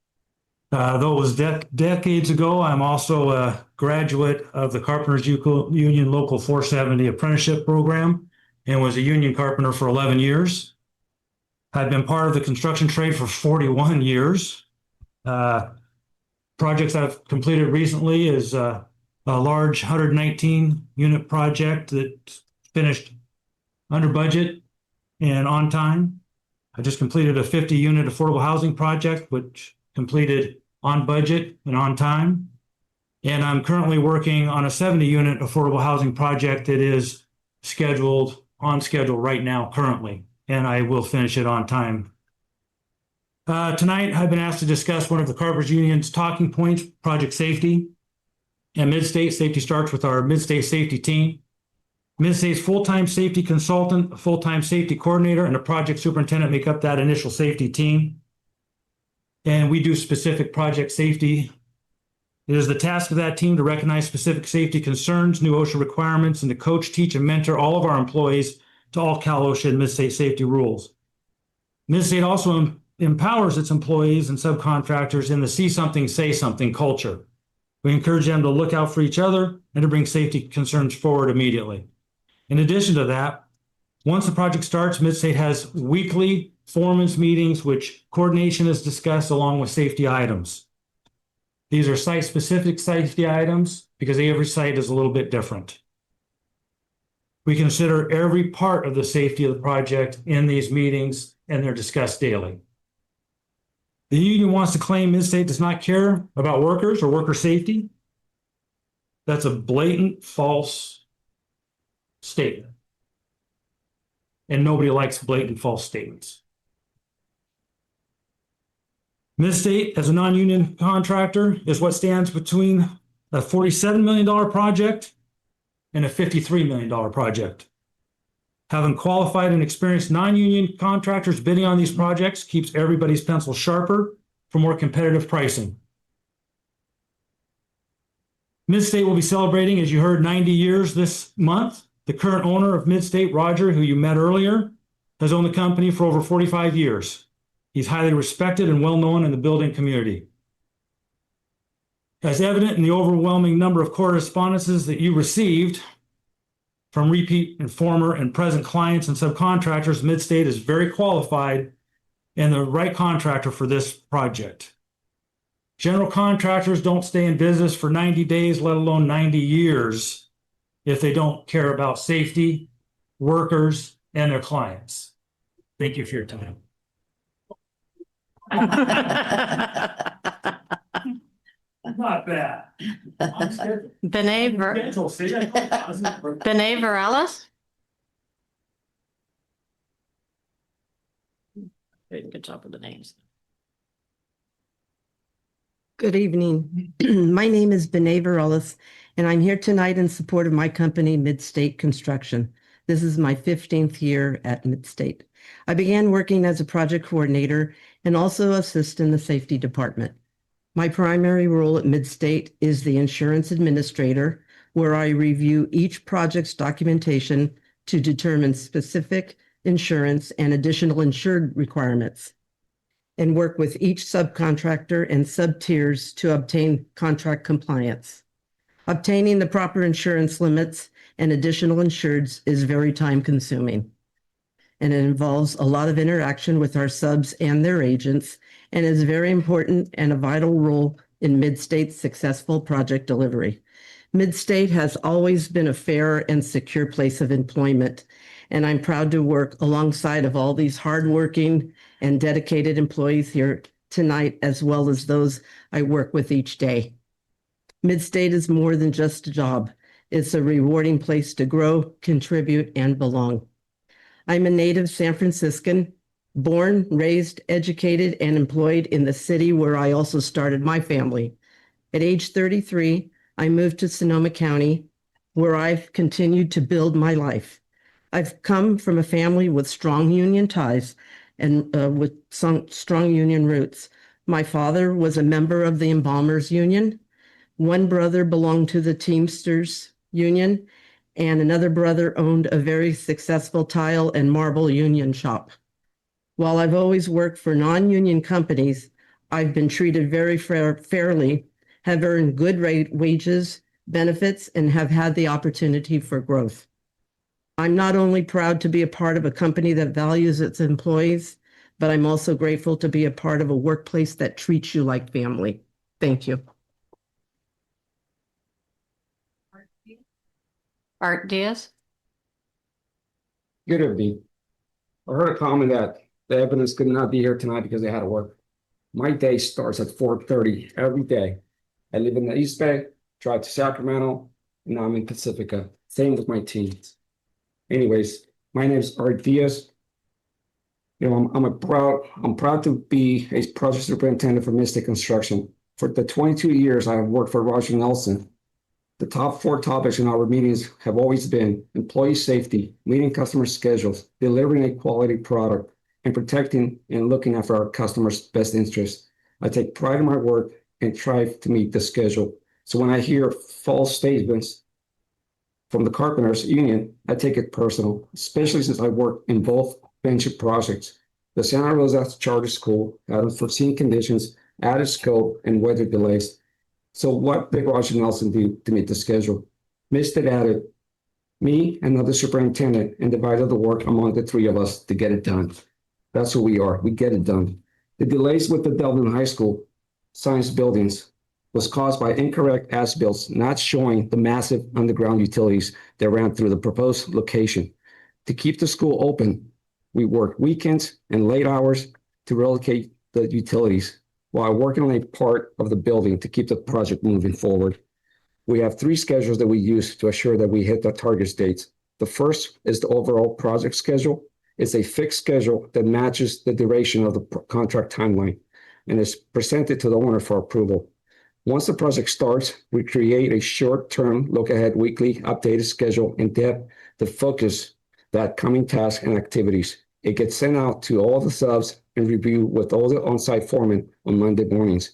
[SPEAKER 13] Though it was decades ago, I'm also a graduate of the Carpenters Union Local 470 apprenticeship program and was a union carpenter for 11 years. I've been part of the construction trade for 41 years. Projects I've completed recently is a large 119 unit project that finished under budget and on time. I just completed a 50 unit affordable housing project, which completed on budget and on time. And I'm currently working on a 70 unit affordable housing project that is on schedule right now currently, and I will finish it on time. Tonight, I've been asked to discuss one of the Carpenters Union's talking points, project safety. And Midstate safety starts with our Midstate safety team. Midstate's full-time safety consultant, a full-time safety coordinator, and a project superintendent make up that initial safety team. And we do specific project safety. It is the task of that team to recognize specific safety concerns, new OSHA requirements, and to coach, teach, and mentor all of our employees to all Cal OSHA and Midstate safety rules. Midstate also empowers its employees and subcontractors in the see something, say something culture. We encourage them to look out for each other and to bring safety concerns forward immediately. In addition to that, once the project starts, Midstate has weekly foreman's meetings, which coordination is discussed along with safety items. These are site-specific safety items because every site is a little bit different. We consider every part of the safety of the project in these meetings, and they're discussed daily. The union wants to claim Midstate does not care about workers or worker safety. That's a blatant false statement. And nobody likes blatant false statements. Midstate, as a non-union contractor, is what stands between a $47 million project and a $53 million project. Having qualified and experienced non-union contractors bidding on these projects keeps everybody's pencil sharper for more competitive pricing. Midstate will be celebrating, as you heard, 90 years this month. The current owner of Midstate, Roger, who you met earlier, has owned the company for over 45 years. He's highly respected and well-known in the building community. As evident in the overwhelming number of correspondences that you received from repeat and former and present clients and subcontractors, Midstate is very qualified and the right contractor for this project. General contractors don't stay in business for 90 days, let alone 90 years, if they don't care about safety, workers, and their clients. Thank you for your time. Not bad.
[SPEAKER 1] Benet Varela? Good job with the names.
[SPEAKER 16] Good evening. My name is Benet Varela, and I'm here tonight in support of my company, Midstate Construction. This is my 15th year at Midstate. I began working as a project coordinator and also assist in the safety department. My primary role at Midstate is the insurance administrator, where I review each project's documentation to determine specific insurance and additional insured requirements, and work with each subcontractor and sub-tiers to obtain contract compliance. Obtaining the proper insurance limits and additional insureds is very time-consuming, and it involves a lot of interaction with our subs and their agents, and is very important and a vital role in Midstate's successful project delivery. Midstate has always been a fair and secure place of employment, and I'm proud to work alongside of all these hardworking and dedicated employees here tonight, as well as those I work with each day. Midstate is more than just a job. It's a rewarding place to grow, contribute, and belong. I'm a native San Franciscan, born, raised, educated, and employed in the city where I also started my family. At age 33, I moved to Sonoma County, where I've continued to build my life. I've come from a family with strong union ties and with some strong union roots. My father was a member of the Embalmers Union. One brother belonged to the Teamsters Union, and another brother owned a very successful tile and marble union shop. While I've always worked for non-union companies, I've been treated very fairly, have earned good wages, benefits, and have had the opportunity for growth. I'm not only proud to be a part of a company that values its employees, but I'm also grateful to be a part of a workplace that treats you like family. Thank you.
[SPEAKER 1] Art Diaz?
[SPEAKER 17] Good evening. I heard a comment that the evidence could not be here tonight because they had to work. My day starts at 4:30 every day. I live in the East Bay, drive to Sacramento, and now I'm in Pacifica. Same with my teens. Anyways, my name is Art Diaz. You know, I'm proud to be a project superintendent for Midstate Construction. For the 22 years I have worked for Roger Nelson, the top 4 topics in our meetings have always been employee safety, meeting customer schedules, delivering a quality product, and protecting and looking after our customers' best interests. I take pride in my work and try to meet the schedule. So when I hear false statements from the Carpenters Union, I take it personal, especially since I work in both bench projects. The Santa Rosa Charter School had unforeseen conditions, added scope, and weather delays. So what did Roger Nelson do to meet the schedule? Midstate added me and another superintendent and divided the work among the 3 of us to get it done. That's who we are. We get it done. The delays with the Delvin High School science buildings was caused by incorrect as-bills not showing the massive underground utilities that ran through the proposed location. To keep the school open, we worked weekends and late hours to relocate the utilities while working on a part of the building to keep the project moving forward. We have 3 schedules that we use to assure that we hit the target dates. The first is the overall project schedule. It's a fixed schedule that matches the duration of the contract timeline and is presented to the owner for approval. Once the project starts, we create a short-term look-ahead weekly updated schedule in depth to focus the upcoming tasks and activities. It gets sent out to all the subs and reviewed with all the on-site foremen on Monday mornings.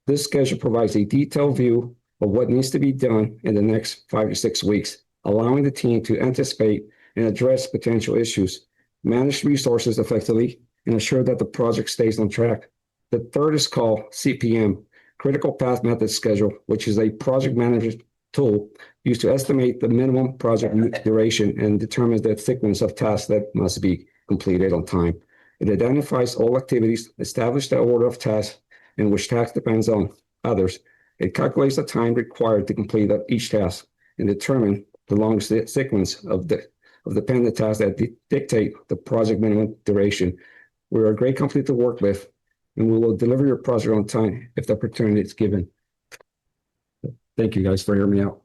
[SPEAKER 17] This schedule provides a detailed view of what needs to be done in the next 5 to 6 weeks, allowing the team to anticipate and address potential issues, manage resources effectively, and ensure that the project stays on track. The third is called CPM, Critical Path Method Schedule, which is a project management tool used to estimate the minimum project duration and determines the sequence of tasks that must be completed on time. It identifies all activities, establishes the order of tasks in which task depends on others. It calculates the time required to complete each task and determine the longest sequence of dependent tasks that dictate the project minimum duration. We're a great company to work with, and we will deliver your project on time if the opportunity is given. Thank you guys for hearing me out.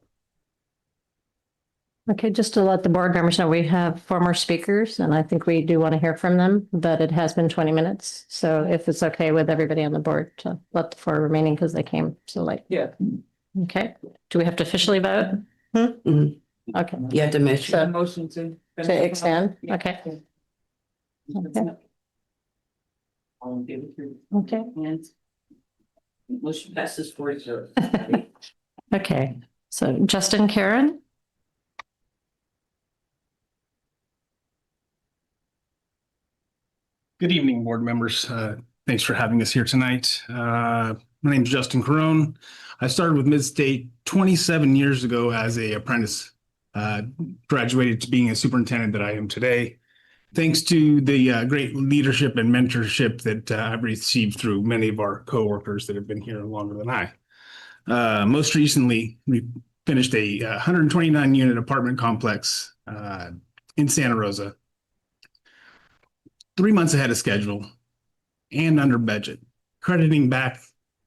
[SPEAKER 1] Okay, just to let the board members know, we have 4 more speakers, and I think we do want to hear from them, but it has been 20 minutes. So if it's okay with everybody on the board to let the 4 remaining because they came so late.
[SPEAKER 16] Yeah.
[SPEAKER 1] Okay, do we have to officially vote? Okay.
[SPEAKER 16] You have to make
[SPEAKER 1] So-
[SPEAKER 16] motion to.
[SPEAKER 1] To extend, okay. Okay. Okay.
[SPEAKER 16] And motion passes 4-0.
[SPEAKER 1] Okay, so Justin, Karen?
[SPEAKER 18] Good evening, board members. Thanks for having us here tonight. My name is Justin Carone. I started with Mid-State 27 years ago as an apprentice, graduated to being a superintendent that I am today. Thanks to the great leadership and mentorship that I've received through many of our coworkers that have been here longer than I. Most recently, we finished a 129 unit apartment complex in Santa Rosa, 3 months ahead of schedule and under budget, crediting back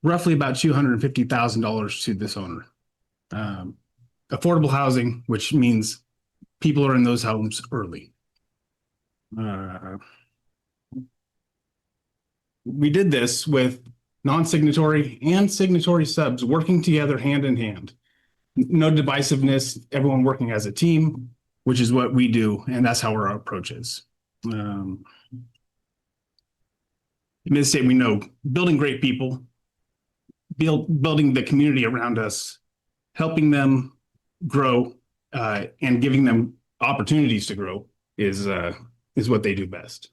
[SPEAKER 18] roughly about $250,000 to this owner. Affordable housing, which means people are in those homes early. We did this with non-signatory and signatory subs working together hand in hand. No divisiveness, everyone working as a team, which is what we do, and that's how our approach is. In Mid-State, we know building great people, building the community around us, helping them grow, and giving them opportunities to grow is what they do best.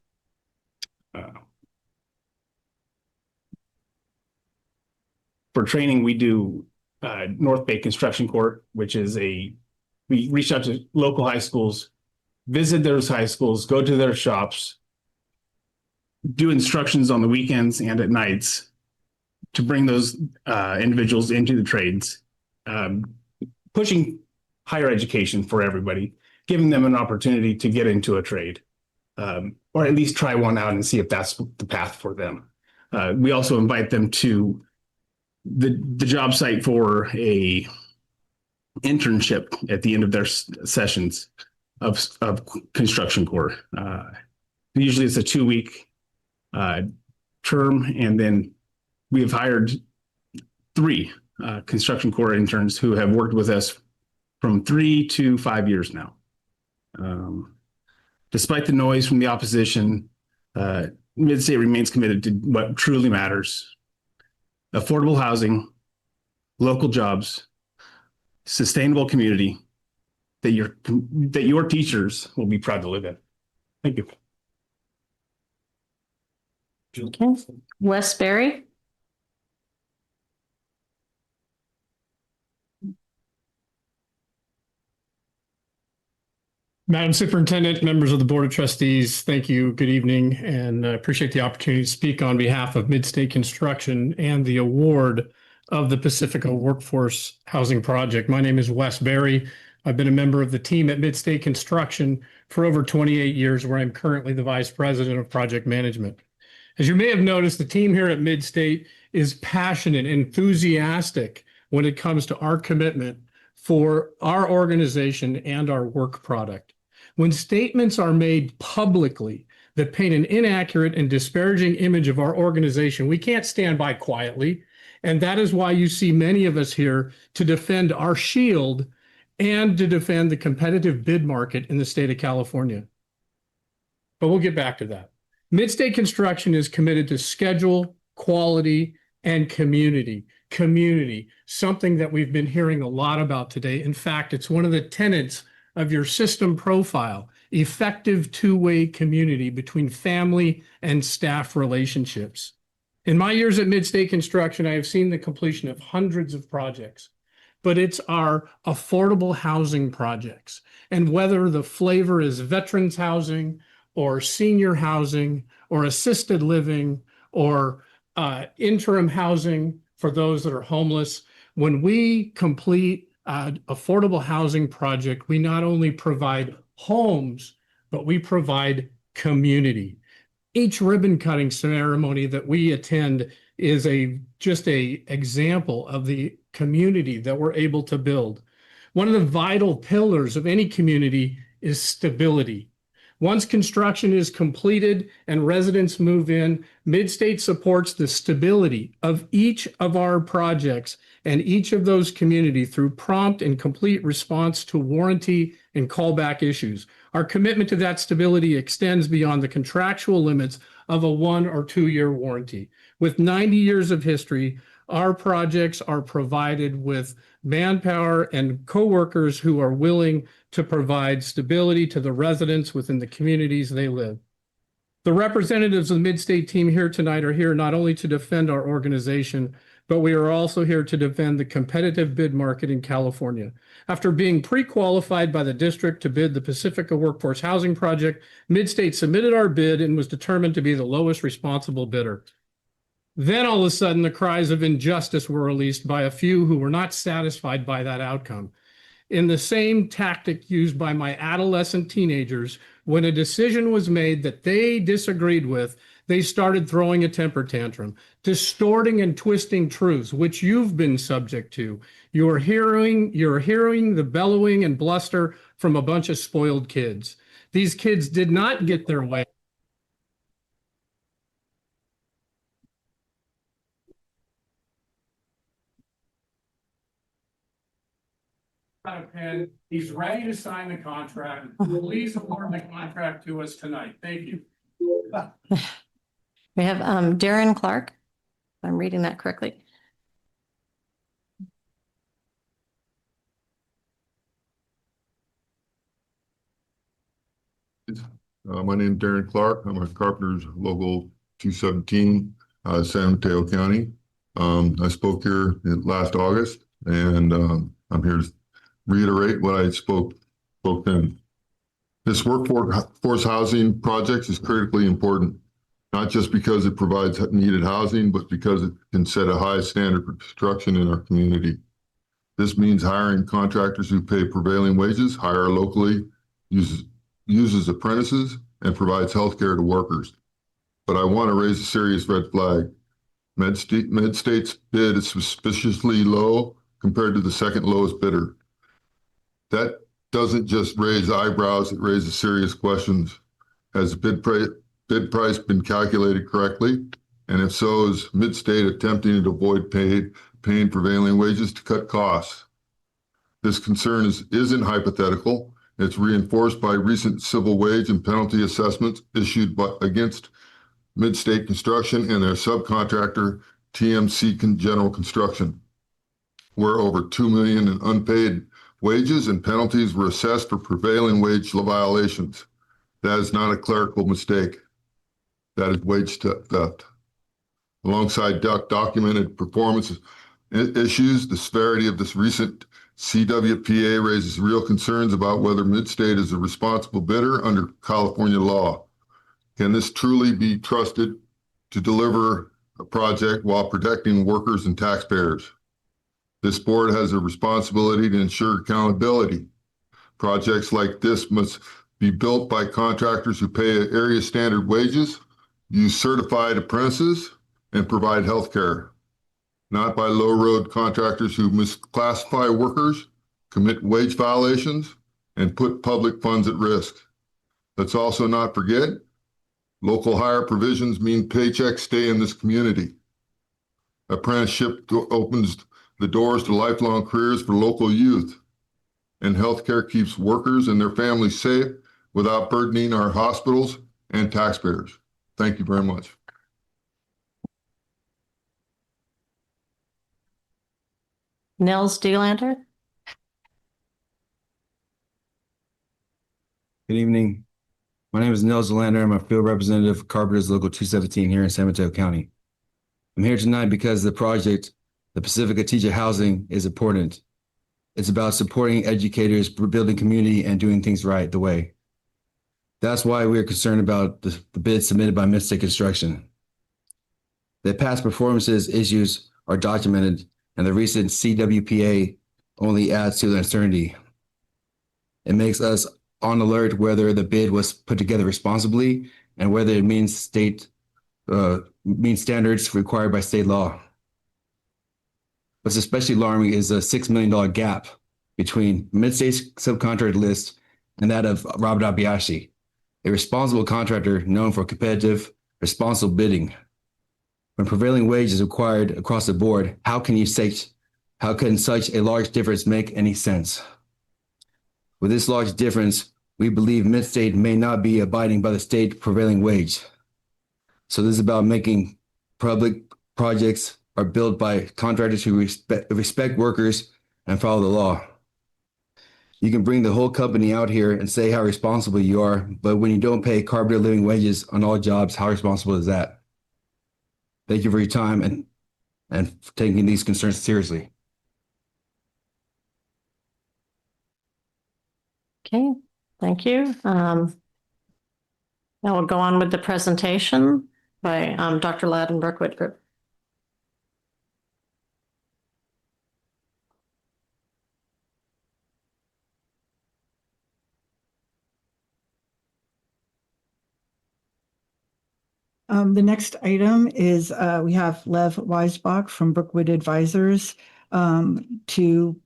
[SPEAKER 18] For training, we do North Bay Construction Court, which is we reach out to local high schools, visit those high schools, go to their shops, do instructions on the weekends and at nights to bring those individuals into the trades, pushing higher education for everybody, giving them an opportunity to get into a trade, or at least try one out and see if that's the path for them. We also invite them to the job site for a internship at the end of their sessions of construction corps. Usually it's a 2-week term, and then we have hired 3 construction corps interns who have worked with us from 3 to 5 years now. Despite the noise from the opposition, Mid-State remains committed to what truly matters: affordable housing, local jobs, sustainable community that your teachers will be proud to live in. Thank you.
[SPEAKER 1] Okay, Wes Berry?
[SPEAKER 20] Madam Superintendent, members of the Board of Trustees, thank you. Good evening, and I appreciate the opportunity to speak on behalf of Mid-State Construction and the award of the Pacifica Workforce Housing Project. My name is Wes Berry. I've been a member of the team at Mid-State Construction for over 28 years, where I'm currently the Vice President of Project Management. As you may have noticed, the team here at Mid-State is passionate, enthusiastic when it comes to our commitment for our organization and our work product. When statements are made publicly that paint an inaccurate and disparaging image of our organization, we can't stand by quietly. And that is why you see many of us here to defend our shield and to defend the competitive bid market in the state of California. but we'll get back to that. Midstate Construction is committed to schedule, quality, and community. Community, something that we've been hearing a lot about today. In fact, it's one of the tenets of your system profile, effective two-way community between family and staff relationships. In my years at Midstate Construction, I have seen the completion of hundreds of projects, but it's our affordable housing projects. And whether the flavor is veterans housing or senior housing or assisted living or interim housing for those that are homeless, when we complete an affordable housing project, we not only provide homes, but we provide community. Each ribbon cutting ceremony that we attend is just a example of the community that we're able to build. One of the vital pillars of any community is stability. Once construction is completed and residents move in, Midstate supports the stability of each of our projects and each of those communities through prompt and complete response to warranty and callback issues. Our commitment to that stability extends beyond the contractual limits of a 1 or 2 year warranty. With 90 years of history, our projects are provided with manpower and coworkers who are willing to provide stability to the residents within the communities they live. The representatives of the Midstate team here tonight are here not only to defend our organization, but we are also here to defend the competitive bid market in California. After being pre-qualified by the district to bid the Pacifica Workforce Housing Project, Midstate submitted our bid and was determined to be the lowest responsible bidder. Then all of a sudden, the cries of injustice were released by a few who were not satisfied by that outcome. In the same tactic used by my adolescent teenagers, when a decision was made that they disagreed with, they started throwing a temper tantrum, distorting and twisting truths, which you've been subject to. You're hearing the bellowing and bluster from a bunch of spoiled kids. These kids did not get their way. A pen. He's ready to sign the contract. Please award the contract to us tonight. Thank you.
[SPEAKER 1] We have Darren Clark. If I'm reading that correctly.
[SPEAKER 3] My name is Darren Clark. I'm a Carpenters Local 217, San Mateo County. I spoke here last August, and I'm here to reiterate what I spoke then. This workforce housing project is critically important, not just because it provides needed housing, but because it can set a high standard for construction in our community. This means hiring contractors who pay prevailing wages, hire locally, uses apprentices, and provides health care to workers. But I want to raise a serious red flag. MedState's bid is suspiciously low compared to the second lowest bidder. That doesn't just raise eyebrows, it raises serious questions. Has the bid price been calculated correctly? And if so, is Midstate attempting to avoid paying prevailing wages to cut costs? This concern isn't hypothetical. It's reinforced by recent civil wage and penalty assessments issued against Midstate Construction and their subcontractor, TMC General Construction, where over $2 million in unpaid wages and penalties were assessed for prevailing wage violations. That is not a clerical mistake. That is wage theft. Alongside documented performance issues, the severity of this recent CWPA raises real concerns about whether Midstate is a responsible bidder under California law. Can this truly be trusted to deliver a project while protecting workers and taxpayers? This board has a responsibility to ensure accountability. Projects like this must be built by contractors who pay area standard wages, use certified apprentices, and provide health care, not by low-road contractors who misclassify workers, commit wage violations, and put public funds at risk. Let's also not forget, local hire provisions mean paychecks stay in this community. Apprenticeship opens the doors to lifelong careers for local youth, and healthcare keeps workers and their families safe without burdening our hospitals and taxpayers. Thank you very much.
[SPEAKER 1] Nils Delander.
[SPEAKER 19] Good evening. My name is Nels Zelander. I'm a field representative for Carpenter's Local 217 here in San Mateo County. I'm here tonight because the project, the Pacifica Teacher Housing, is important. It's about supporting educators, building community, and doing things right the way. That's why we are concerned about the bid submitted by Midstate Construction. The past performances issues are documented, and the recent CWPA only adds to the uncertainty. It makes us on alert whether the bid was put together responsibly and whether it means standards required by state law. What's especially alarming is a $6 million gap between Midstate's subcontract list and that of Robert Abiyashi, a responsible contractor known for competitive, responsible bidding. When prevailing wage is required across the board, how can such a large difference make any sense? With this large difference, we believe Midstate may not be abiding by the state prevailing wage. So this is about making public projects are built by contractors who respect workers and follow the law. You can bring the whole company out here and say how responsible you are, but when you don't pay carpenter living wages on all jobs, how responsible is that? Thank you for your time and for taking these concerns seriously.
[SPEAKER 1] Okay, thank you. Now we'll go on with the presentation by Dr. Ladd and Brookwood Group.
[SPEAKER 21] The next item is we have Lev Weisbach from Brookwood Advisors to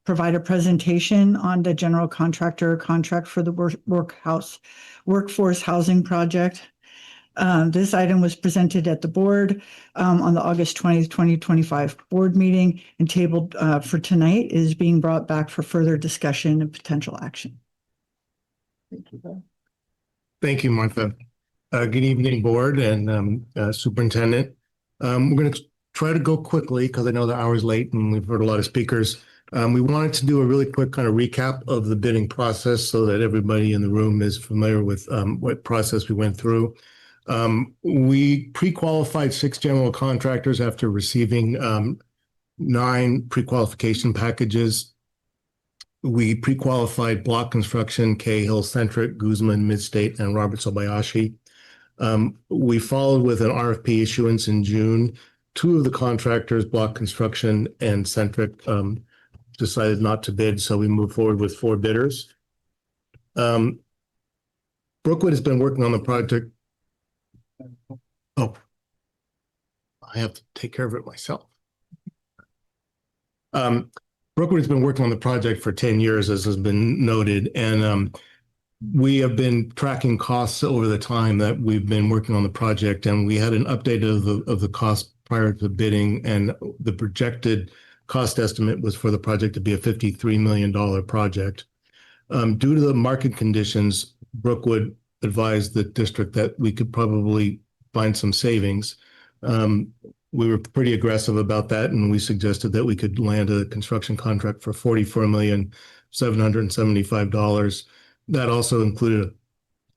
[SPEAKER 21] provide a presentation on the general contractor contract for the workforce housing project. This item was presented at the board on the August 20th, 2025 board meeting and tabled for tonight is being brought back for further discussion and potential action. Thank you.
[SPEAKER 20] Thank you, Martha. Good evening, board and superintendent. We're going to try to go quickly because I know the hour is late and we've heard a lot of speakers. We wanted to do a really quick kind of recap of the bidding process so that everybody in the room is familiar with what process we went through. We pre-qualified 6 general contractors after receiving 9 pre-qualification packages. We pre-qualified Block Construction, Cahill, Centric, Guzman, Midstate, and Roberts Obayashi. We followed with an RFP issuance in June. 2 of the contractors, Block Construction and Centric, decided not to bid, so we moved forward with 4 bidders. Brookwood has been working on the project. Oh, I have to take care of it myself. Brookwood has been working on the project for 10 years, as has been noted, and we have been tracking costs over the time that we've been working on the project, and we had an update of the cost prior to bidding, and the projected cost estimate was for the project to be a $53 million project. Due to the market conditions, Brookwood advised the district that we could probably find some savings. We were pretty aggressive about that, and we suggested that we could land a construction contract for $44,775,000. That also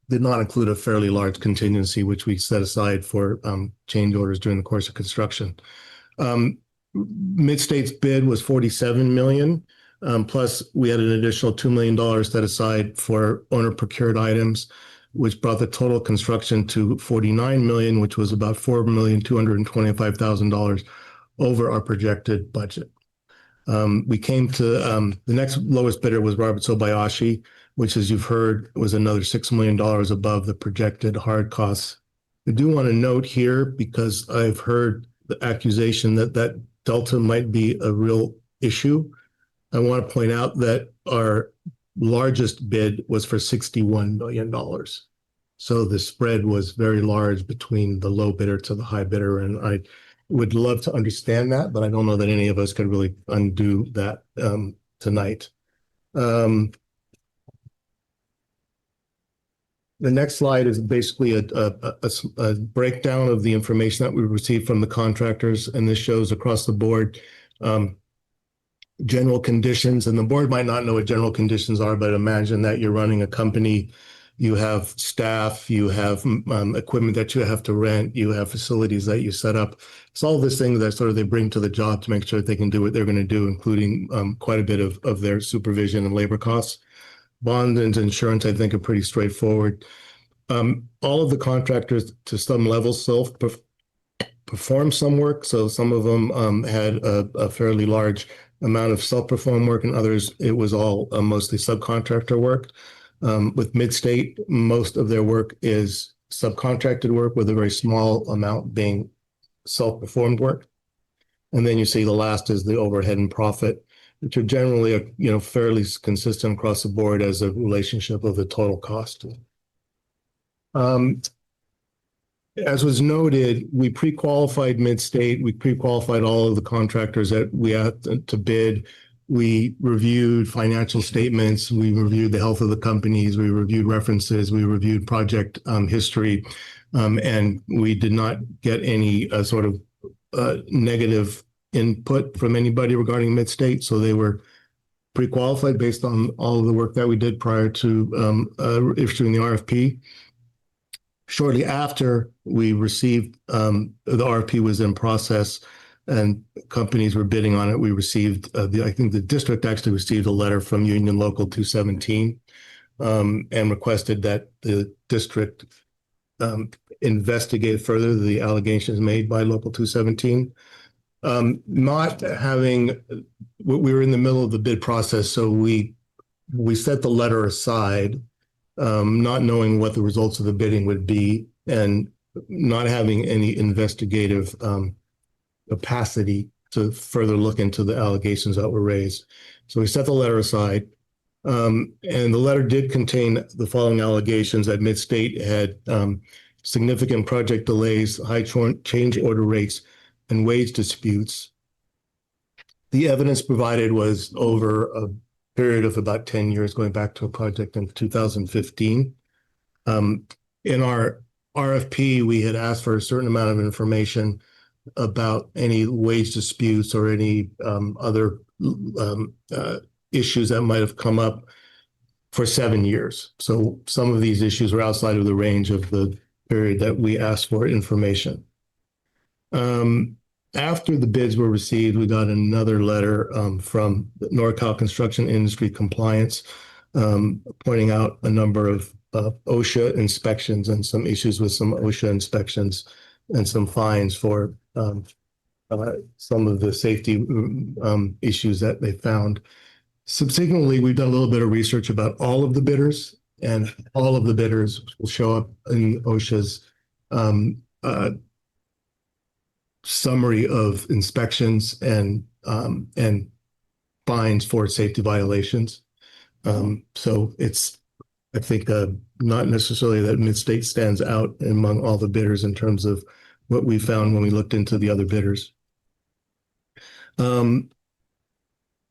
[SPEAKER 20] did not include a fairly large contingency, which we set aside for change orders during the course of construction. Midstate's bid was $47 million. Plus, we had an additional $2 million set aside for owner procured items, which brought the total construction to $49 million, which was about $4,225,000 over our projected budget. We came to the next lowest bidder was Roberts Obayashi, which, as you've heard, was another $6 million above the projected hard costs. I do want to note here, because I've heard the accusation that that delta might be a real issue. I want to point out that our largest bid was for $61 million. So the spread was very large between the low bidder to the high bidder. And I would love to understand that, but I don't know that any of us could really undo that tonight.
[SPEAKER 12] The next slide is basically a breakdown of the information that we received from the contractors, and this shows across the board general conditions. And the board might not know what general conditions are, but imagine that you're running a company, you have staff, you have equipment that you have to rent, you have facilities that you set up. It's all these things that sort of they bring to the job to make sure that they can do what they're going to do, including quite a bit of their supervision and labor costs. Bond and insurance, I think, are pretty straightforward. All of the contractors, to some level, self-perform some work. So some of them had a fairly large amount of self-perform work, and others, it was all mostly subcontractor work. With Midstate, most of their work is subcontracted work, with a very small amount being self-performed work. And then you see the last is the overhead and profit, which are generally, fairly consistent across the board as a relationship of the total cost. As was noted, we pre-qualified Midstate. We pre-qualified all of the contractors that we had to bid. We reviewed financial statements. We reviewed the health of the companies. We reviewed references. We reviewed project history. And we did not get any sort of negative input from anybody regarding Midstate. So they were pre-qualified based on all of the work that we did prior to issuing the RFP. Shortly after we received, the RFP was in process and companies were bidding on it. We received, I think the district actually received a letter from Union Local 217 and requested that the district investigate further the allegations made by Local 217. Not having, we were in the middle of the bid process, so we set the letter aside, not knowing what the results of the bidding would be and not having any investigative capacity to further look into the allegations that were raised. So we set the letter aside. And the letter did contain the following allegations: that Midstate had significant project delays, high change order rates, and wage disputes. The evidence provided was over a period of about 10 years, going back to a project in 2015. In our RFP, we had asked for a certain amount of information about any wage disputes or any other issues that might have come up for 7 years. So some of these issues were outside of the range of the period that we asked for information. After the bids were received, we got another letter from NorCal Construction Industry Compliance, pointing out a number of OSHA inspections and some issues with some OSHA inspections and some fines for some of the safety issues that they found. Subsequently, we've done a little bit of research about all of the bidders, and all of the bidders will show up in OSHA's summary of inspections and fines for safety violations. So it's, I think, not necessarily that Midstate stands out among all the bidders in terms of what we found when we looked into the other bidders.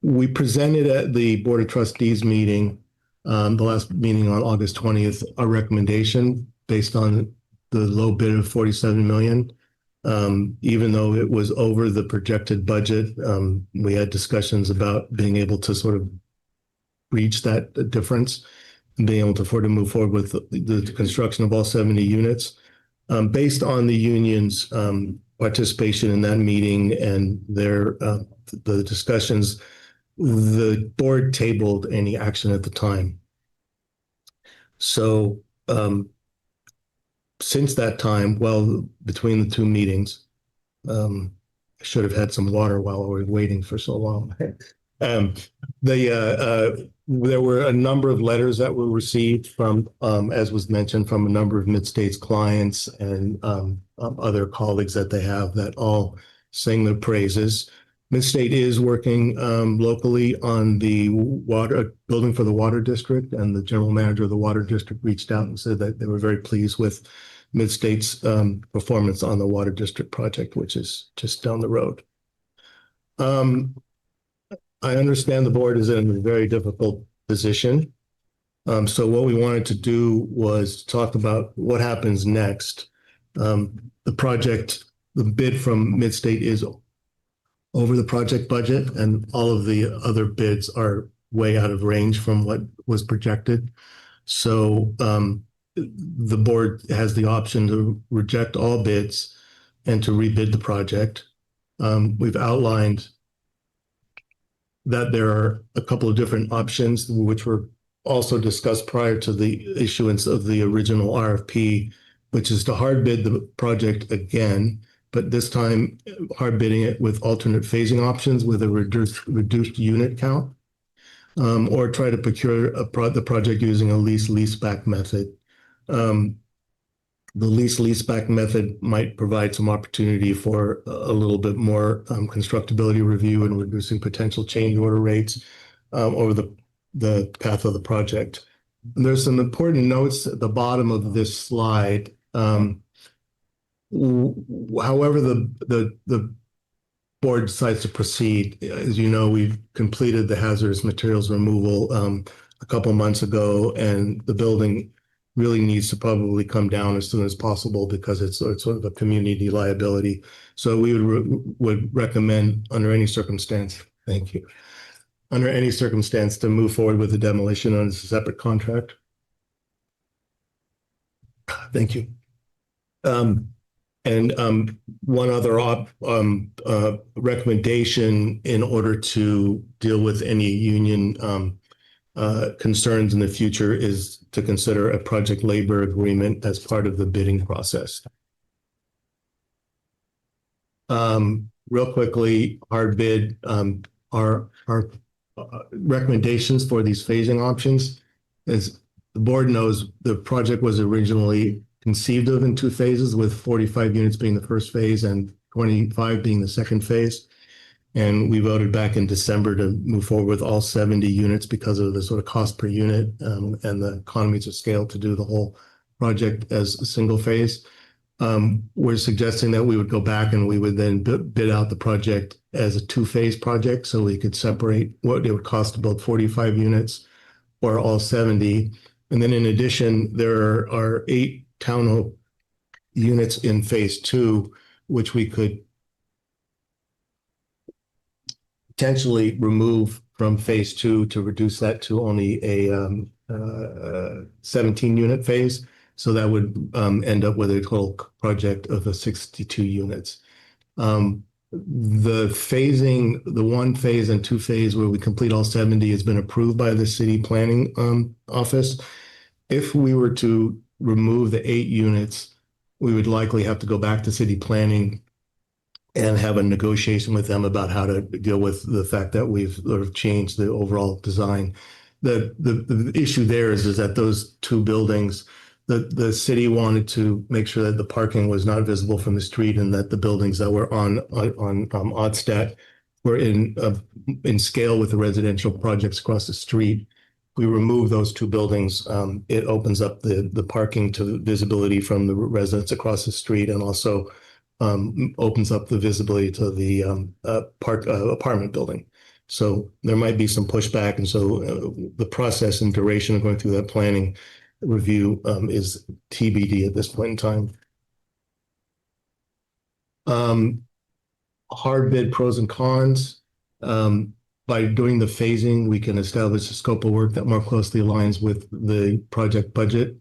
[SPEAKER 12] We presented at the Board of Trustees meeting, the last meeting on August 20th, our recommendation based on the low bid of 47 million. Even though it was over the projected budget, we had discussions about being able to sort of reach that difference and being able to afford to move forward with the construction of all 70 units. Based on the union's participation in that meeting and the discussions, the board tabled any action at the time. So since that time, well, between the two meetings, I should have had some water while I was waiting for so long. There were a number of letters that were received from, as was mentioned, from a number of Midstate's clients and other colleagues that they have that all sing their praises. Midstate is working locally on the water building for the water district, and the general manager of the water district reached out and said that they were very pleased with Midstate's performance on the water district project, which is just down the road. I understand the board is in a very difficult position.
[SPEAKER 2] So what we wanted to do was talk about what happens next. The project, the bid from Midstate is over the project budget, and all of the other bids are way out of range from what was projected. So the board has the option to reject all bids and to rebid the project. We've outlined that there are a couple of different options, which were also discussed prior to the issuance of the original RFP, which is to hard bid the project again, but this time hard bidding it with alternate phasing options with a reduced unit count, or try to procure the project using a lease-back method. The lease-back method might provide some opportunity for a little bit more constructability review and reducing potential change order rates over the path of the project. And there's some important notes at the bottom of this slide. However, the board decides to proceed. As you know, we've completed the hazardous materials removal a couple months ago, and the building really needs to probably come down as soon as possible because it's sort of a community liability. So we would recommend under any circumstance, thank you, under any circumstance to move forward with the demolition on a separate contract. Thank you. And one other recommendation in order to deal with any union concerns in the future is to consider a project labor agreement as part of the bidding process. Real quickly, hard bid, our recommendations for these phasing options. As the board knows, the project was originally conceived of in two phases, with 45 units being the first phase and 25 being the second phase. And we voted back in December to move forward with all 70 units because of the sort of cost per unit and the economies of scale to do the whole project as a single phase. We're suggesting that we would go back and we would then bid out the project as a two-phase project, so we could separate what it would cost to build 45 units or all 70. And then in addition, there are 8 townhome units in phase 2, which we could potentially remove from phase 2 to reduce that to only a 17 unit phase. So that would end up with a total project of 62 units. The phasing, the 1 phase and 2 phase where we complete all 70 has been approved by the city planning office. If we were to remove the 8 units, we would likely have to go back to city planning and have a negotiation with them about how to deal with the fact that we've sort of changed the overall design. The issue there is that those 2 buildings, the city wanted to make sure that the parking was not visible from the street and that the buildings that were on Odstadt were in scale with the residential projects across the street. We remove those 2 buildings, it opens up the parking to visibility from the residents across the street, and also opens up the visibility to the apartment building. So there might be some pushback, and so the process and duration of going through that planning review is TBD at this point in time. Hard bid pros and cons. By doing the phasing, we can establish a scope of work that more closely aligns with the project budget.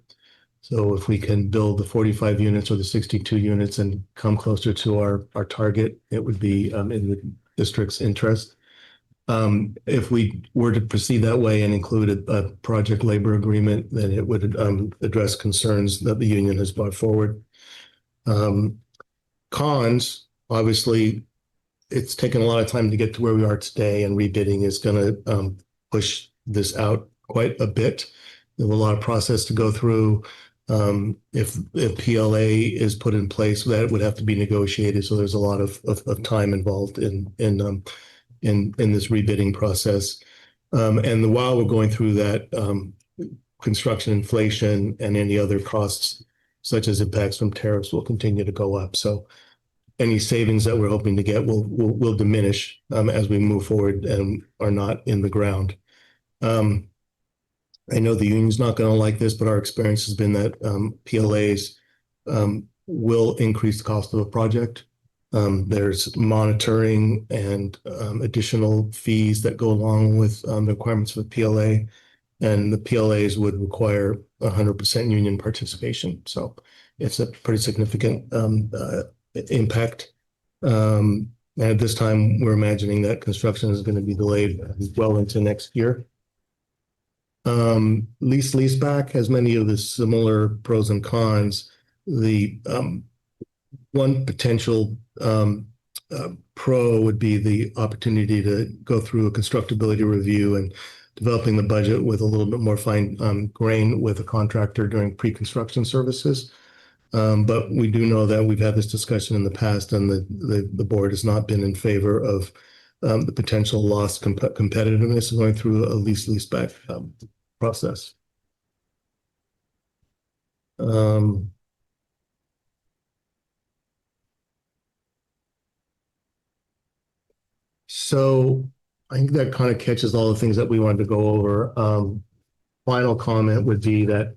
[SPEAKER 2] So if we can build the 45 units or the 62 units and come closer to our target, it would be in the district's interest. If we were to proceed that way and include a project labor agreement, then it would address concerns that the union has brought forward. Cons, obviously, it's taken a lot of time to get to where we are today, and rebidding is going to push this out quite a bit. There's a lot of process to go through. If PLA is put in place, that would have to be negotiated. So there's a lot of time involved in this rebidding process. And while we're going through that, construction inflation and any other costs, such as impacts from tariffs, will continue to go up. So any savings that we're hoping to get will diminish as we move forward and are not in the ground. I know the union's not going to like this, but our experience has been that PLAs will increase the cost of a project. There's monitoring and additional fees that go along with the requirements for the PLA, and the PLAs would require 100% union participation. So it's a pretty significant impact. And at this time, we're imagining that construction is going to be delayed well into next year. Leaseback has many of the similar pros and cons. The one potential pro would be the opportunity to go through a constructability review and developing the budget with a little bit more fine grain with a contractor during pre-construction services. But we do know that we've had this discussion in the past, and the board has not been in favor of the potential lost competitiveness of going through a leaseback process. So I think that kind of catches all the things that we wanted to go over. Final comment would be that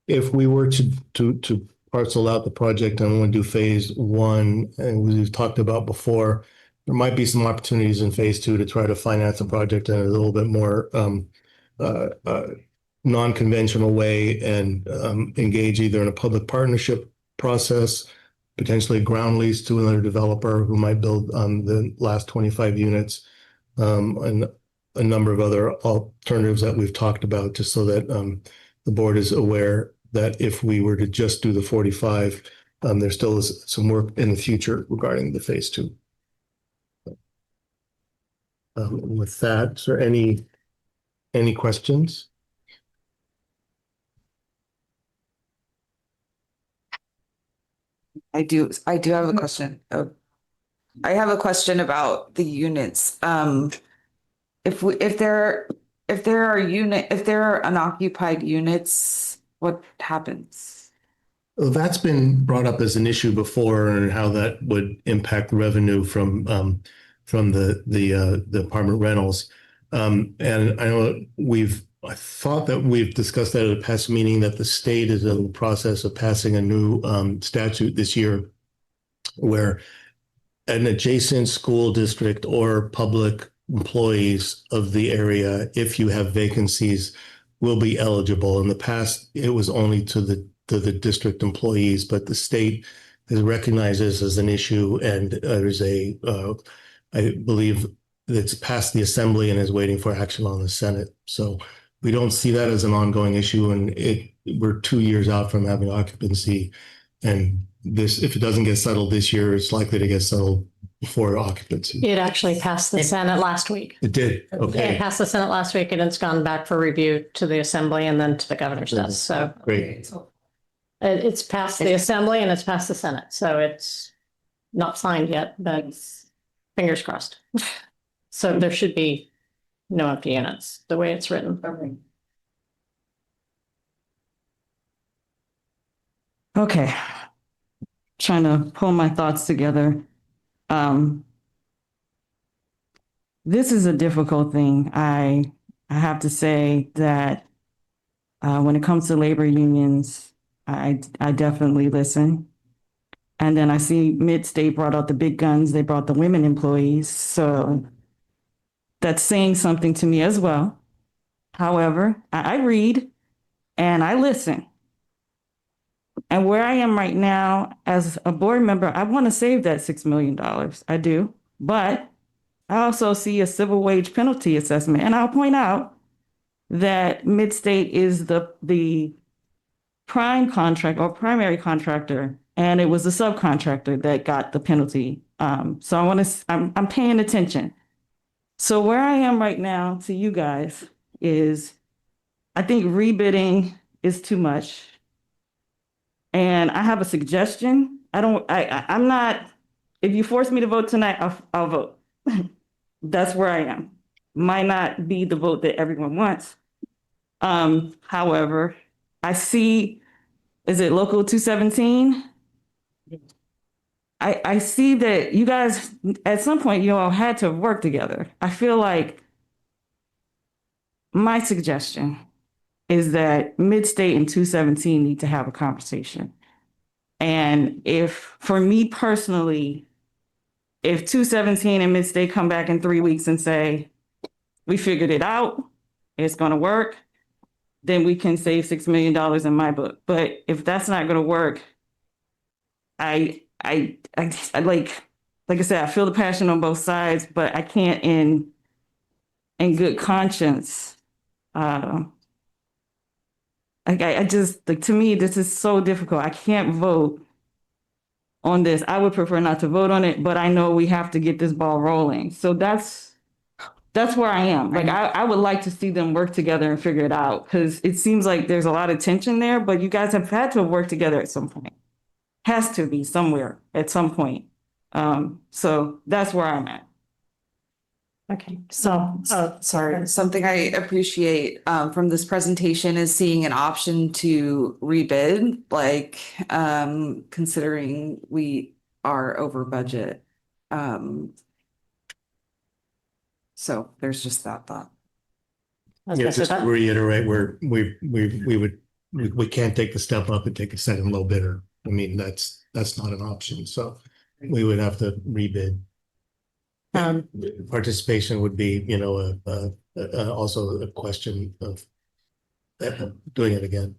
[SPEAKER 2] if we were to parcel out the project and want to do phase one, and we've talked about before, there might be some opportunities in phase two to try to finance the project in a little bit more non-conventional way and engage either in a public partnership process, potentially a ground lease to another developer who might build the last 25 units, and a number of other alternatives that we've talked about, just so that the board is aware that if we were to just do the 45, there still is some work in the future regarding the phase two. With that, is there any questions?
[SPEAKER 7] I do have a question. I have a question about the units. If there are unoccupied units, what happens?
[SPEAKER 2] Well, that's been brought up as an issue before, and how that would impact revenue from the apartment rentals. And I know I thought that we've discussed that at a past meeting, that the state is in the process of passing a new statute this year where an adjacent school district or public employees of the area, if you have vacancies, will be eligible. In the past, it was only to the district employees, but the state has recognized this as an issue, and there's I believe it's passed the assembly and is waiting for action on the Senate. So we don't see that as an ongoing issue, and we're 2 years out from having occupancy. And this, if it doesn't get settled this year, it's likely to get settled before occupancy.
[SPEAKER 1] It actually passed the Senate last week.
[SPEAKER 2] It did. Okay.
[SPEAKER 1] It passed the Senate last week, and it's gone back for review to the Assembly and then to the governor's desk. So
[SPEAKER 2] Great.
[SPEAKER 1] it's passed the Assembly and it's passed the Senate. So it's not signed yet, but fingers crossed. So there should be no empty units the way it's written.
[SPEAKER 15] Okay. Trying to pull my thoughts together. This is a difficult thing. I have to say that when it comes to labor unions, I definitely listen. And then I see Mid-State brought out the big guns. They brought the women employees. So that's saying something to me as well. However, I read and I listen. And where I am right now as a board member, I want to save that $6 million. I do. But I also see a civil wage penalty assessment. And I'll point out that Mid-State is the prime contract or primary contractor, and it was the subcontractor that got the penalty. So I'm paying attention. So where I am right now to you guys is, I think rebidding is too much. And I have a suggestion. I'm not, if you force me to vote tonight, I'll vote. That's where I am. Might not be the vote that everyone wants. However, I see, is it Local 217? I see that you guys, at some point, you all had to work together. I feel like my suggestion is that Mid-State and 217 need to have a conversation. And if, for me personally, if 217 and Mid-State come back in 3 weeks and say, we figured it out, it's gonna work, then we can save $6 million in my book. But if that's not gonna work, I like I said, I feel the passion on both sides, but I can't in good conscience. I just, like, to me, this is so difficult. I can't vote on this. I would prefer not to vote on it, but I know we have to get this ball rolling. So that's where I am. Like, I would like to see them work together and figure it out, because it seems like there's a lot of tension there, but you guys have had to have worked together at some point. Has to be somewhere at some point. So that's where I'm at.
[SPEAKER 1] Okay, so,
[SPEAKER 7] Sorry, something I appreciate from this presentation is seeing an option to rebid, like considering we are over budget. So there's just that thought.
[SPEAKER 2] Yeah, just to reiterate, we can't take the step up and take a second low bidder. I mean, that's not an option. So we would have to rebid. Participation would be, also a question of doing it again.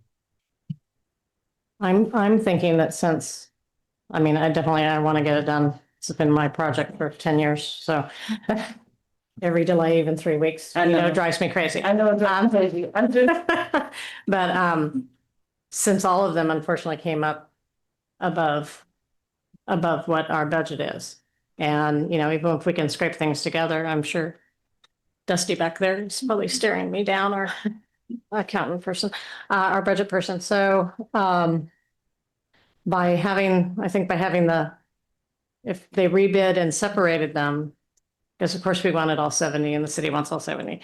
[SPEAKER 1] I'm thinking that since, I mean, I want to get it done. It's been my project for 10 years, so every delay, even 3 weeks, drives me crazy.
[SPEAKER 15] I know it drives me crazy. I'm just
[SPEAKER 1] But since all of them unfortunately came up above what our budget is, and even if we can scrape things together, I'm sure Dusty back there is probably staring me down, our accountant person, our budget person. So by having if they rebid and separated them, because of course we wanted all 70 and the city wants all 70.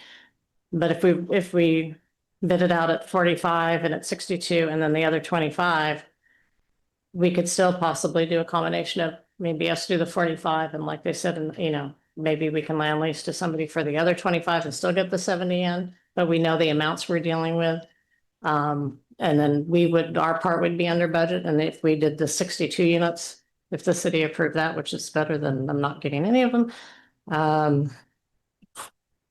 [SPEAKER 1] But if we bid it out at 45 and at 62 and then the other 25, we could still possibly do a combination of maybe us do the 45 and, like they said, and maybe we can land lease to somebody for the other 25 and still get the 70 in, but we know the amounts we're dealing with. And then our part would be under budget. And if we did the 62 units, if the city approved that, which is better than I'm not getting any of them,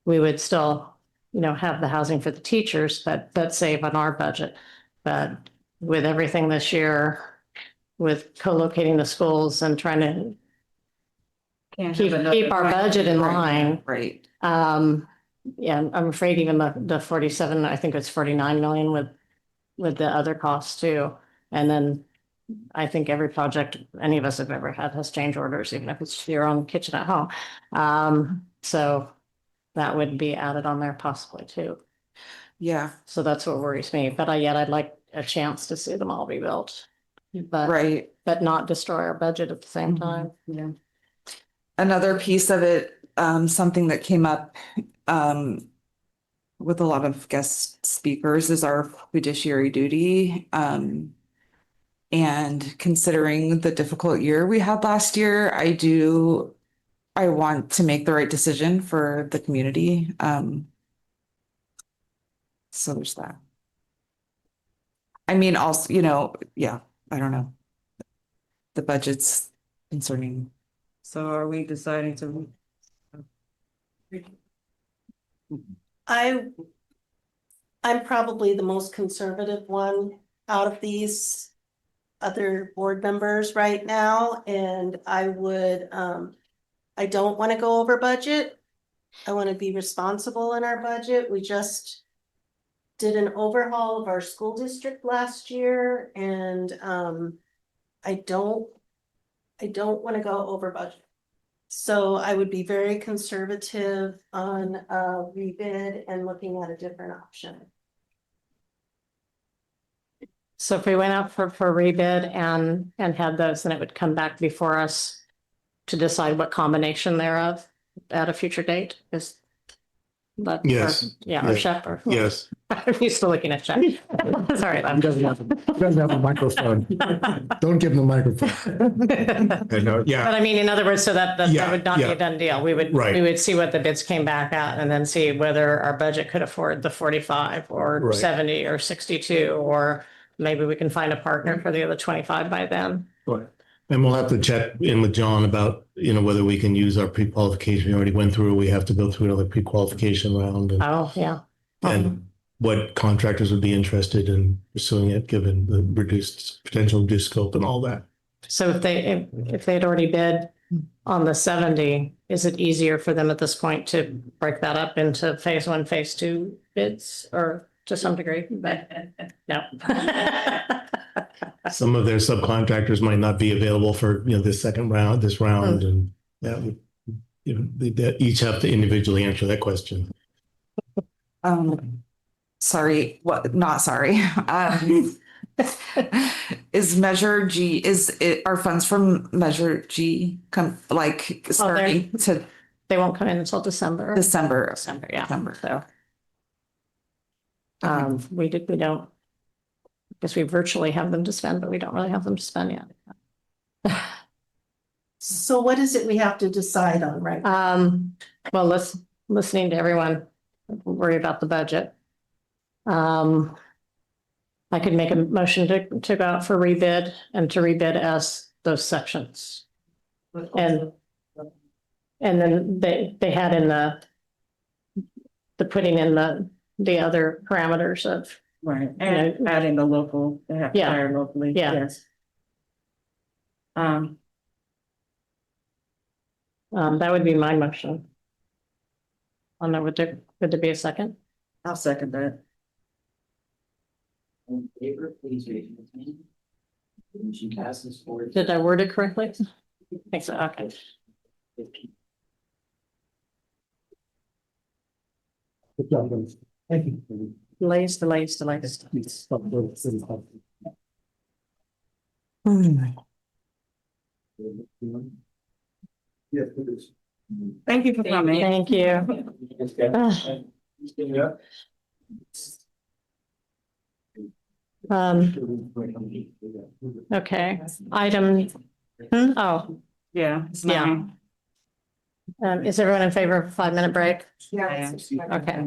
[SPEAKER 1] we would still, have the housing for the teachers, but save on our budget. But with everything this year, with co-locating the schools and trying to keep our budget in line.
[SPEAKER 7] Right.
[SPEAKER 1] Yeah, I'm afraid even the 47, I think it's 49 million with the other costs too. And then I think every project any of us have ever had has change orders, even if it's your own kitchen at home. So that would be added on there possibly too.
[SPEAKER 7] Yeah.
[SPEAKER 1] So that's what worries me. But I'd like a chance to see them all rebuilt. But not destroy our budget at the same time.
[SPEAKER 7] Yeah. Another piece of it, something that came up with a lot of guest speakers, is our fiduciary duty. And considering the difficult year we had last year, I want to make the right decision for the community. So there's that. I mean, also, I don't know. The budget's concerning.
[SPEAKER 15] So are we deciding to?
[SPEAKER 5] I'm probably the most conservative one out of these other board members right now, and I don't want to go over budget. I want to be responsible in our budget. We just did an overhaul of our school district last year, and I don't want to go over budget. So I would be very conservative on rebid and looking at a different option.
[SPEAKER 1] So if we went out for rebid and had those, then it would come back before us to decide what combination thereof at a future date. Is but.
[SPEAKER 2] Yes.
[SPEAKER 1] or- Yeah, or
[SPEAKER 2] Yes.
[SPEAKER 1] Shep or.
[SPEAKER 2] Yes.
[SPEAKER 1] I'm used to looking at Shep. Sorry.
[SPEAKER 2] He doesn't have a microphone. Don't give him the microphone. I know, yeah.
[SPEAKER 1] But I mean, in other words, so that
[SPEAKER 2] Yeah,
[SPEAKER 1] would not be
[SPEAKER 2] yeah.
[SPEAKER 1] a done deal. We would,
[SPEAKER 2] Right.
[SPEAKER 1] we would see what the bids came back at and then see whether our budget could afford the 45 or
[SPEAKER 2] Right.
[SPEAKER 1] 70 or 62, or maybe we can find a partner for the other 25 by then.
[SPEAKER 2] Right. And we'll have to check in with John about, whether we can use our pre-qualification. We already went through, we have to go through another pre-qualification round and,
[SPEAKER 1] Oh, yeah.
[SPEAKER 2] and what contractors would be interested in pursuing it, given the potential reduced scope and all that.
[SPEAKER 1] So if they'd already bid on the 70, is it easier for them at this point to break that up into phase 1, phase 2 bids, or to some degree? But no.
[SPEAKER 2] Some of their subcontractors might not be available for, this round, and that would, they each have to individually answer that question.
[SPEAKER 7] Sorry, what, not sorry. Is Measure G, are funds from Measure G starting to
[SPEAKER 1] They won't come in until December.
[SPEAKER 7] December?
[SPEAKER 1] Yeah.
[SPEAKER 7] December.
[SPEAKER 1] So. We don't, because we virtually have them to spend, but we don't really have them to spend yet.
[SPEAKER 5] So what is it we have to decide on, right?
[SPEAKER 1] Well, listening to everyone worry about the budget. I could make a motion to go out for rebid and to rebid as those sections. And then they had in the putting in the other parameters of.
[SPEAKER 15] Right, and adding the local, they have to
[SPEAKER 1] Yeah.
[SPEAKER 15] hire locally,
[SPEAKER 1] Yeah.
[SPEAKER 15] yes.
[SPEAKER 1] That would be my motion. Would there be a second?
[SPEAKER 15] I'll second that.
[SPEAKER 8] In favor, please raise your hand. Motion passes 4.
[SPEAKER 1] Did I word it correctly? I think so, okay.
[SPEAKER 2] Good job, guys. Thank you.
[SPEAKER 1] Delays.
[SPEAKER 15] Thank you for coming.
[SPEAKER 1] Thank you. Okay, item, oh,
[SPEAKER 15] Yeah. It's
[SPEAKER 1] Yeah.
[SPEAKER 15] 9.
[SPEAKER 1] is everyone in favor of a 5-minute break?
[SPEAKER 15] Yeah.
[SPEAKER 1] Okay.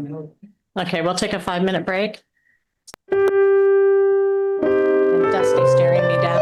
[SPEAKER 1] Okay, we'll take a 5-minute break. And Dusty staring me down.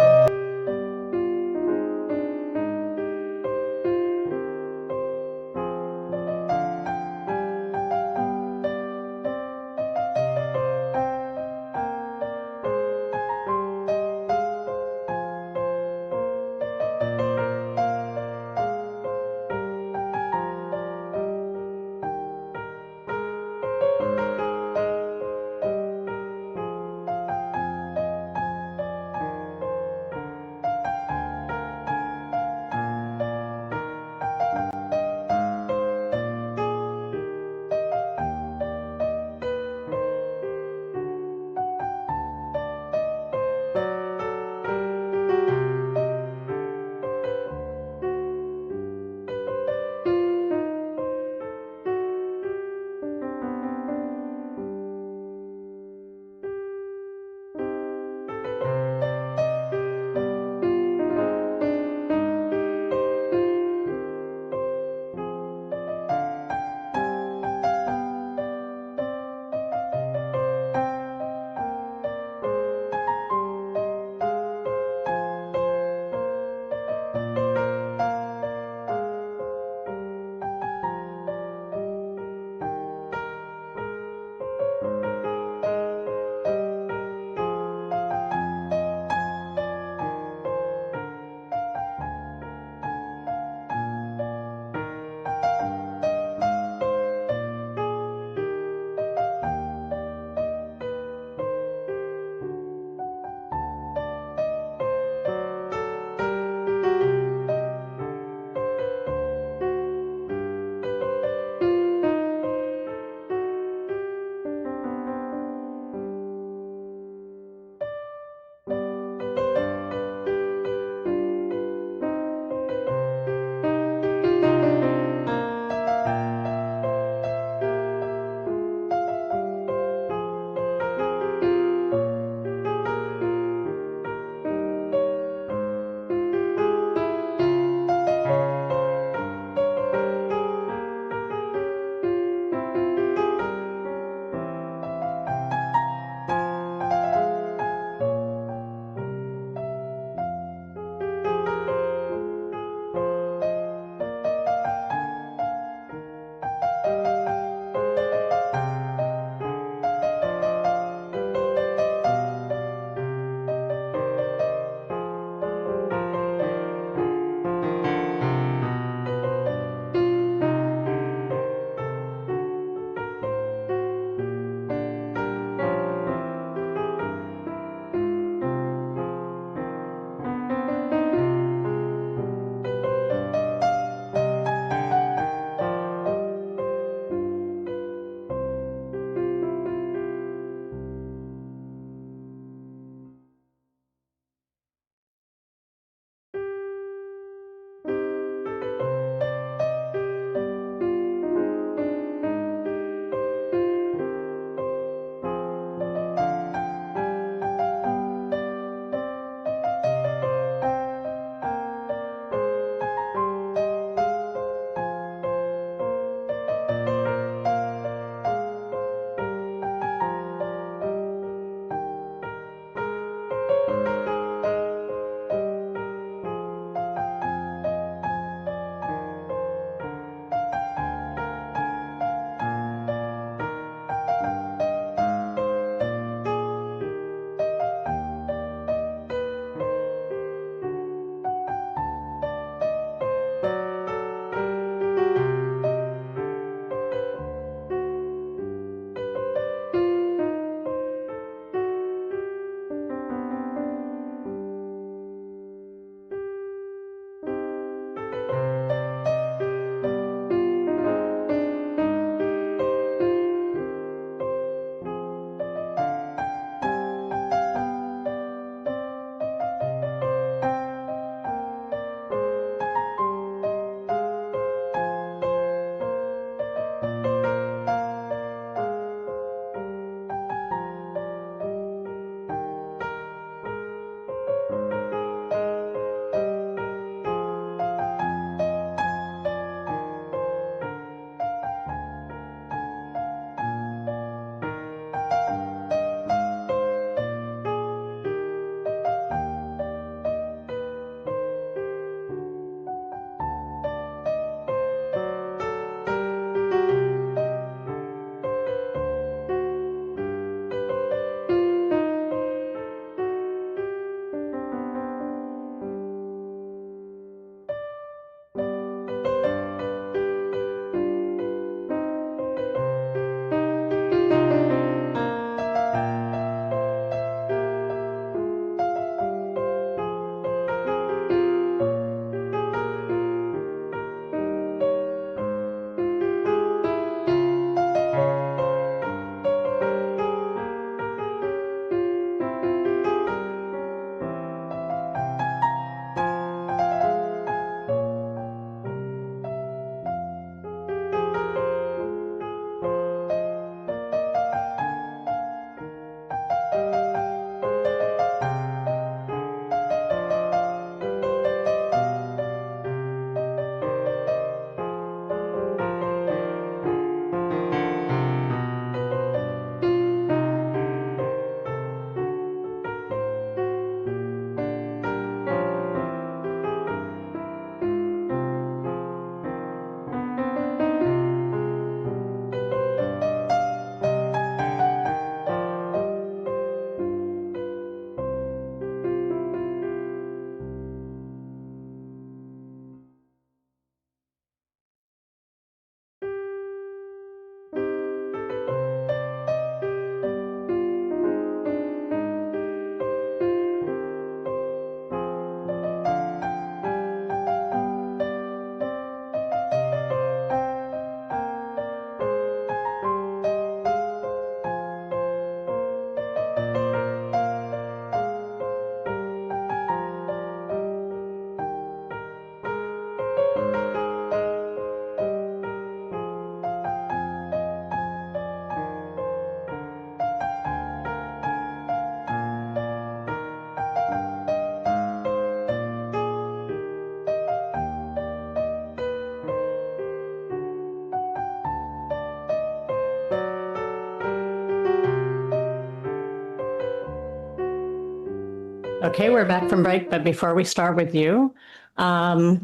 [SPEAKER 1] Okay, we're back from break, but before we start with you,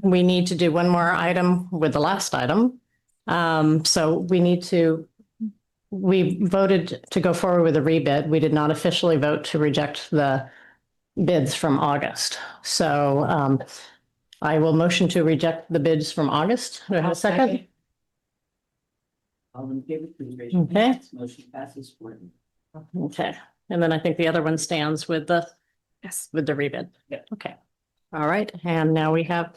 [SPEAKER 1] we need to do one more item with the last item. So we voted to go forward with a rebid. We did not officially vote to reject the bids from August. So I will motion to reject the bids from August. Do I have a second?
[SPEAKER 8] All in favor, please raise your hands. Motion passes 4.
[SPEAKER 1] Okay, and then I think the other one stands with the,
[SPEAKER 7] Yes.
[SPEAKER 1] with the rebid.
[SPEAKER 8] Yeah.
[SPEAKER 1] Okay, all right, and now we have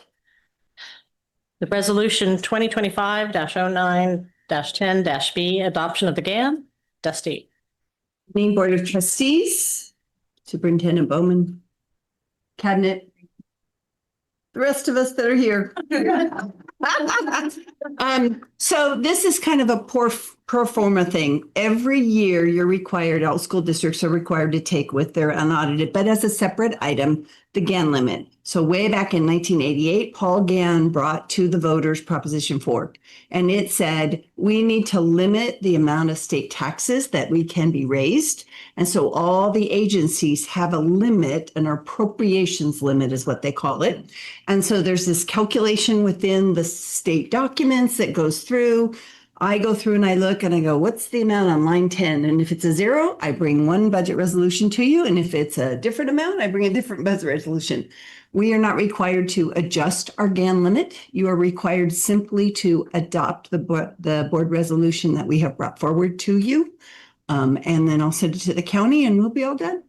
[SPEAKER 1] the resolution 2025-09-10-B, adoption of the GAN. Dusty.
[SPEAKER 6] Main Board of Trustees, Superintendent Bowman, Cabinet, the rest of us that are here. So this is kind of a pro forma thing. Every year you're required, all school districts are required to take with their unaudited, but as a separate item, the GAN limit. So way back in 1988, Paul Gann brought to the voters Proposition 4, and it said, we need to limit the amount of state taxes that we can be raised. And so all the agencies have a limit, an appropriations limit is what they call it. And so there's this calculation within the state documents that goes through. I go through and I look and I go, what's the amount on line 10? And if it's a 0, I bring one budget resolution to you. And if it's a different amount, I bring a different budget resolution. We are not required to adjust our GAN limit. You are required simply to adopt the board resolution that we have brought forward to you. And then I'll send it to the county and we'll be all done.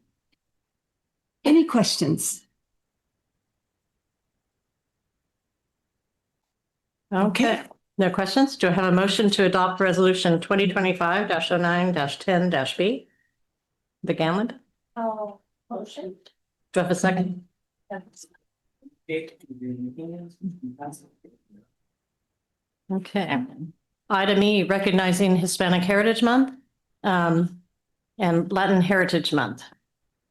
[SPEAKER 6] Any questions?
[SPEAKER 1] Okay, no questions? Do I have a motion to adopt resolution 2025-09-10-B? The GAN limit?
[SPEAKER 4] Oh, motion.
[SPEAKER 1] Do I have a second? Okay. Item E, recognizing Hispanic Heritage Month and Latin Heritage Month,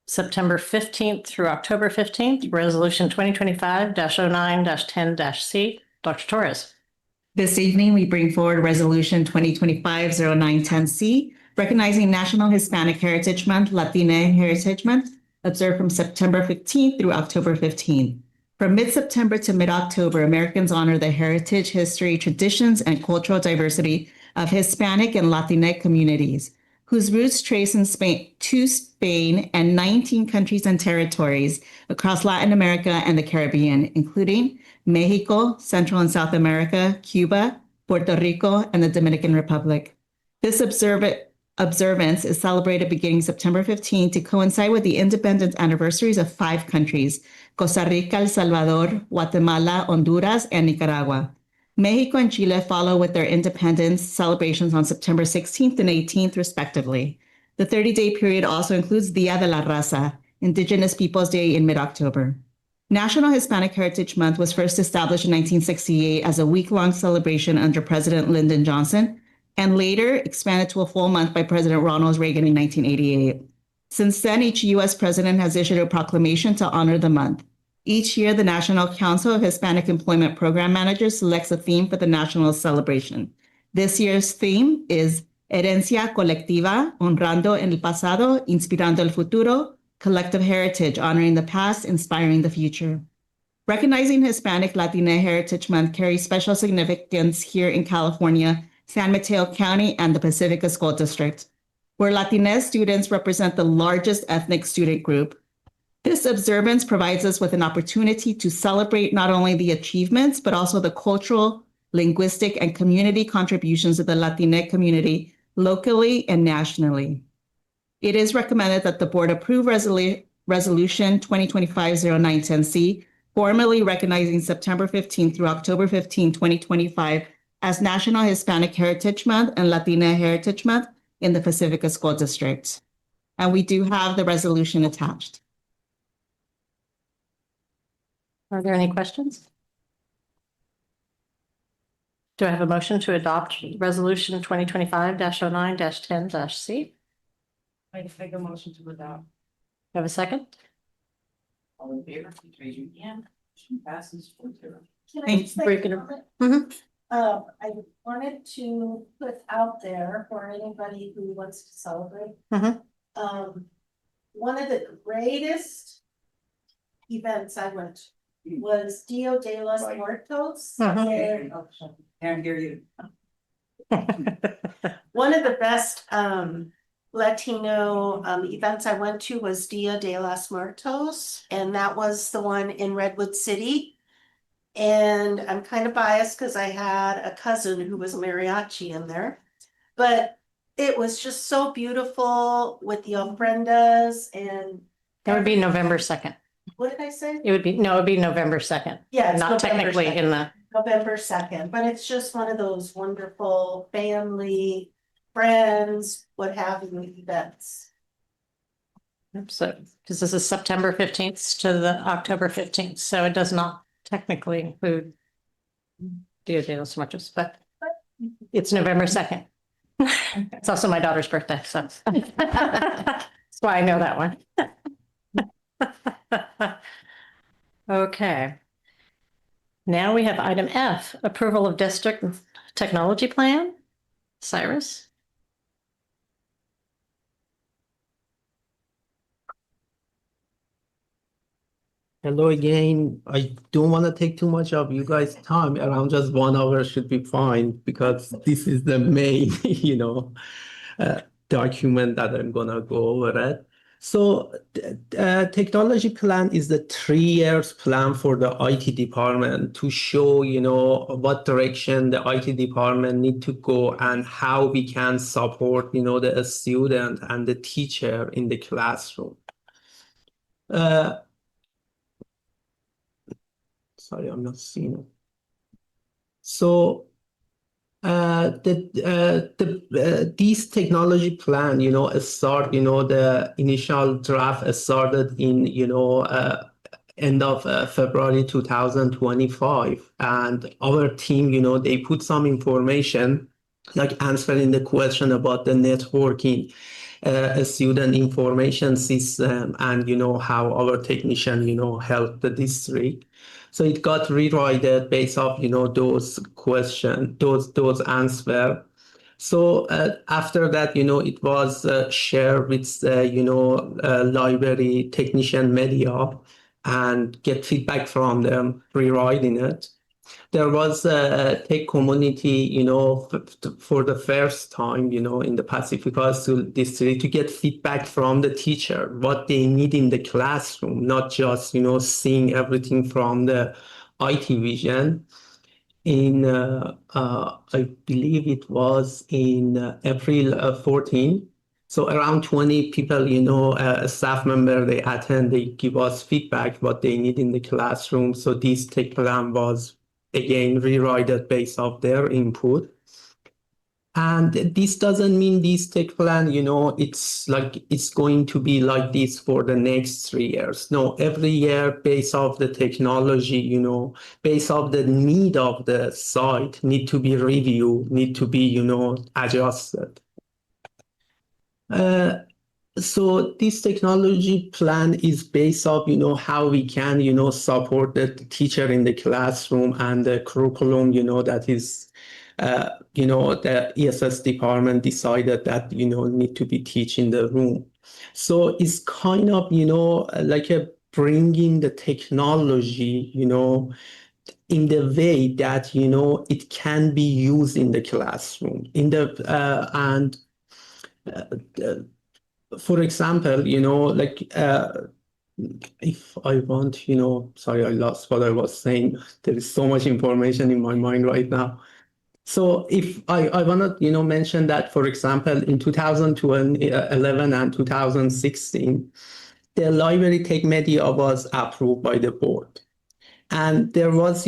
[SPEAKER 1] September 15th through October 15th, resolution 2025-09-10-C. Dr. Torres.
[SPEAKER 14] This evening, we bring forward Resolution 2025-09-10C, recognizing National Hispanic Heritage Month, Latina Heritage Month, observed from September 15th through October 15th. From mid-September to mid-October, Americans honor the heritage, history, traditions, and cultural diversity of Hispanic and Latinx communities, whose roots trace in Spain and 19 countries and territories across Latin America and the Caribbean, including Mexico, Central and South America, Cuba, Puerto Rico, and the Dominican Republic. This observance is celebrated beginning September 15 to coincide with the independence anniversaries of 5 countries, Costa Rica, El Salvador, Guatemala, Honduras, and Nicaragua. Mexico and Chile follow with their independence celebrations on September 16th and 18th, respectively. The 30-day period also includes Dia de la Raza, Indigenous Peoples Day in mid-October. National Hispanic Heritage Month was first established in 1968 as a week-long celebration under President Lyndon Johnson, and later expanded to a full month by President Ronald Reagan in 1988. Since then, each U.S. president has issued a proclamation to honor the month. Each year, the National Council of Hispanic Employment Program Managers selects a theme for the national celebration. This year's theme is Herencia Colectiva, Honrando el Pasado, Inspirando el Futuro, Collective Heritage, Honoring the Past, Inspiring the Future. Recognizing Hispanic Latina Heritage Month carries special significance here in California, San Mateo County, and the Pacifica School District, where Latinx students represent the largest ethnic student group. This observance provides us with an opportunity to celebrate not only the achievements, but also the cultural, linguistic, and community contributions of the Latinx community locally and nationally. It is recommended that the board approve Resolution 2025-09-10C, formally recognizing September 15 through October 15, 2025 as National Hispanic Heritage Month and Latina Heritage Month in the Pacifica School District. And we do have the resolution attached.
[SPEAKER 1] Are there any questions? Do I have a motion to adopt resolution 2025-09-10-C?
[SPEAKER 8] I make a motion to adopt.
[SPEAKER 1] Have a second?
[SPEAKER 8] All in favor, please raise your hand. Motion passes 4-0.
[SPEAKER 5] Can I
[SPEAKER 1] Thanks
[SPEAKER 5] just
[SPEAKER 1] for
[SPEAKER 5] make a
[SPEAKER 1] breaking it.
[SPEAKER 5] comment?
[SPEAKER 1] Mhm.
[SPEAKER 5] I wanted to put out there for anybody who wants to celebrate.
[SPEAKER 1] Mhm.
[SPEAKER 5] One of the greatest events I went to was Dia de los Muertos.
[SPEAKER 1] Mhm.
[SPEAKER 5] And
[SPEAKER 8] Can't hear you.
[SPEAKER 5] one of the best Latino events I went to was Dia de los Muertos, and that was the one in Redwood City. And I'm kind of biased because I had a cousin who was a mariachi in there, but it was just so beautiful with the ofrendas and.
[SPEAKER 1] That would be November 2nd.
[SPEAKER 5] What did I say?
[SPEAKER 1] It would be November 2nd.
[SPEAKER 5] Yeah, it's
[SPEAKER 1] Not
[SPEAKER 5] November
[SPEAKER 1] technically
[SPEAKER 5] 2nd.
[SPEAKER 1] in the,
[SPEAKER 5] November 2nd, but it's just one of those wonderful family, friends, what have you events.
[SPEAKER 1] so, because this is September 15th to the October 15th, so it does not technically include Dia de los Muertos, but it's November 2nd. It's also my daughter's birthday, so that's why I know that one. Okay. Now we have item F, approval of district technology plan. Cyrus?
[SPEAKER 9] Hello again. I don't want to take too much of you guys' time. Around just 1 hour should be fine because this is the main, document that I'm gonna go over it. So, technology plan is the 3 years plan for the IT department to show, what direction the IT department need to go and how we can support, the student and the teacher in the classroom. Sorry, I'm not seeing it. So these technology plan, the initial draft started in, end of February 2025. And our team, they put some information, like answering the question about the networking, student information system, and, how our technician, helped the district. So it got rewritten based off, those questions, those answers. So after that, it was shared with, library technician media and get feedback from them, rewriting it. There was a tech community, for the first time, in the Pacifica School District to get feedback from the teacher, what they need in the classroom, not just, seeing everything from the IT vision. In, I believe it was in April 14. So around 20 people, staff member, they attend, they give us feedback what they need in the classroom. So this tech plan was again rewritten based off their input. And this doesn't mean this tech plan, it's going to be like this for the next 3 years. No, every year based off the technology, based off the need of the site, need to be reviewed, need to be, adjusted. So this technology plan is based off, how we can, support the teacher in the classroom and the curriculum, that is, the ESS department decided that, need to be teach in the room. So it's kind of, like a bringing the technology, in the way that, it can be used in the classroom, for example, if I want, sorry, I lost what I was saying. There is so much information in my mind right now. So if I want to, mention that, for example, in 2011 and 2016, the library tech media was approved by the board. And there was,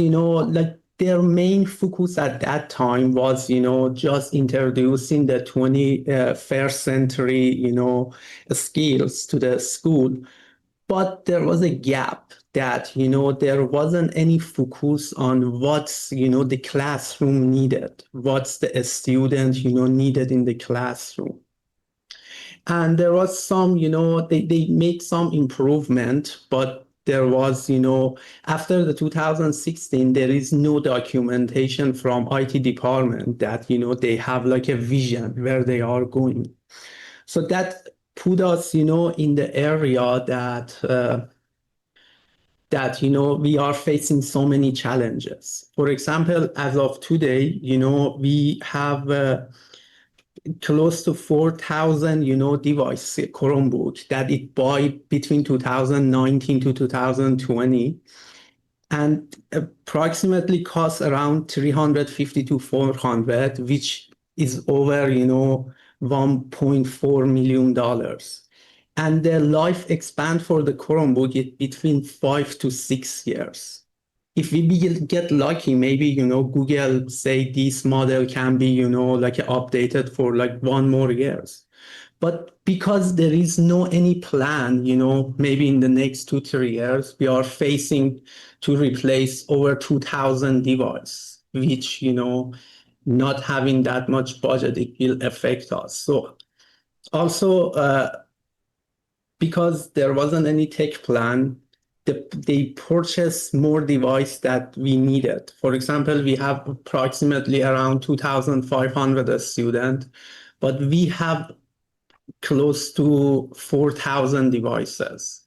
[SPEAKER 9] their main focus at that time was, just introducing the 21st century, skills to the school. But there was a gap that, there wasn't any focus on what's, the classroom needed, what's the student, needed in the classroom. And there was some, they made some improvement, but there was, after the 2016, there is no documentation from IT department that, they have like a vision where they are going. So that put us, in the area that that, we are facing so many challenges. For example, as of today, we have close to 4,000, device Chromebook that it bought between 2019 to 2020, and approximately costs around 350 to 400, which is over, $1.4 million. And the lifespan for the Chromebook is between 5 to 6 years. If we get lucky, maybe, Google say this model can be, like updated for like 1 more years. But because there is no any plan, maybe in the next 2-3 years, we are facing to replace over 2,000 devices, which, not having that much budget, it will affect us. So also, because there wasn't any tech plan, they purchased more device that we needed. For example, we have approximately around 2,500 students, but we have close to 4,000 devices,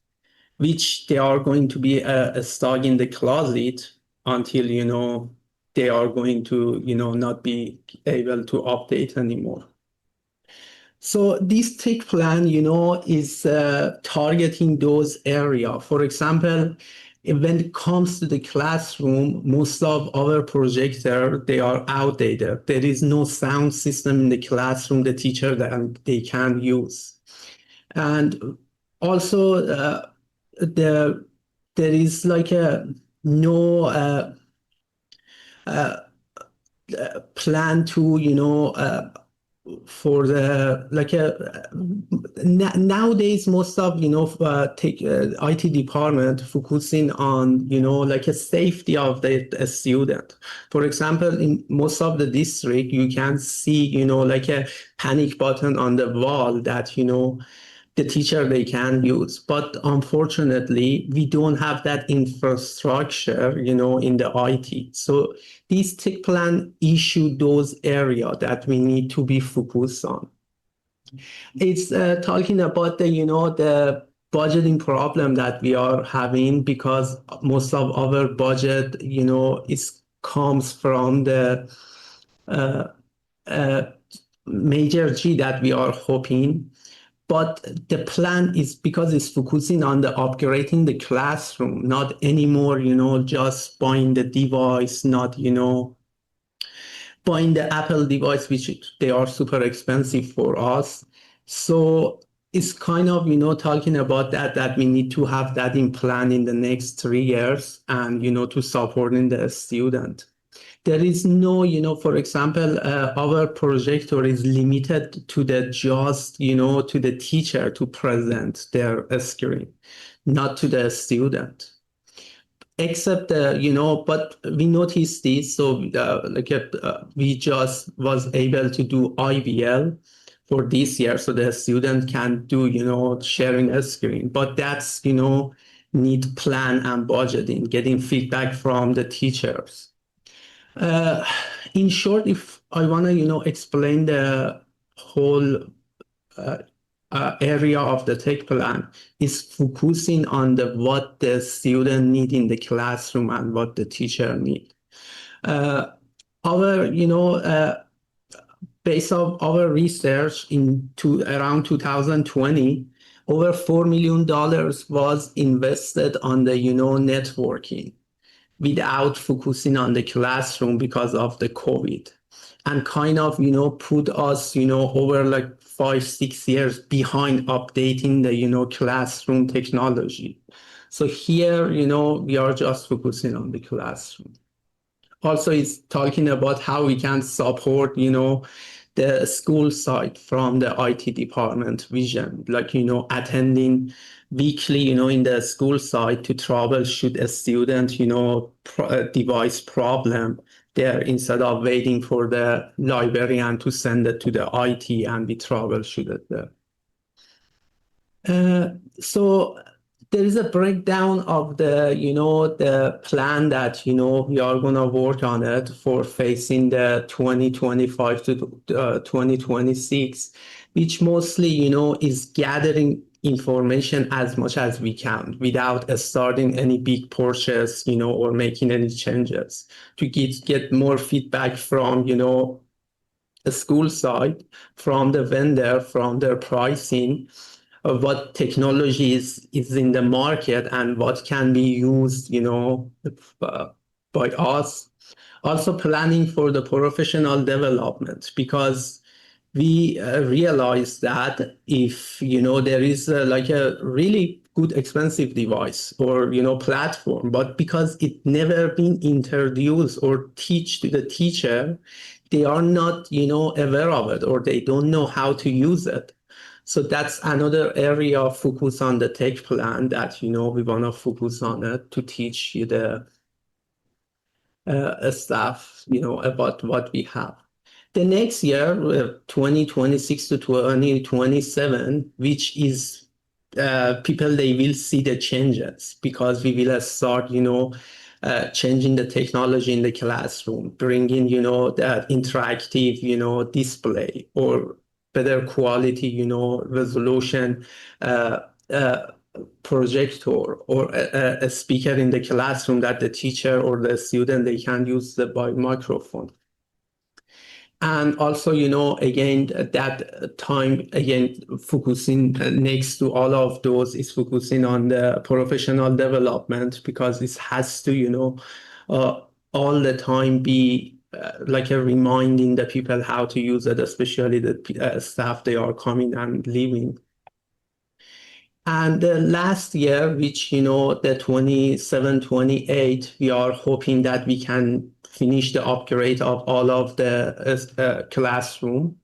[SPEAKER 9] which they are going to be stuck in the closet until, they are going to, not be able to update anymore. So this tech plan, is targeting those areas. For example, when it comes to the classroom, most of our projectors, they are outdated. There is no sound system in the classroom the teacher that they can use. And also, there is like no plan to, for the nowadays most of IT department focusing on like a safety of the student. For example, in most of the district you can see like a panic button on the wall that the teacher they can use, but unfortunately we don't have that infrastructure in the IT. So this tech plan issue those areas that we need to be focused on. It's talking about the budgeting problem that we are having, because most of our budget comes from the major G that we are hoping. But the plan is because it's focusing on the upgrading the classroom, not anymore, just buying the device, not, buying the Apple device, which they are super expensive for us. So it's kind of, talking about that we need to have that in plan in the next 3 years and, to supporting the student. There is no, for example, our projector is limited to the just, to the teacher to present their screen, not to the student. Except, but we noticed this, so we just was able to do IVL for this year, so the student can do, sharing a screen. But that's, need plan and budgeting, getting feedback from the teachers. In short, if I want to, explain the whole area of the tech plan, is focusing on what the student need in the classroom and what the teacher need. Our, based on our research around 2020, over $4 million was invested on the, networking, without focusing on the classroom because of the COVID, and kind of, put us, over like 5-6 years behind updating the, classroom technology. So here, we are just focusing on the classroom. Also, it's talking about how we can support, the school side from the IT department vision, like, attending weekly, in the school side to troubleshoot a student, device problem there, instead of waiting for the librarian to send it to the IT and we troubleshoot it there. So there is a breakdown of the, the plan that, we are going to work on it for facing the 2025 to 2026, which mostly, is gathering information as much as we can without starting any big purchase, or making any changes to get more feedback from, the school side, from the vendor, from their pricing, of what technology is in the market and what can be used, by us. Also planning for the professional development, because we realize that if there is like a really good expensive device or platform, but because it never been introduced or teach to the teacher, they are not aware of it, or they don't know how to use it. So that's another area of focus on the tech plan that we want to focus on it to teach the staff about what we have. The next year, 2026 to 2027, which is people, they will see the changes, because we will start, changing the technology in the classroom, bringing, that interactive, display, or better quality, resolution, projector, or a speaker in the classroom that the teacher or the student, they can use by microphone. And also, again, at that time, again, focusing next to all of those is focusing on the professional development, because it has to, all the time be like a reminding the people how to use it, especially the staff, they are coming and leaving. And the last year, which, the 27, 28, we are hoping that we can finish the upgrade of all of the classroom.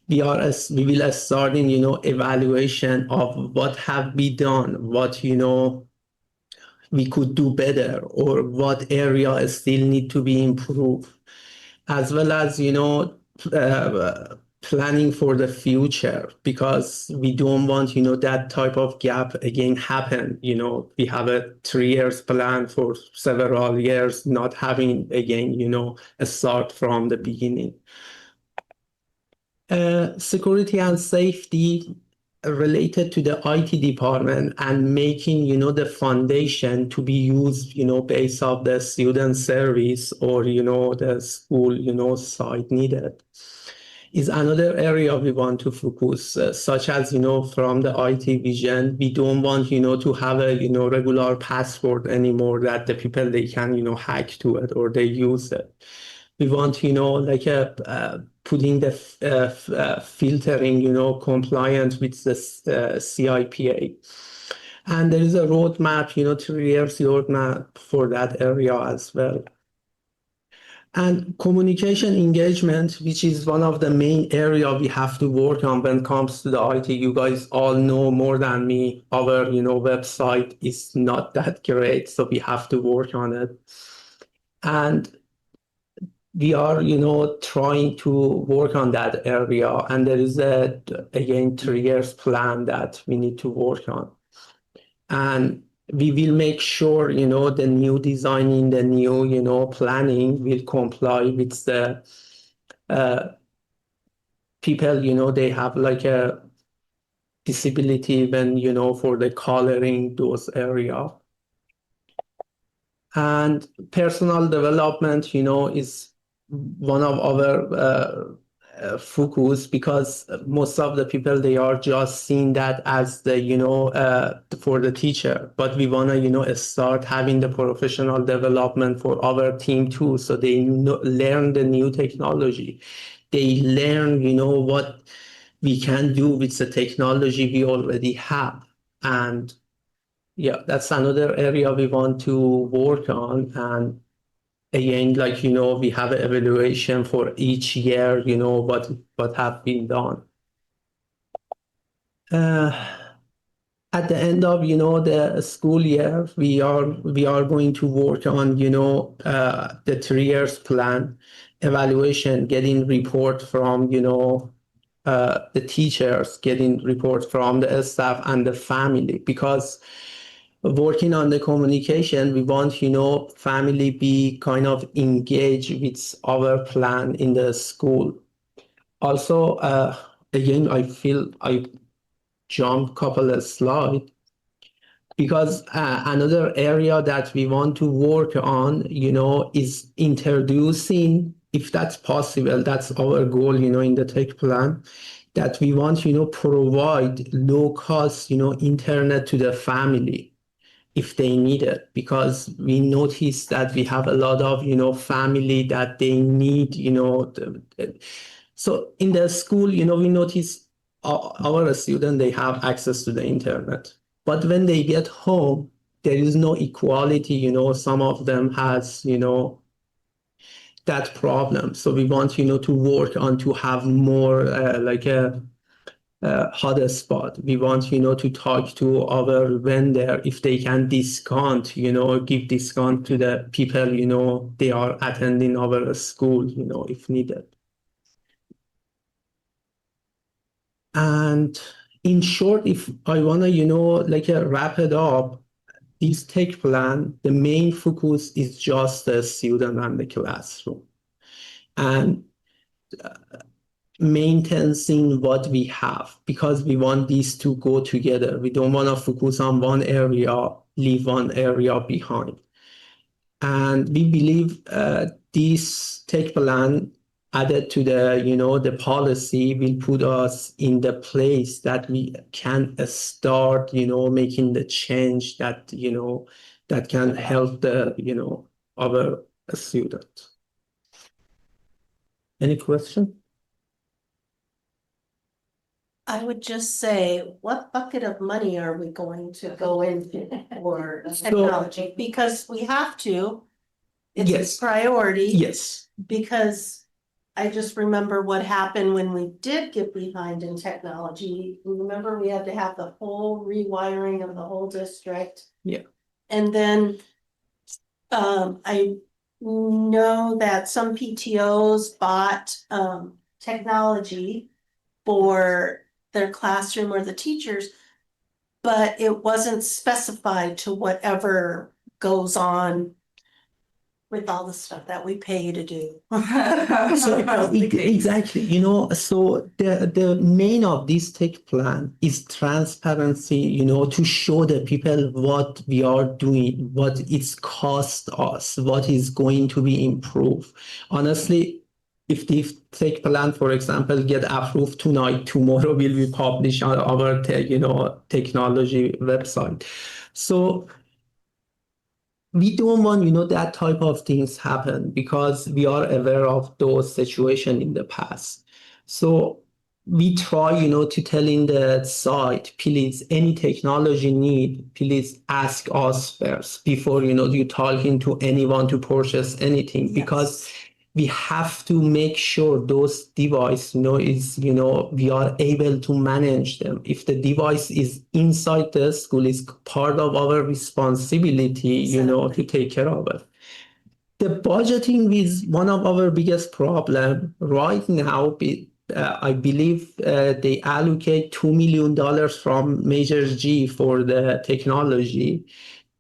[SPEAKER 9] We will start in, evaluation of what have been done, what, we could do better, or what area still need to be improved, as well as, planning for the future, because we don't want, that type of gap again happen. We have a 3 years plan for several years, not having again, a start from the beginning. Security and safety related to the IT department, and making, the foundation to be used, based off the student service, or, the school, site needed, is another area we want to focus, such as, from the IT vision, we don't want, to have a, regular password anymore that the people, they can, hack to it or they use it. We want, like putting the filtering, compliant with the CIPA. And there is a roadmap, 3 years roadmap for that area as well. And communication engagement, which is one of the main area we have to work on when it comes to the IT. You guys all know more than me, our website is not that great, so we have to work on it. And we are trying to work on that area, and there is again 3 years plan that we need to work on. And we will make sure, the new designing, the new, planning will comply with the people, they have like a disability when, for the coloring those area. And personal development, is one of our focus, because most of the people, they are just seeing that as the for the teacher, but we want to start having the professional development for our team too, so they learn the new technology, they learn what we can do with the technology we already have. And yeah, that's another area we want to work on. And again, like, we have an evaluation for each year, what have been done. At the end of, the school year, we are going to work on, the 3 years plan, evaluation, getting report from, the teachers, getting report from the staff and the family, because working on the communication, we want, family be kind of engaged with our plan in the school. Also, again, I feel I jump couple of slides. Because another area that we want to work on, is introducing, if that's possible, that's our goal, in the tech plan, that we want, provide low cost, internet to the family if they need it, because we notice that we have a lot of, family that they need, so in the school, we notice our students, they have access to the internet. But when they get home, there is no equality, some of them has, that problem. So we want, to work on to have more like a hotspot. We want, to talk to our vendor if they can discount, give discount to the people, they are attending our school, if needed. And in short, if I want to, wrap it up, this tech plan, the main focus is just the student and the classroom. And maintaining what we have, because we want these to go together. We don't want to focus on one area, leave one area behind. And we believe this tech plan added to the policy will put us in the place that we can start, making the change that, that can help the, our students. Any question?
[SPEAKER 5] I would just say, what bucket of money are we going to go into for technology? Because we have to. It's a priority.
[SPEAKER 9] Yes.
[SPEAKER 5] Because I just remember what happened when we did get behind in technology. Remember, we had to have the whole rewiring of the whole district.
[SPEAKER 9] Yeah.
[SPEAKER 5] And then I know that some PTOs bought technology for their classroom or the teachers, but it wasn't specified to whatever goes on with all the stuff that we pay you to do.
[SPEAKER 9] Exactly, so the main of this tech plan is transparency, to show the people what we are doing, what it's cost us, what is going to be improved. Honestly, if this tech plan, for example, get approved tonight, tomorrow will be published on our technology website. So we don't want, that type of things happen, because we are aware of those situations in the past. So we try, to tell in the site, please, any technology need, please ask us first before, you talking to anyone to purchase anything, because we have to make sure those devices, we are able to manage them. If the device is inside the school, it's part of our responsibility, to take care of it. The budgeting is one of our biggest problem right now. I believe they allocate $2 million from Major G for the technology.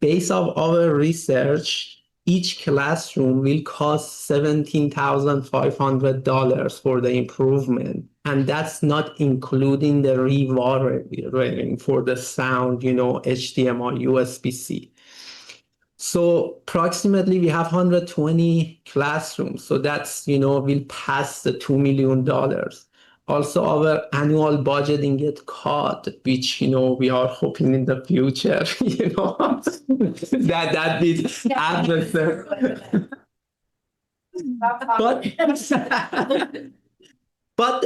[SPEAKER 9] Based on our research, each classroom will cost $17,500 for the improvement. And that's not including the rewiring for the sound, HDMI, USB-C. So approximately we have 120 classrooms. So that's, will pass the $2 million. Also, our annual budgeting get cut, which, we are hoping in the future, that will add But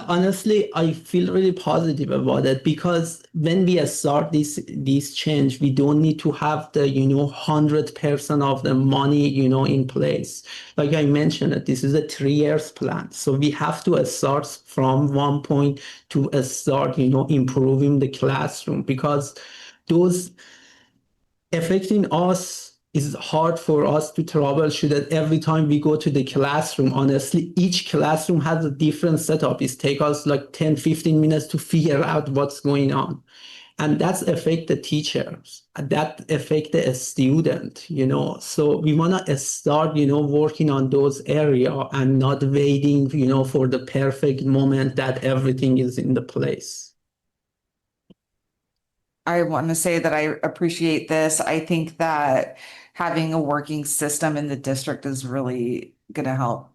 [SPEAKER 9] honestly, I feel really positive about it, because when we start this change, we don't need to have the 100% of the money in place. Like I mentioned, this is a 3 years plan, so we have to start from one point to start improving the classroom, because those affecting us is hard for us to troubleshoot it every time we go to the classroom. Honestly, each classroom has a different setup. It takes us like 10-15 minutes to figure out what's going on. And that's affect the teachers. That affect the student, So we want to start, working on those areas and not waiting, for the perfect moment that everything is in the place.
[SPEAKER 7] I want to say that I appreciate this. I think that having a working system in the district is really going to help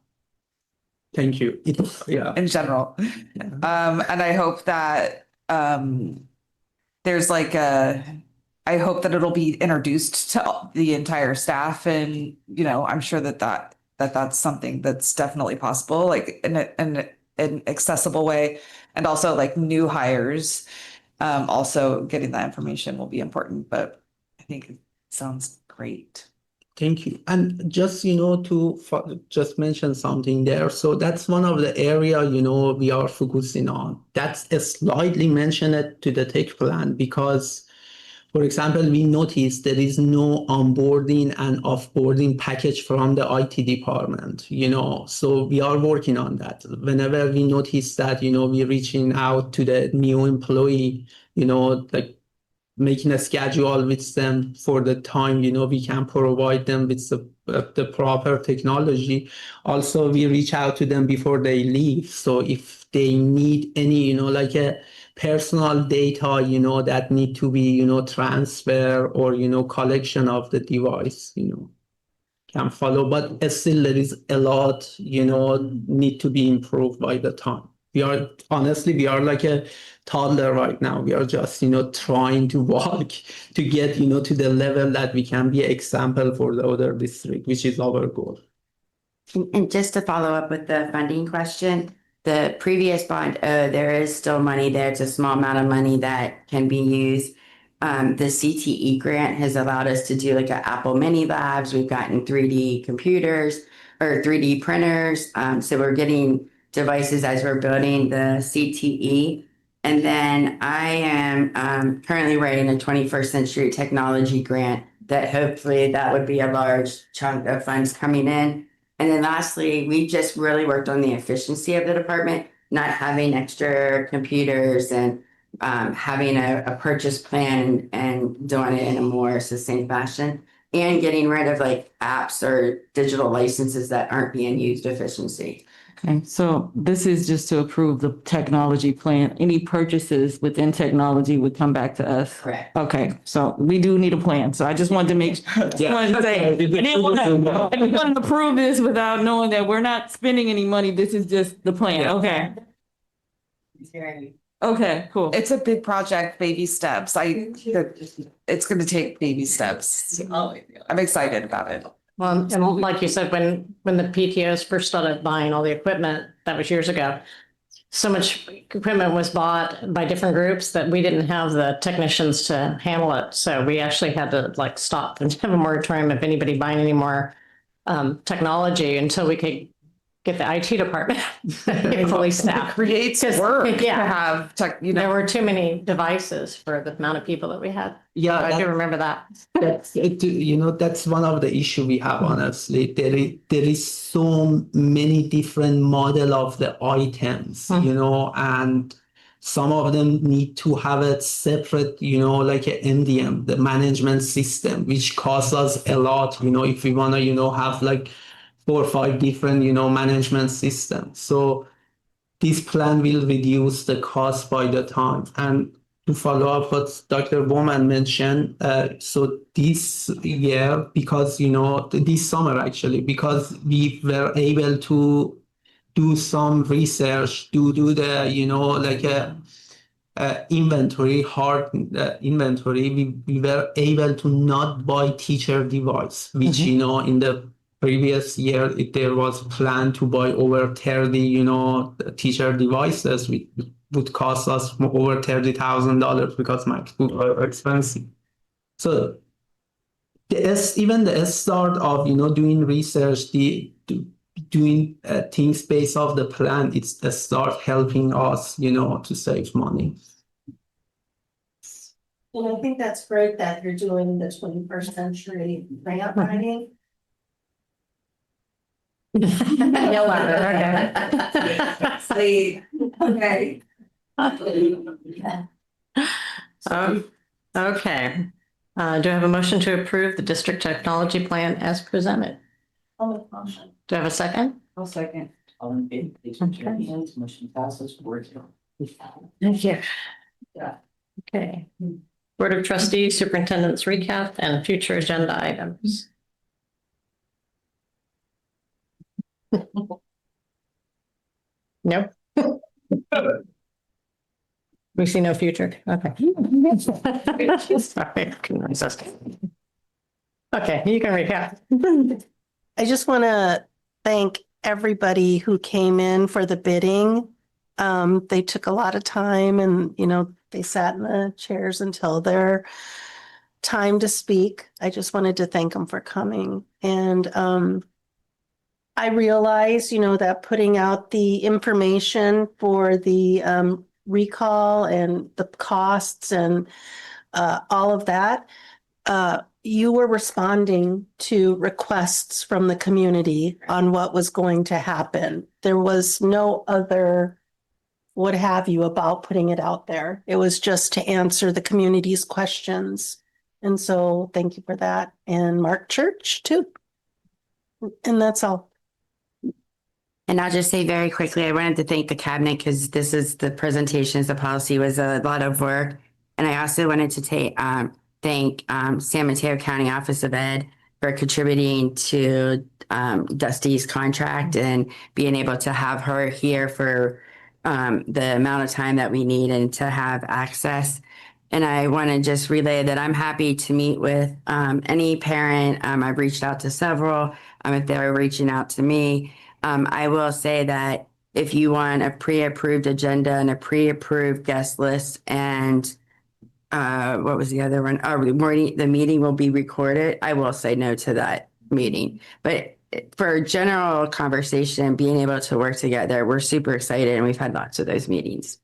[SPEAKER 9] Thank you. Yeah.
[SPEAKER 7] in general. And I hope that there's like I hope that it'll be introduced to the entire staff, and I'm sure that's something that's definitely possible, like in an accessible way, and also like new hires. Also getting that information will be important, but I think it sounds great.
[SPEAKER 9] Thank you. And just, just mention something there. So that's one of the area, we are focusing on. That's a slightly mentioned it to the tech plan because, for example, we noticed there is no onboarding and offboarding package from the IT department, so we are working on that. Whenever we notice that, we're reaching out to the new employee, like making a schedule with them for the time, we can provide them with the proper technology. Also, we reach out to them before they leave. So if they need any, like a personal data, that need to be, transfer or, collection of the device, can follow. But still there is a lot, need to be improved by the time. We are like a toddler right now. We are just, trying to walk to get, to the level that we can be an example for the other district, which is our goal.
[SPEAKER 10] And just to follow up with the funding question, the previous bond, there is still money there. It's a small amount of money that can be used. The CTE grant has allowed us to do like an Apple mini labs. We've gotten 3D computers or 3D printers. So we're getting devices as we're building the CTE. And then I am currently writing a 21st century technology grant that hopefully that would be a large chunk of funds coming in. And then lastly, we just really worked on the efficiency of the department, not having extra computers and having a purchase plan and doing it in a more succinct fashion and getting rid of like apps or digital licenses that aren't being used efficiency.
[SPEAKER 15] Okay, so this is just to approve the technology plan. Any purchases within technology would come back to us.
[SPEAKER 10] Correct.
[SPEAKER 15] Okay, so we do need a plan. So I just wanted to make, I didn't want to approve this without knowing that we're not spending any money. This is just the plan. Okay. Okay, cool.
[SPEAKER 7] It's a big project, baby steps. It's going to take baby steps. I'm excited about it.
[SPEAKER 1] Well, and like you said, when the PTOs first started buying all the equipment, that was years ago, so much equipment was bought by different groups that we didn't have the technicians to handle it. So we actually had to like stop and have a moratorium of anybody buying any more technology until we could get the IT department fully staffed.
[SPEAKER 7] Creates work
[SPEAKER 1] Yeah.
[SPEAKER 7] to have tech,
[SPEAKER 1] There were too many devices for the amount of people that we had.
[SPEAKER 9] Yeah,
[SPEAKER 1] I do remember that.
[SPEAKER 9] That's one of the issue we have, honestly. There is so many different model of the items, and some of them need to have a separate, like an MDM, the management system, which costs us a lot, if we want to, have like 4 or 5 different, management systems. So this plan will reduce the cost by the time. And to follow up what Dr. Bowman mentioned, so this year, because, this summer actually, because we were able to do some research, to do the, like inventory, hard inventory, we were able to not buy teacher device, which, in the previous year, there was a plan to buy over 30, teacher devices, which would cost us over $30,000 because MacBooks are expensive. So even the start of, doing research, doing things based off the plan, it's the start helping us, to save money.
[SPEAKER 5] And I think that's great that you're doing the 21st century grant writing.
[SPEAKER 1] Yell at her,
[SPEAKER 7] okay. Okay.
[SPEAKER 1] Okay. Do I have a motion to approve the district technology plan as presented?
[SPEAKER 14] I'll make a motion.
[SPEAKER 1] Do I have a second?
[SPEAKER 8] I'll second. All in favor, please raise your hands. Motion passes 4-0.
[SPEAKER 1] Thank you.
[SPEAKER 8] Yeah.
[SPEAKER 1] Okay. Board of Trustees, Superintendent's recap, and future agenda items. Nope. We see no future. Okay. Sorry, I couldn't resist. Okay, you can recap.
[SPEAKER 5] I just want to thank everybody who came in for the bidding. They took a lot of time and, they sat in the chairs until their time to speak. I just wanted to thank them for coming. And I realize, that putting out the information for the recall and the costs and all of that, you were responding to requests from the community on what was going to happen. There was no other what have you about putting it out there. It was just to answer the community's questions. And so thank you for that. And Mark Church too. And that's all.
[SPEAKER 10] And I'll just say very quickly, I wanted to thank the cabinet because this is the presentations, the policy was a lot of work. And I also wanted to thank San Mateo County Office of Ed for contributing to Dusty's contract and being able to have her here for the amount of time that we need and to have access. And I want to just relay that I'm happy to meet with any parent. I've reached out to several. If they're reaching out to me, I will say that if you want a pre-approved agenda and a pre-approved guest list and what was the other one? Oh, the meeting will be recorded. I will say no to that meeting. But for general conversation, being able to work together, we're super excited and we've had lots of those meetings.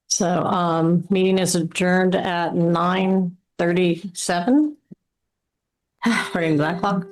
[SPEAKER 1] So meeting is adjourned at 9:37. According to that clock.